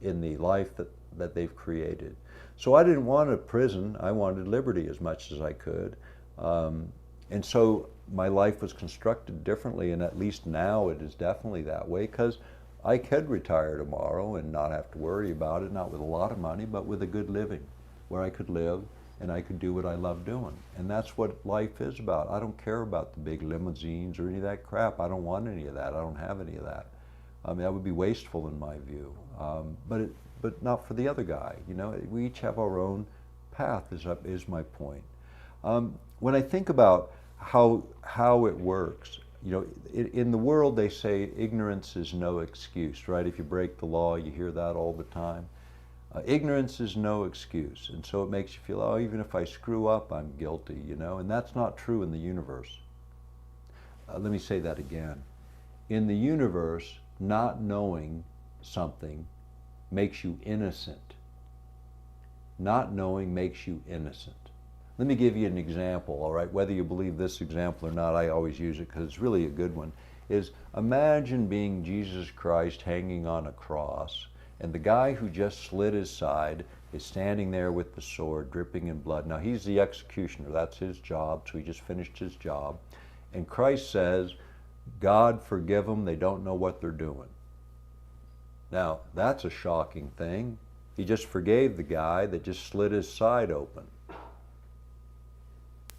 in the life that they've created. So I didn't want a prison. I wanted liberty as much as I could. And so my life was constructed differently, and at least now it is definitely that way, because I could retire tomorrow and not have to worry about it, not with a lot of money, but with a good living, where I could live and I could do what I love doing. And that's what life is about. I don't care about the big limousines or any of that crap. I don't want any of that. I don't have any of that. I mean, that would be wasteful in my view. But not for the other guy. You know, we each have our own path, is my point. When I think about how it works, you know, in the world they say ignorance is no excuse, right? If you break the law, you hear that all the time. Ignorance is no excuse, and so it makes you feel, oh, even if I screw up, I'm guilty, you know, and that's not true in the universe. Let me say that again. In the universe, not knowing something makes you innocent. Not knowing makes you innocent. Let me give you an example, all right? Whether you believe this example or not, I always use it because it's really a good one, is imagine being Jesus Christ hanging on a cross, and the guy who just slit his side is standing there with the sword dripping in blood. Now, he's the executioner. That's his job, so he just finished his job. And Christ says, God forgive them, they don't know what they're doing. Now, that's a shocking thing. He just forgave the guy that just slit his side open.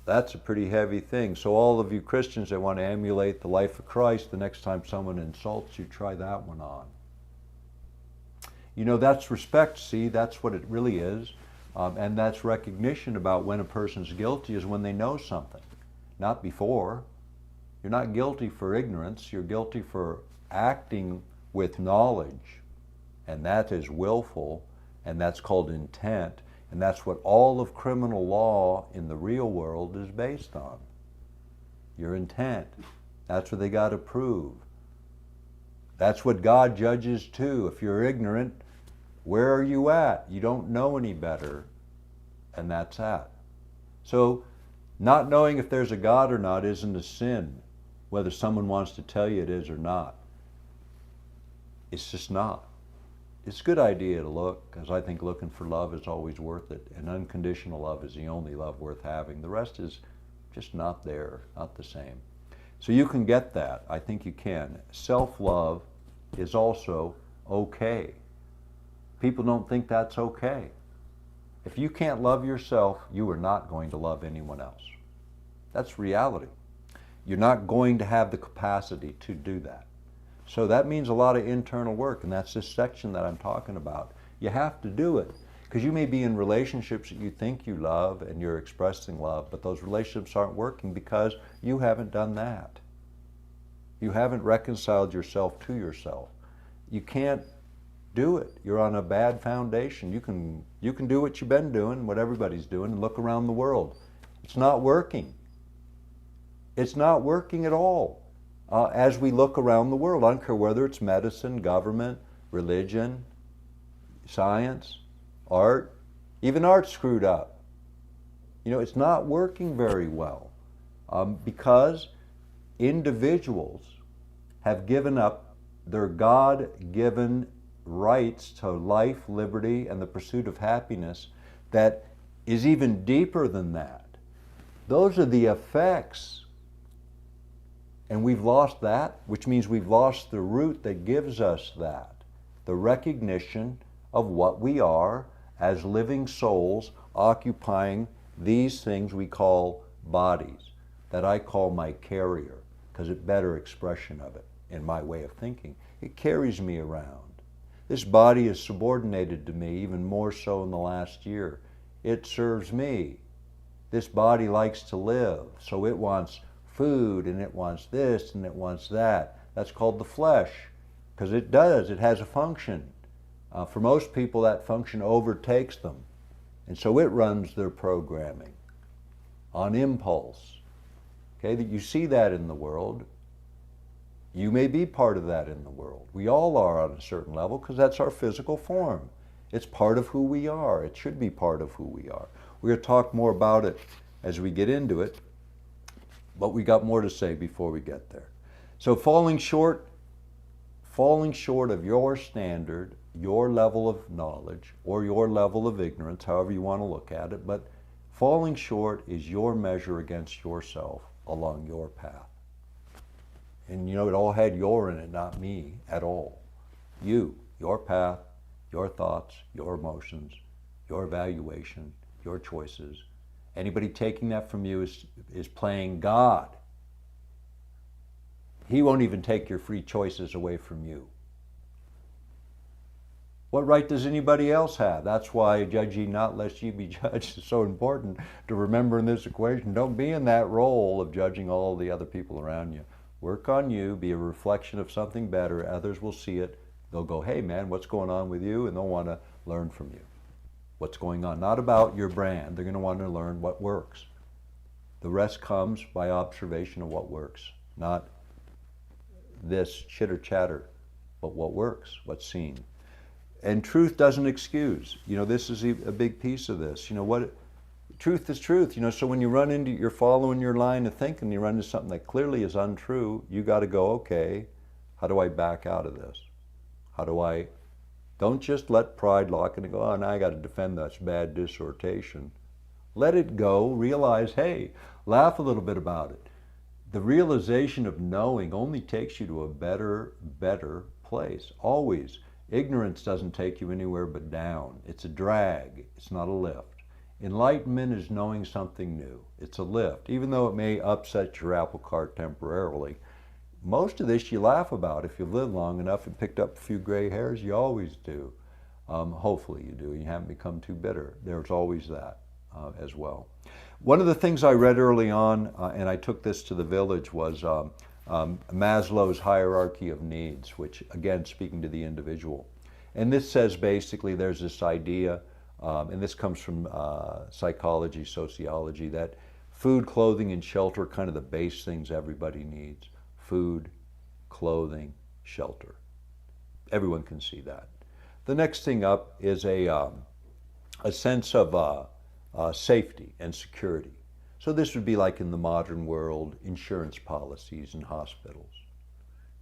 That's a pretty heavy thing. So all of you Christians that want to emulate the life of Christ, the next time someone insults you, try that one on. You know, that's respect, see, that's what it really is. And that's recognition about when a person's guilty is when they know something, not before. You're not guilty for ignorance, you're guilty for acting with knowledge. And that is willful, and that's called intent. And that's what all of criminal law in the real world is based on. Your intent. That's what they got to prove. That's what God judges too. If you're ignorant, where are you at? You don't know any better, and that's that. So, not knowing if there's a God or not isn't a sin, whether someone wants to tell you it is or not. It's just not. It's a good idea to look, because I think looking for love is always worth it, and unconditional love is the only love worth having. The rest is just not there, not the same. So you can get that. I think you can. Self-love is also okay. people don't think that's okay. If you can't love yourself, you are not going to love anyone else. That's reality. You're not going to have the capacity to do that. So that means a lot of internal work, and that's this section that I'm talking about. You have to do it, because you may be in relationships that you think you love and you're expressing love, but those relationships aren't working because you haven't done that. You haven't reconciled yourself to yourself. You can't do it. You're on a bad foundation. You can do what you've been doing, what everybody's doing, and look around the world. It's not working. It's not working at all. As we look around the world, I don't care whether it's medicine, government, religion, science, art, even art's screwed up. You know, it's not working very well because individuals have given up their God-given rights to life, liberty, and the pursuit of happiness that is even deeper than that. Those are the effects. And we've lost that, which means we've lost the root that gives us that. The recognition of what we are as living souls occupying these things we call bodies, that I call my carrier, because it's a better expression of it in my way of thinking. It carries me around. This body is subordinated to me, even more so in the last year. It serves me. This body likes to live, so it wants food, and it wants this, and it wants that. That's called the flesh, because it does. It has a function. For most people, that function overtakes them. And so it runs their programming on impulse. Okay, that you see that in the world. You may be part of that in the world. We all are on a certain level, because that's our physical form. It's part of who we are. It should be part of who we are. We're going to talk more about it as we get into it, but we got more to say before we get there. So falling short of your standard, your level of knowledge, or your level of ignorance, however you want to look at it, but falling short is your measure against yourself along your path. And you know, it all had your in it, not me at all. You, your path, your thoughts, your emotions, your evaluation, your choices. Anybody taking that from you is playing God. He won't even take your free choices away from you. What right does anybody else have? That's why judge ye not lest ye be judged is so important to remember in this equation. Don't be in that role of judging all the other people around you. Work on you, be a reflection of something better. Others will see it. They'll go, hey man, what's going on with you? And they'll want to learn from you. What's going on? Not about your brand. They're going to want to learn what works. The rest comes by observation of what works. Not this chitter chatter, but what works, what's seen. And truth doesn't excuse. You know, this is a big piece of this. You know what? Truth is truth. You know, so when you run into, you're following your line of thinking, you run into something that clearly is untrue, you got to go, okay, how do I back out of this? How do I, don't just let pride lock in and go, oh, now I got to defend that's bad dissertation. Let it go, realize, hey, laugh a little bit about it. The realization of knowing only takes you to a better place, always. Ignorance doesn't take you anywhere but down. It's a drag, it's not a lift. Enlightenment is knowing something new. It's a lift, even though it may upset your apple cart temporarily. Most of this you laugh about if you've lived long enough and picked up a few gray hairs. You always do. Hopefully you do. You haven't become too bitter. There's always that as well. One of the things I read early on, and I took this to the village, was Maslow's hierarchy of needs, which again, speaking to the individual. And this says basically there's this idea, and this comes from psychology, sociology, that food, clothing, and shelter are kind of the base things everybody needs. Food, clothing, shelter. Everyone can see that. The next thing up is a sense of safety and security. So this would be like in the modern world, insurance policies in hospitals.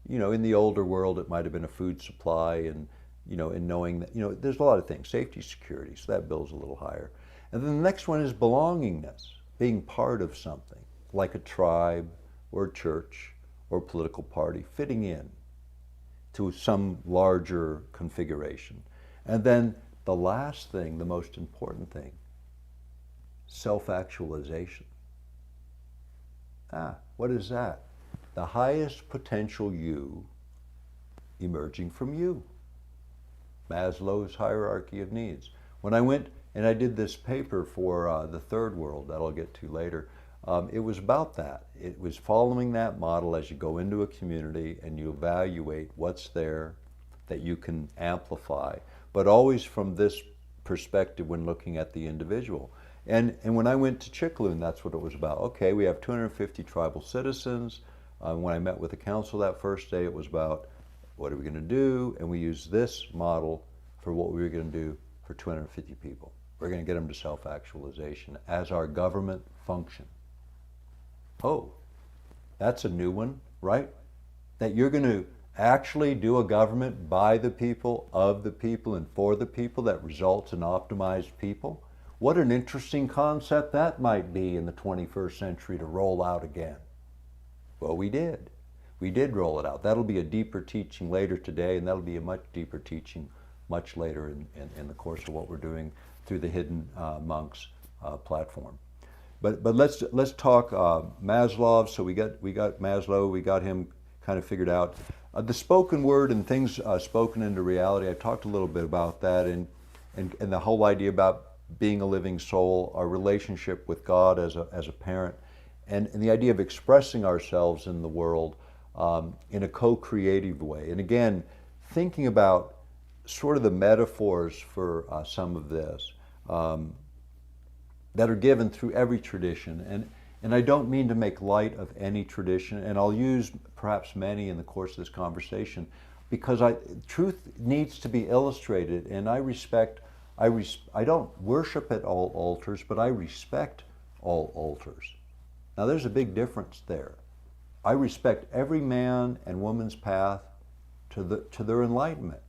You know, in the older world, it might have been a food supply and, you know, in knowing that, you know, there's a lot of things, safety, security, so that bill's a little higher. And then the next one is belongingness, being part of something, like a tribe or a church or political party, fitting in to some larger configuration. And then the last thing, the most important thing, self-actualization. What is that? The highest potential you emerging from you. Maslow's hierarchy of needs. When I went and I did this paper for the third world, that I'll get to later, it was about that. It was following that model as you go into a community and you evaluate what's there that you can amplify, but always from this perspective when looking at the individual. And when I went to Chicxulub, that's what it was about. Okay, we have 250 tribal citizens. When I met with the council that first day, it was about what are we going to do? And we used this model for what we were going to do for 250 people. We're going to get them to self-actualization as our government function. Oh, that's a new one, right? That you're going to actually do a government by the people, of the people, and for the people that results in optimized people. What an interesting concept that might be in the 21st century to roll out again. Well, we did. We did roll it out. That'll be a deeper teaching later today, and that'll be a much deeper teaching much later in the course of what we're doing through the Hidden Monks platform. But let's talk Maslow. So we got Maslow. We got him kind of figured out. The spoken word and things spoken into reality. I talked a little bit about that, and the whole idea about being a living soul, our relationship with God as a parent, and the idea of expressing ourselves in the world in a co-creative way. And again, thinking about sort of the metaphors for some of this that are given through every tradition. And I don't mean to make light of any tradition, and I'll use perhaps many in the course of this conversation, because truth needs to be illustrated, and I don't worship at all altars, but I respect all altars. Now there's a big difference there. I respect every man and woman's path to their enlightenment.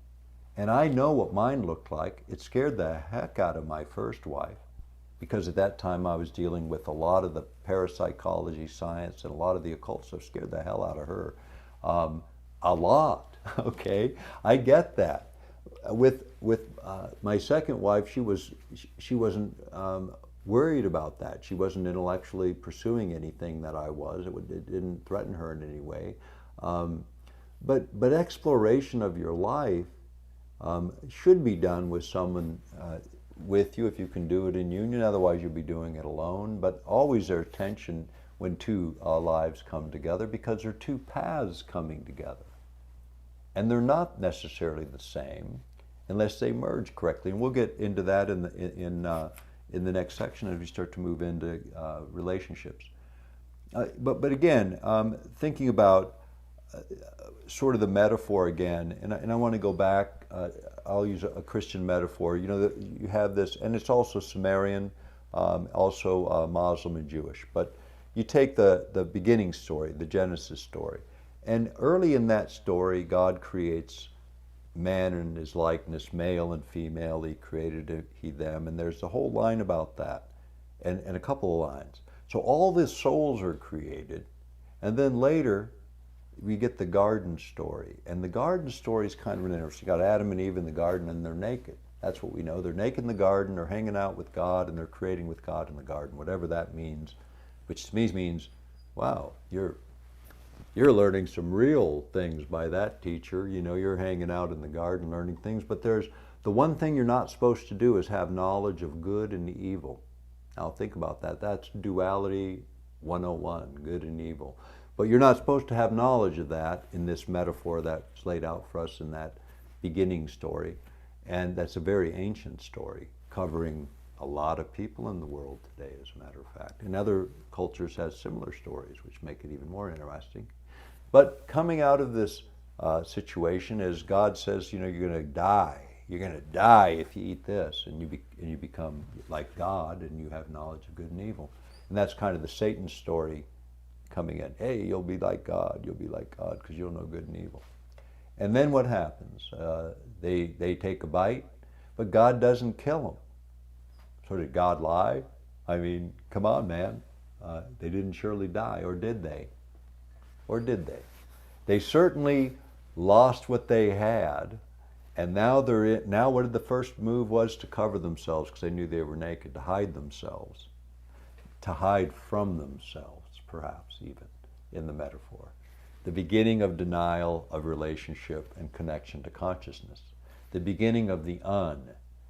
And I know what mine looked like. It scared the heck out of my first wife, because at that time I was dealing with a lot of the parapsychology science and a lot of the occult stuff. Scared the hell out of her. A lot, okay? I get that. With my second wife, she wasn't worried about that. She wasn't intellectually pursuing anything that I was. It didn't threaten her in any way. But exploration of your life should be done with someone with you if you can do it in union. Otherwise, you'll be doing it alone. But always there's tension when two lives come together, because they're two paths coming together. And they're not necessarily the same unless they merge correctly. And we'll get into that in the next section as we start to move into relationships. But again, thinking about sort of the metaphor again, and I want to go back. I'll use a Christian metaphor. You know, you have this, and it's also Sumerian, also Muslim and Jewish. But you take the beginning story, the Genesis story, and early in that story, God creates man in his likeness, male and female. He created them, and there's a whole line about that, and a couple of lines. So all the souls are created, and then later we get the garden story, and the garden story is kind of interesting. You got Adam and Eve in the garden, and they're naked. That's what we know. They're naked in the garden. They're hanging out with God, and they're creating with God in the garden, whatever that means. Which to me means, wow, you're learning some real things by that teacher. You know, you're hanging out in the garden learning things. But there's the one thing you're not supposed to do is have knowledge of good and evil. Now think about that. That's Duality 101, good and evil. But you're not supposed to have knowledge of that in this metaphor that's laid out for us in that beginning story. And that's a very ancient story covering a lot of people in the world today, as a matter of fact. And other cultures have similar stories, which make it even more interesting. But coming out of this situation, as God says, you know, you're going to die. You're going to die if you eat this, and you become like God, and you have knowledge of good and evil. And that's kind of the Satan story coming in. Hey, you'll be like God. You'll be like God because you'll know good and evil. And then what happens? They take a bite, but God doesn't kill them. So did God lie? I mean, come on, man. They didn't surely die, or did they? Or did they? They certainly lost what they had, And now now what did the first move was? To cover themselves because they knew they were naked, to hide themselves, to hide from themselves, perhaps even in the metaphor. The beginning of denial of relationship and connection to consciousness. The beginning of the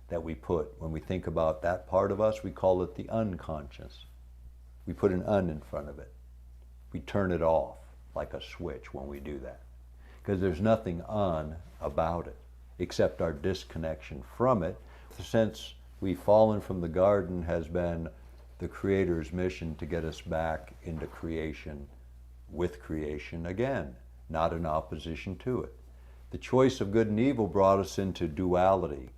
that we put, when we think about that part of us, we call it the unconscious. We put an in front of it. We turn it off like a switch when we do that. Because there's nothing about it, except our disconnection from it. Since we've fallen from the garden has been the Creator's mission to get us back into creation, with creation again, not in opposition to it. The choice of good and evil brought us into duality,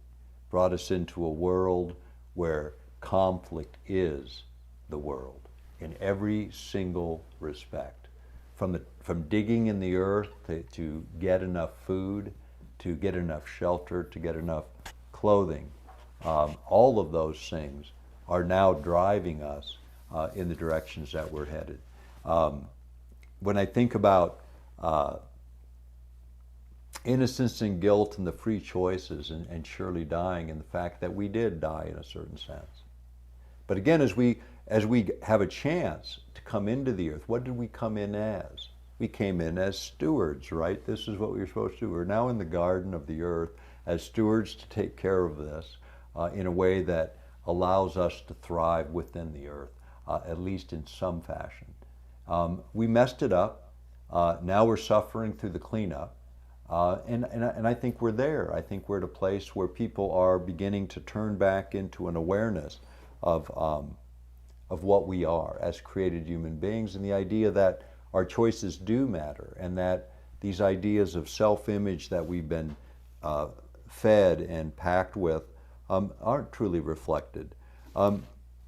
brought us into a world where conflict is the world in every single respect. From digging in the earth to get enough food, to get enough shelter, to get enough clothing, all of those things are now driving us in the directions that we're headed. When I think about innocence and guilt and the free choices and surely dying, and the fact that we did die in a certain sense. But again, as we have a chance to come into the earth, what did we come in as? We came in as stewards, right? This is what we were supposed to do. We're now in the garden of the earth as stewards to take care of this in a way that allows us to thrive within the earth, at least in some fashion. We messed it up. Now we're suffering through the cleanup. And I think we're there. I think we're at a place where people are beginning to turn back into an awareness of what we are as created human beings, and the idea that our choices do matter, and that these ideas of self-image that we've been fed and packed with aren't truly reflected. Kind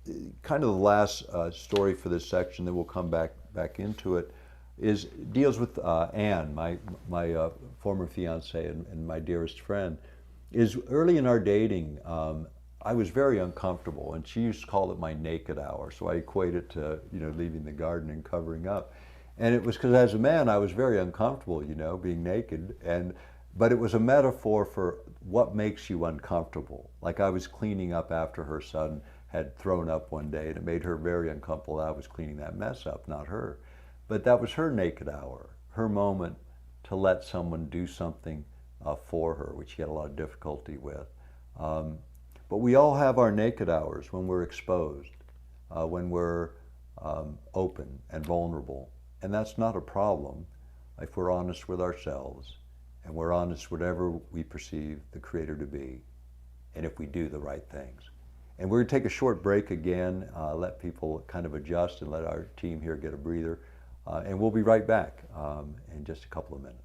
of the last story for this section, then we'll come back into it, deals with Anne, my former fiance and my dearest friend. Is early in our dating, I was very uncomfortable, and she used to call it my naked hour. So I equate it to leaving the garden and covering up, and it was because as a man I was very uncomfortable, being naked, but it was a metaphor for what makes you uncomfortable. Like I was cleaning up after her son had thrown up one day, and it made her very uncomfortable that I was cleaning that mess up, not her. But that was her naked hour, her moment to let someone do something for her, which she had a lot of difficulty with. But we all have our naked hours when we're exposed, when we're open and vulnerable. And that's not a problem if we're honest with ourselves and we're honest whatever we perceive the Creator to be, and if we do the right things. And we're going to take a short break again, let people kind of adjust and let our team here get a breather. And we'll be right back in just a couple of minutes.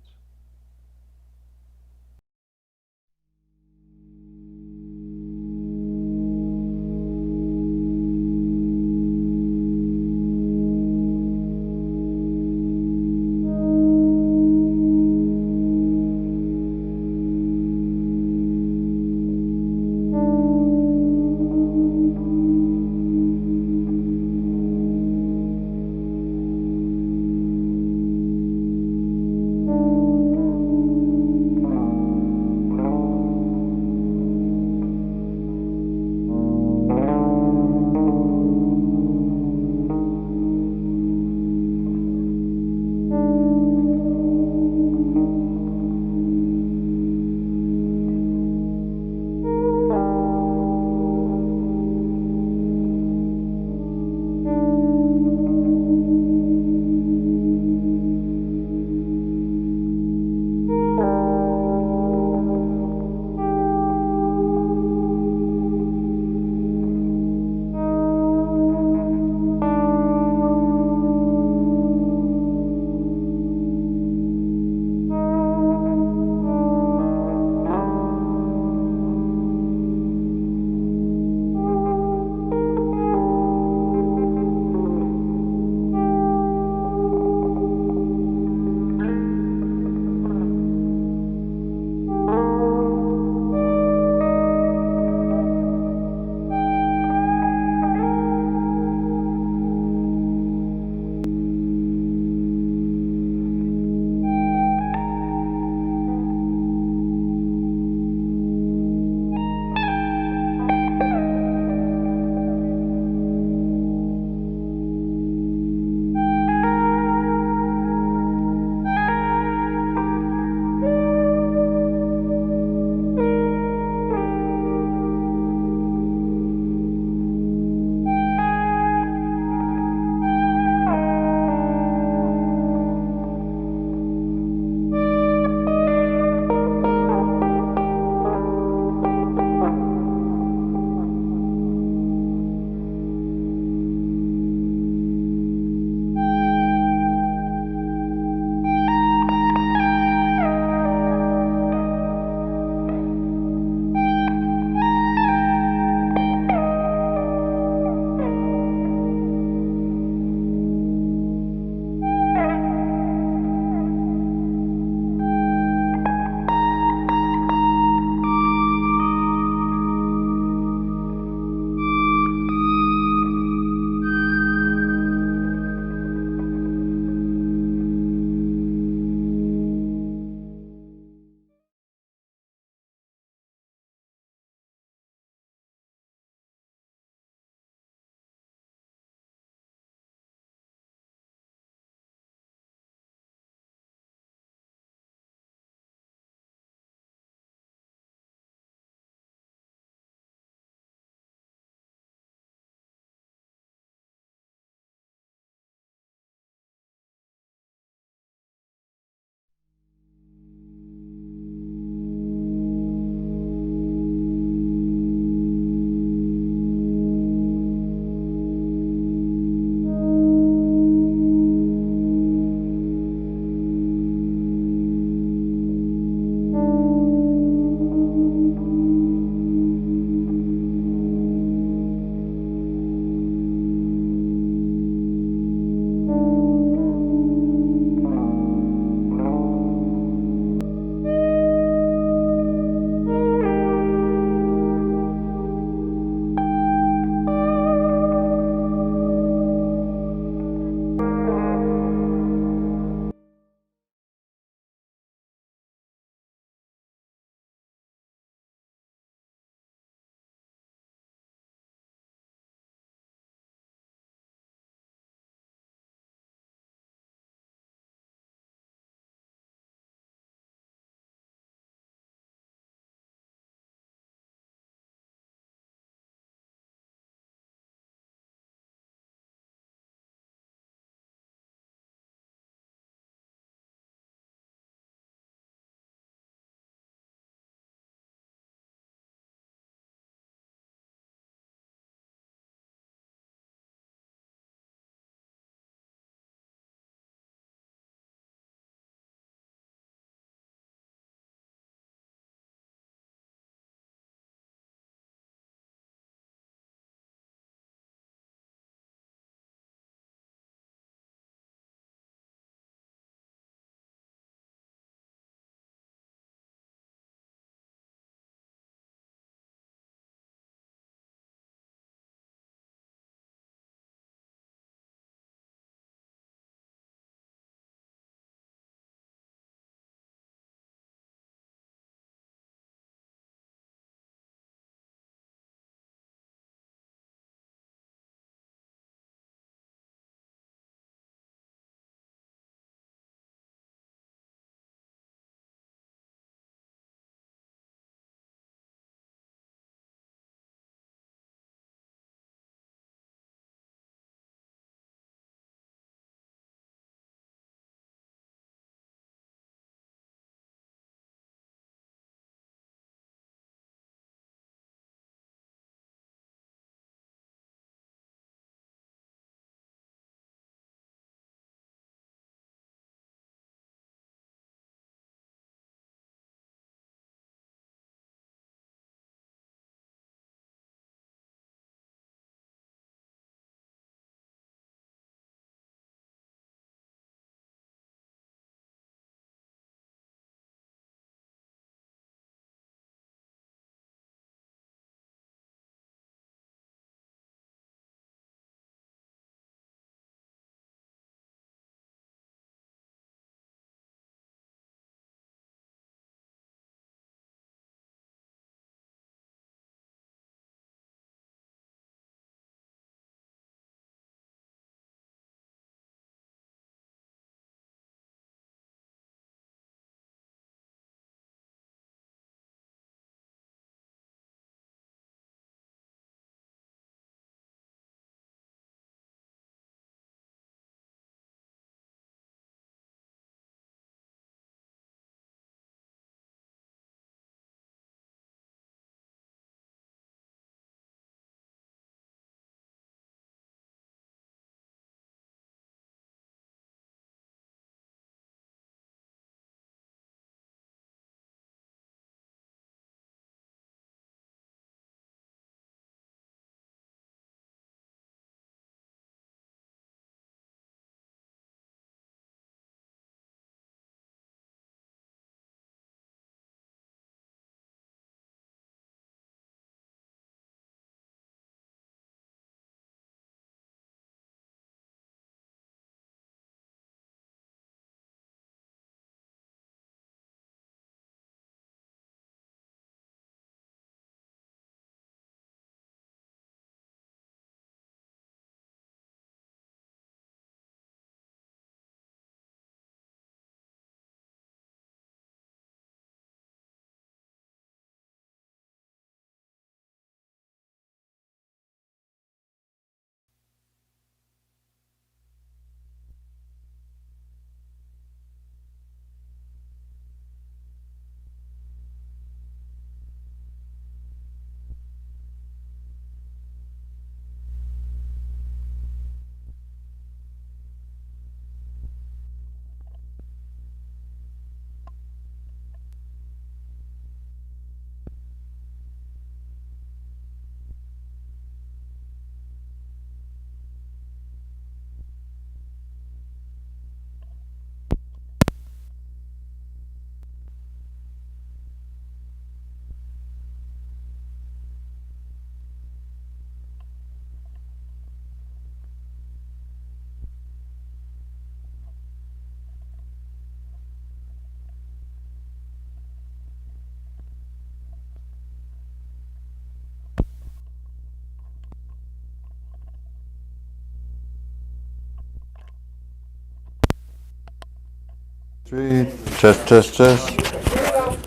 3. Test, test, test. Here we go.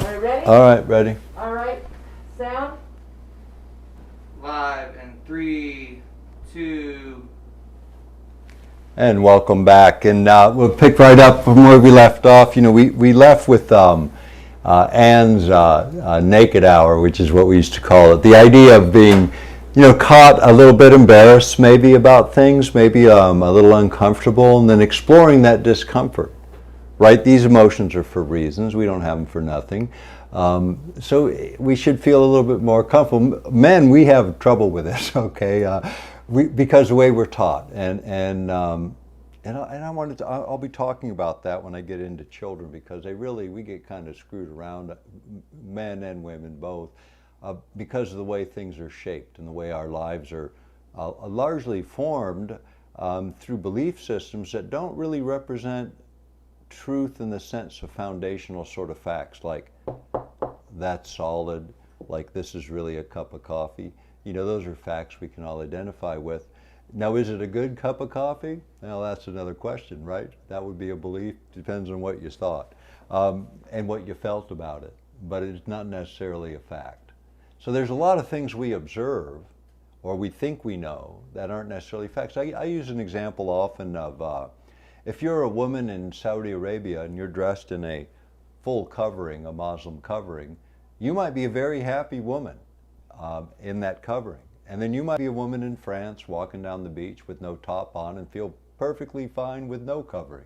Are you ready? All right, ready. All right. Sound. Live in 3, 2. And welcome back. And we'll pick right up from where we left off. You know, we left with Anne's naked hour, which is what we used to call it. The idea of being, you know, caught a little bit embarrassed maybe about things, maybe a little uncomfortable, and then exploring that discomfort. Right? These emotions are for reasons. We don't have them for nothing. So we should feel a little bit more comfortable. Men, we have trouble with this, okay? Because the way we're taught. And I wanted to, I'll be talking about that when I get into children, because we get kind of screwed around, men and women both, because of the way things are shaped and the way our lives are largely formed through belief systems that don't really represent truth in the sense of foundational sort of facts, like that's solid, like this is really a cup of coffee. You know, those are facts we can all identify with. Now, is it a good cup of coffee? Well, that's another question, right? That would be a belief, depends on what you thought and what you felt about it, but it's not necessarily a fact. So there's a lot of things we observe or we think we know that aren't necessarily facts. I use an example often of if you're a woman in Saudi Arabia and you're dressed in a full covering, a Muslim covering, you might be a very happy woman in that covering. And then you might be a woman in France walking down the beach with no top on and feel perfectly fine with no covering.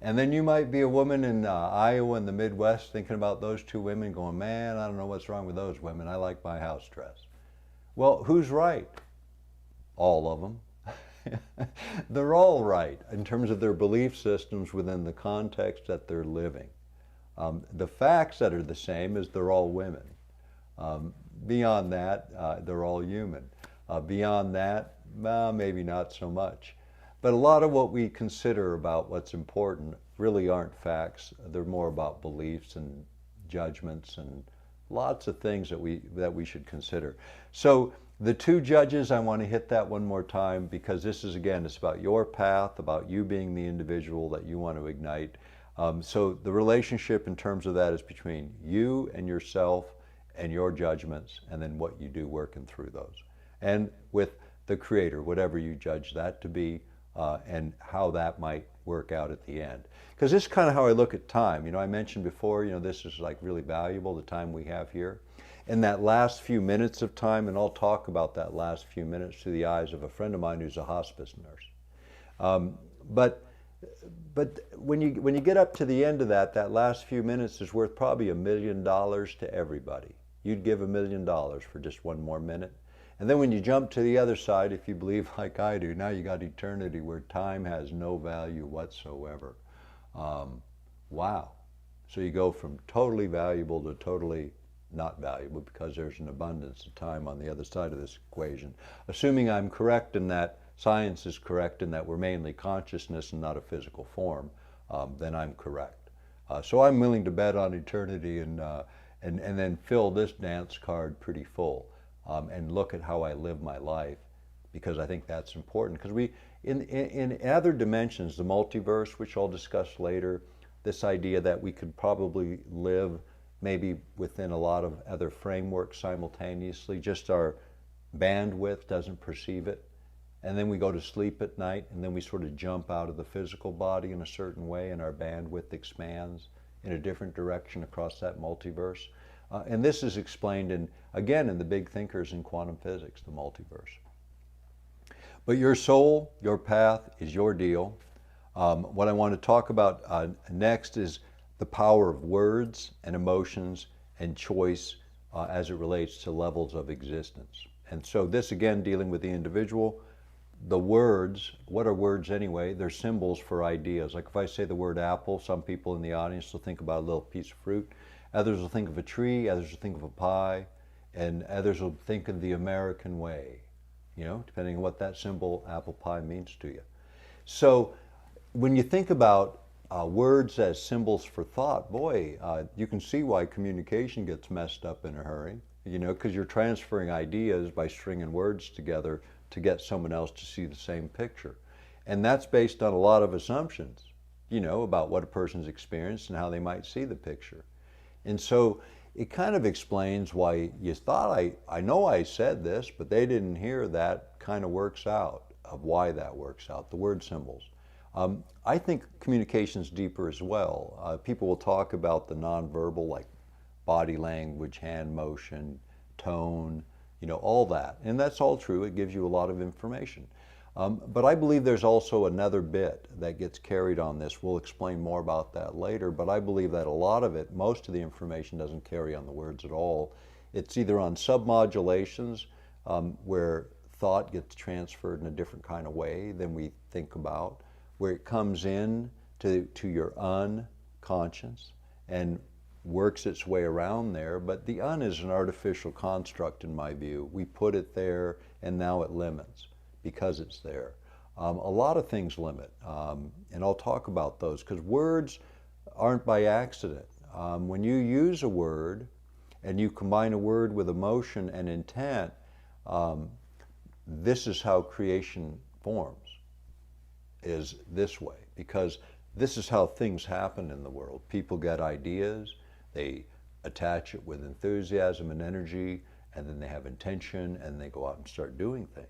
And then you might be a woman in Iowa in the Midwest thinking about those two women going, man, I don't know what's wrong with those women. I like my house dress. Well, who's right? All of them. They're all right in terms of their belief systems within the context that they're living. The facts that are the same is they're all women. Beyond that, they're all human. Beyond that, maybe not so much. But a lot of what we consider about what's important really aren't facts. They're more about beliefs and judgments and lots of things that we should consider. So the two judges, I want to hit that one more time, because this is, again, it's about your path, about you being the individual that you want to ignite. So the relationship in terms of that is between you and yourself and your judgments, and then what you do working through those. And with the Creator, whatever you judge that to be, and how that might work out at the end. Because this is kind of how I look at time. You know, I mentioned before, you know, this is like really valuable, the time we have here. In that last few minutes of time, and I'll talk about that last few minutes through the eyes of a friend of mine who's a hospice nurse. But when you get up to the end of that last few minutes is worth probably $1 million to everybody. You'd give $1 million for just one more minute. And then when you jump to the other side, if you believe like I do, now you got eternity where time has no value whatsoever. Wow. So you go from totally valuable to totally not valuable, because there's an abundance of time on the other side of this equation. Assuming I'm correct in that, science is correct in that we're mainly consciousness and not a physical form, then I'm correct. So I'm willing to bet on eternity and then fill this dance card pretty full. And look at how I live my life, because I think that's important. Because in other dimensions, the multiverse, which I'll discuss later, this idea that we could probably live maybe within a lot of other frameworks simultaneously, just our bandwidth doesn't perceive it. And then we go to sleep at night, and then we sort of jump out of the physical body in a certain way, and our bandwidth expands in a different direction across that multiverse. And this is explained again in the big thinkers in quantum physics, the multiverse. But your soul, your path is your deal. What I want to talk about next is the power of words and emotions and choice as it relates to levels of existence. And so this, again, dealing with the individual. The words, what are words anyway? They're symbols for ideas. Like if I say the word apple, some people in the audience will think about a little piece of fruit. Others will think of a tree, others will think of a pie, and others will think of the American way, you know, depending on what that symbol, apple pie, means to you. So when you think about words as symbols for thought, boy, you can see why communication gets messed up in a hurry, you know, because you're transferring ideas by stringing words together to get someone else to see the same picture. And that's based on a lot of assumptions. about what a person's experienced and how they might see the picture. And so it kind of explains why you thought, I know I said this, but they didn't hear that. Kind of works out of why that works out, the word symbols. I think communication's deeper as well. People will talk about the nonverbal, like body language, hand motion, tone, all that. And that's all true. It gives you a lot of information. But I believe there's also another bit that gets carried on this. We'll explain more about that later, but I believe that a lot of it, most of the information doesn't carry on the words at all. It's either on submodulations, where thought gets transferred in a different kind of way than we think about, where it comes in to your unconscious and works its way around there. But the is an artificial construct in my view. We put it there and now it limits because it's there. A lot of things limit, and I'll talk about those because words aren't by accident. When you use a word and you combine a word with emotion and intent, this is how creation forms, is this way, because this is how things happen in the world. People get ideas, they attach it with enthusiasm and energy, and then they have intention and they go out and start doing things.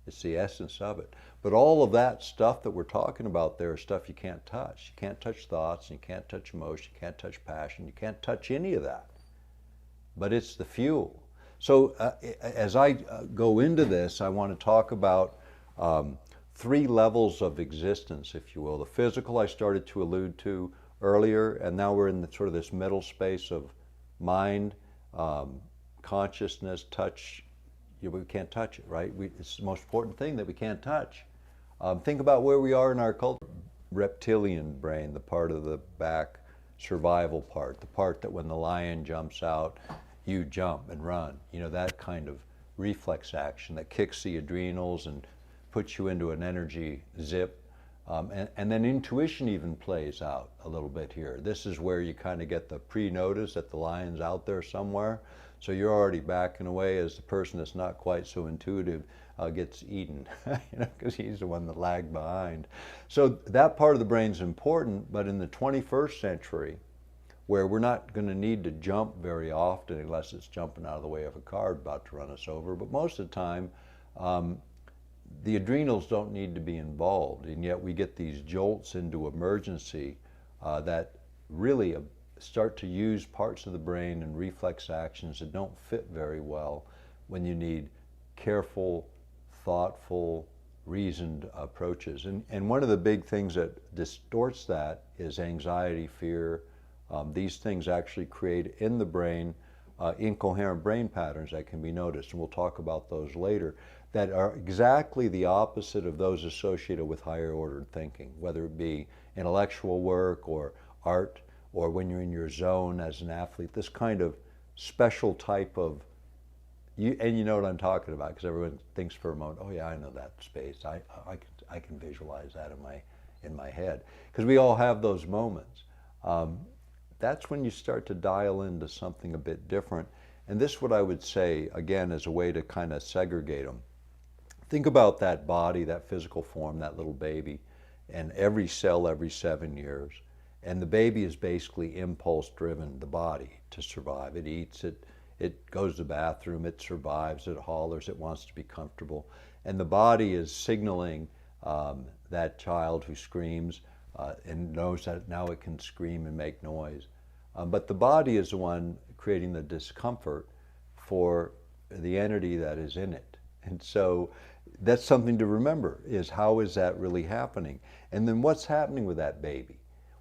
It's the essence of it. But all of that stuff that we're talking about there is stuff you can't touch. You can't touch thoughts, and you can't touch emotion, you can't touch passion, you can't touch any of that. But it's the fuel. So as I go into this, I want to talk about 3 levels of existence, if you will. The physical I started to allude to earlier, and now we're in the, sort of this middle space of mind, consciousness, touch. We can't touch it, right? It's the most important thing that we can't touch. Think about where we are in our culture. Reptilian brain, the part of the back survival part, the part that when the lion jumps out, you jump and run. That kind of reflex action that kicks the adrenals and puts you into an energy zip. And then intuition even plays out a little bit here. This is where you kind of get the pre-notice that the lion's out there somewhere. So you're already backing away as the person that's not quite so intuitive gets eaten, because he's the one that lagged behind. So that part of the brain's important, but in the 21st century, where we're not going to need to jump very often unless it's jumping out of the way of a car about to run us over, but most of the time, the adrenals don't need to be involved, and yet we get these jolts into emergency that really start to use parts of the brain and reflex actions that don't fit very well when you need careful, thoughtful, reasoned approaches. And one of the big things that distorts that is anxiety, fear. These things actually create in the brain incoherent brain patterns that can be noticed, and we'll talk about those later, that are exactly the opposite of those associated with higher ordered thinking, whether it be intellectual work or art, or when you're in your zone as an athlete, this kind of special type of, and you know what I'm talking about, because everyone thinks for a moment, oh yeah, I know that space. I can visualize that in my head, because we all have those moments. That's when you start to dial into something a bit different. And this is what I would say, again, as a way to kind of segregate them. Think about that body, that physical form, that little baby, and every cell every 7 years. And the baby is basically impulse driven, the body, to survive. It eats, it goes to the bathroom, it survives, it hollers, it wants to be comfortable. And the body is signaling that child who screams and knows that now it can scream and make noise. But the body is the one creating the discomfort for the entity that is in it. And so that's something to remember, is how is that really happening? And then what's happening with that baby?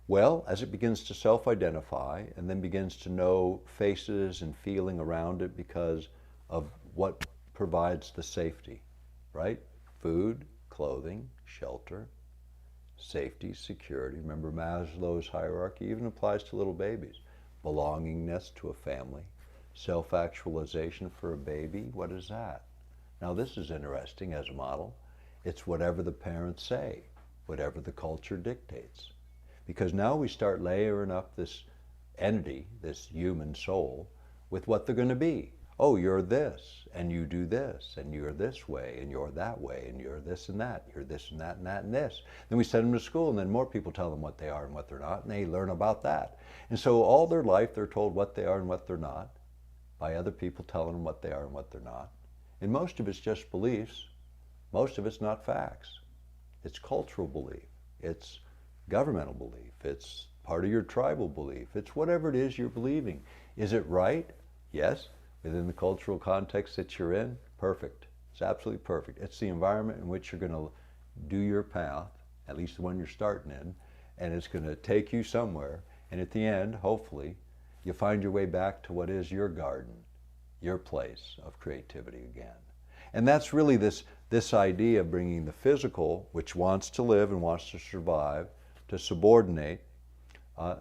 Well, as it begins to self-identify and then begins to know faces and feeling around it because of what provides the safety, right? Food, clothing, shelter, safety, security. Remember Maslow's hierarchy even applies to little babies. Belongingness to a family, self-actualization for a baby. What is that? Now this is interesting as a model. It's whatever the parents say, whatever the culture dictates. Because now we start layering up this entity, this human soul, with what they're going to be. Oh, you're this, and you do this, and you're this way, and you're that way, and you're this and that, you're this and that and that and this. Then we send them to school, and then more people tell them what they are and what they're not, and they learn about that. And so all their life they're told what they are and what they're not by other people telling them what they are and what they're not. And most of it's just beliefs. Most of it's not facts. It's cultural belief. It's governmental belief. It's part of your tribal belief. It's whatever it is you're believing. Is it right? Yes. Within the cultural context that you're in, perfect. It's absolutely perfect. It's the environment in which you're going to do your path, at least the one you're starting in, and it's going to take you somewhere. And at the end, hopefully, you find your way back to what is your garden, your place of creativity again. And that's really this idea of bringing the physical, which wants to live and wants to survive, to subordinate a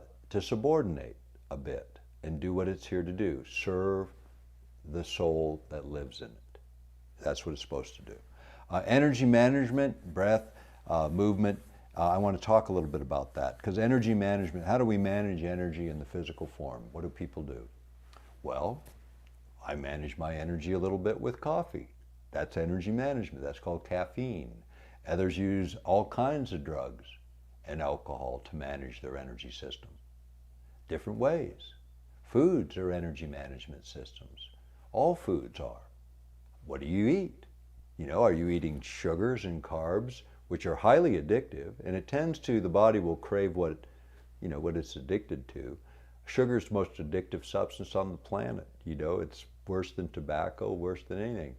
bit and do what it's here to do, serve the soul that lives in it. That's what it's supposed to do. Energy management, breath, movement, I want to talk a little bit about that, because energy management, how do we manage energy in the physical form? What do people do? Well, I manage my energy a little bit with coffee. That's energy management. That's called caffeine. Others use all kinds of drugs and alcohol to manage their energy system. Different ways. Foods are energy management systems. All foods are. What do you eat? You know, are you eating sugars and carbs, which are highly addictive, and it tends to, the body will crave what it's addicted to. Sugar is the most addictive substance on the planet. You know, it's worse than tobacco, worse than anything.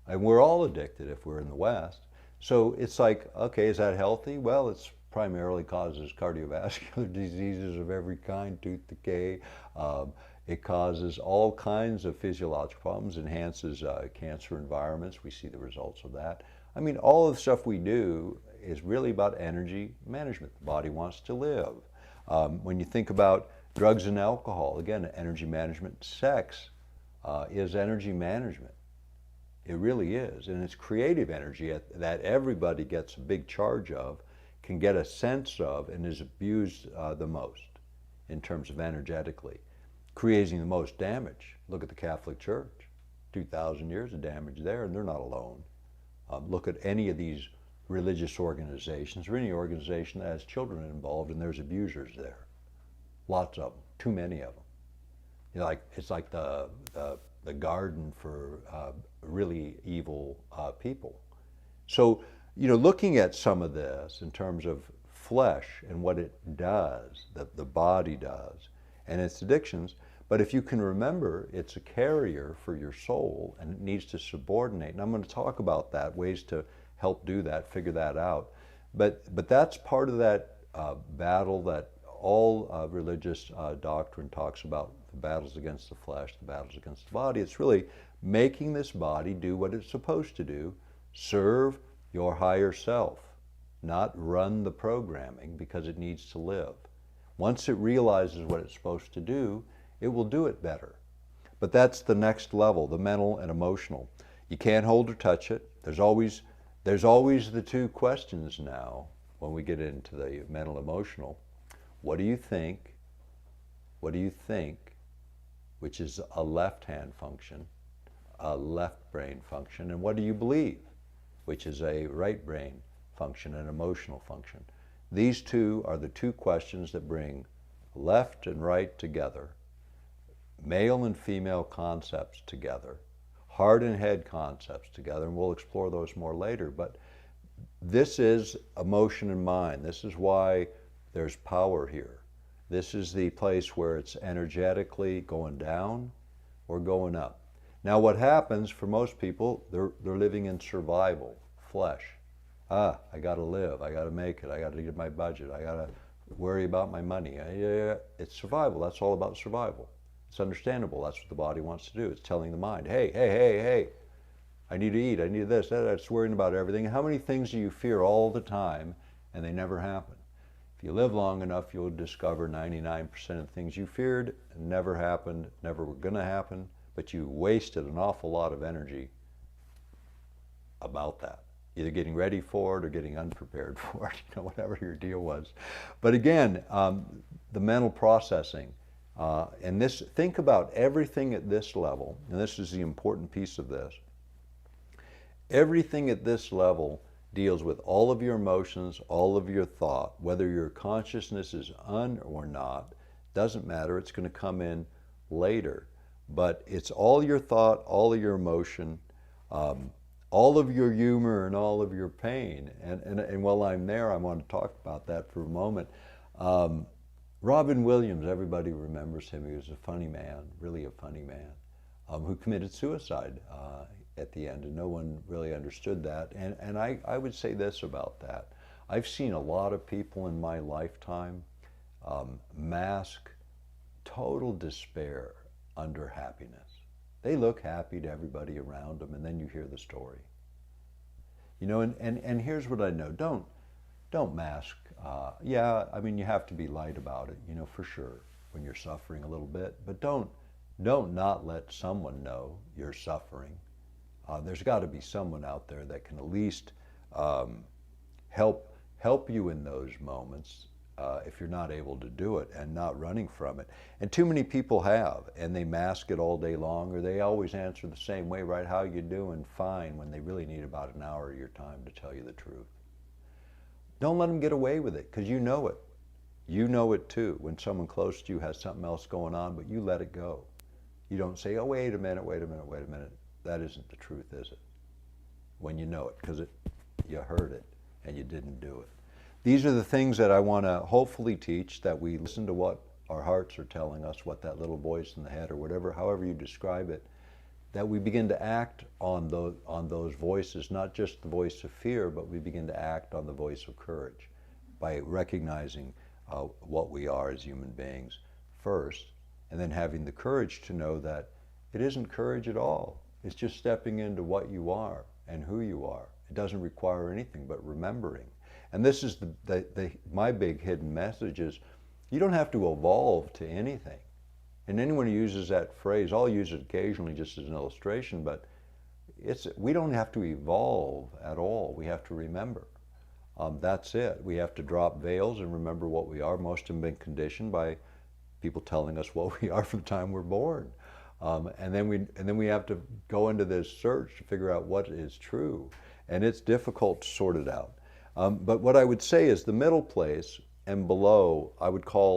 And we're all addicted if we're in the West. So it's like, okay, is that healthy? Well, it's primarily causes cardiovascular diseases of every kind, tooth decay. It causes all kinds of physiological problems, enhances cancer environments. We see the results of that. I mean, all of the stuff we do is really about energy management. The body wants to live. When you think about drugs and alcohol, again, energy management. Sex is energy management. It really is. And it's creative energy that everybody gets a big charge of, can get a sense of, and is abused the most in terms of energetically, creating the most damage. Look at the Catholic Church. 2,000 years of damage there, and they're not alone. Look at any of these religious organizations, or any organization that has children involved, and there's abusers there. Lots of them, too many of them. You know, it's like the garden for really evil people. So, you know, looking at some of this in terms of flesh and what it does, that the body does, and its addictions, but if you can remember, it's a carrier for your soul, and it needs to subordinate. And I'm going to talk about that, ways to help do that, figure that out. But that's part of that battle that all religious doctrine talks about, the battles against the flesh, the battles against the body. It's really making this body do what it's supposed to do, serve your higher self, not run the programming because it needs to live. Once it realizes what it's supposed to do, it will do it better. But that's the next level, the mental and emotional. You can't hold or touch it. There's always the two questions now when we get into the mental emotional. What do you think? What do you think? Which is a left-hand function, a left brain function. And what do you believe? Which is a right brain function, an emotional function. These two are the two questions that bring left and right together, male and female concepts together, heart and head concepts together, and we'll explore those more later. But this is emotion and mind. This is why there's power here. This is the place where it's energetically going down or going up. Now what happens for most people, they're living in survival, flesh. I gotta live, I gotta make it, I gotta get my budget, I gotta worry about my money. It's survival, that's all about survival. It's understandable, that's what the body wants to do. It's telling the mind, hey, I need to eat, I need this, that. It's worrying about everything. How many things do you fear all the time and they never happen? If you live long enough, you'll discover 99% of the things you feared never happened, never were gonna happen, but you wasted an awful lot of energy about that. Either getting ready for it or getting unprepared for it, whatever your deal was. But again, the mental processing, And this, think about everything at this level, and this is the important piece of this. Everything at this level deals with all of your emotions, all of your thought, whether your consciousness is on or not, doesn't matter, it's going to come in later. But it's all your thought, all of your emotion, all of your humor and all of your pain. And while I'm there, I want to talk about that for a moment. Robin Williams, everybody remembers him. He was a funny man, really a funny man, who committed suicide at the end, and no one really understood that. And I would say this about that. I've seen a lot of people in my lifetime mask total despair under happiness. They look happy to everybody around them, and then you hear the story. You know, and here's what I know. Don't mask. Yeah, I mean, you have to be light about it, you know, for sure, when you're suffering a little bit. But don't not let someone know you're suffering. There's got to be someone out there that can at least help you in those moments if you're not able to do it, and not running from it. And too many people have, and they mask it all day long, or they always answer the same way, right? How you doing? Fine, when they really need about an hour of your time to tell you the truth. Don't let them get away with it, because you know it. You know it too, when someone close to you has something else going on, but you let it go. You don't say, oh, wait a minute, wait a minute, wait a minute. That isn't the truth, is it? When you know it, because you heard it and you didn't do it. These are the things that I want to hopefully teach, that we listen to what our hearts are telling us, what that little voice in the head, or whatever, however you describe it, that we begin to act on those voices, not just the voice of fear, but we begin to act on the voice of courage by recognizing what we are as human beings first, and then having the courage to know that it isn't courage at all. It's just stepping into what you are and who you are. It doesn't require anything but remembering. And this is my big hidden message is, you don't have to evolve to anything. And anyone who uses that phrase, I'll use it occasionally just as an illustration, but we don't have to evolve at all. We have to remember. That's it. We have to drop veils and remember what we are. Most have been conditioned by people telling us what we are from the time we're born. And then we have to go into this search to figure out what is true. And it's difficult to sort it out. But what I would say is the middle place and below, I would call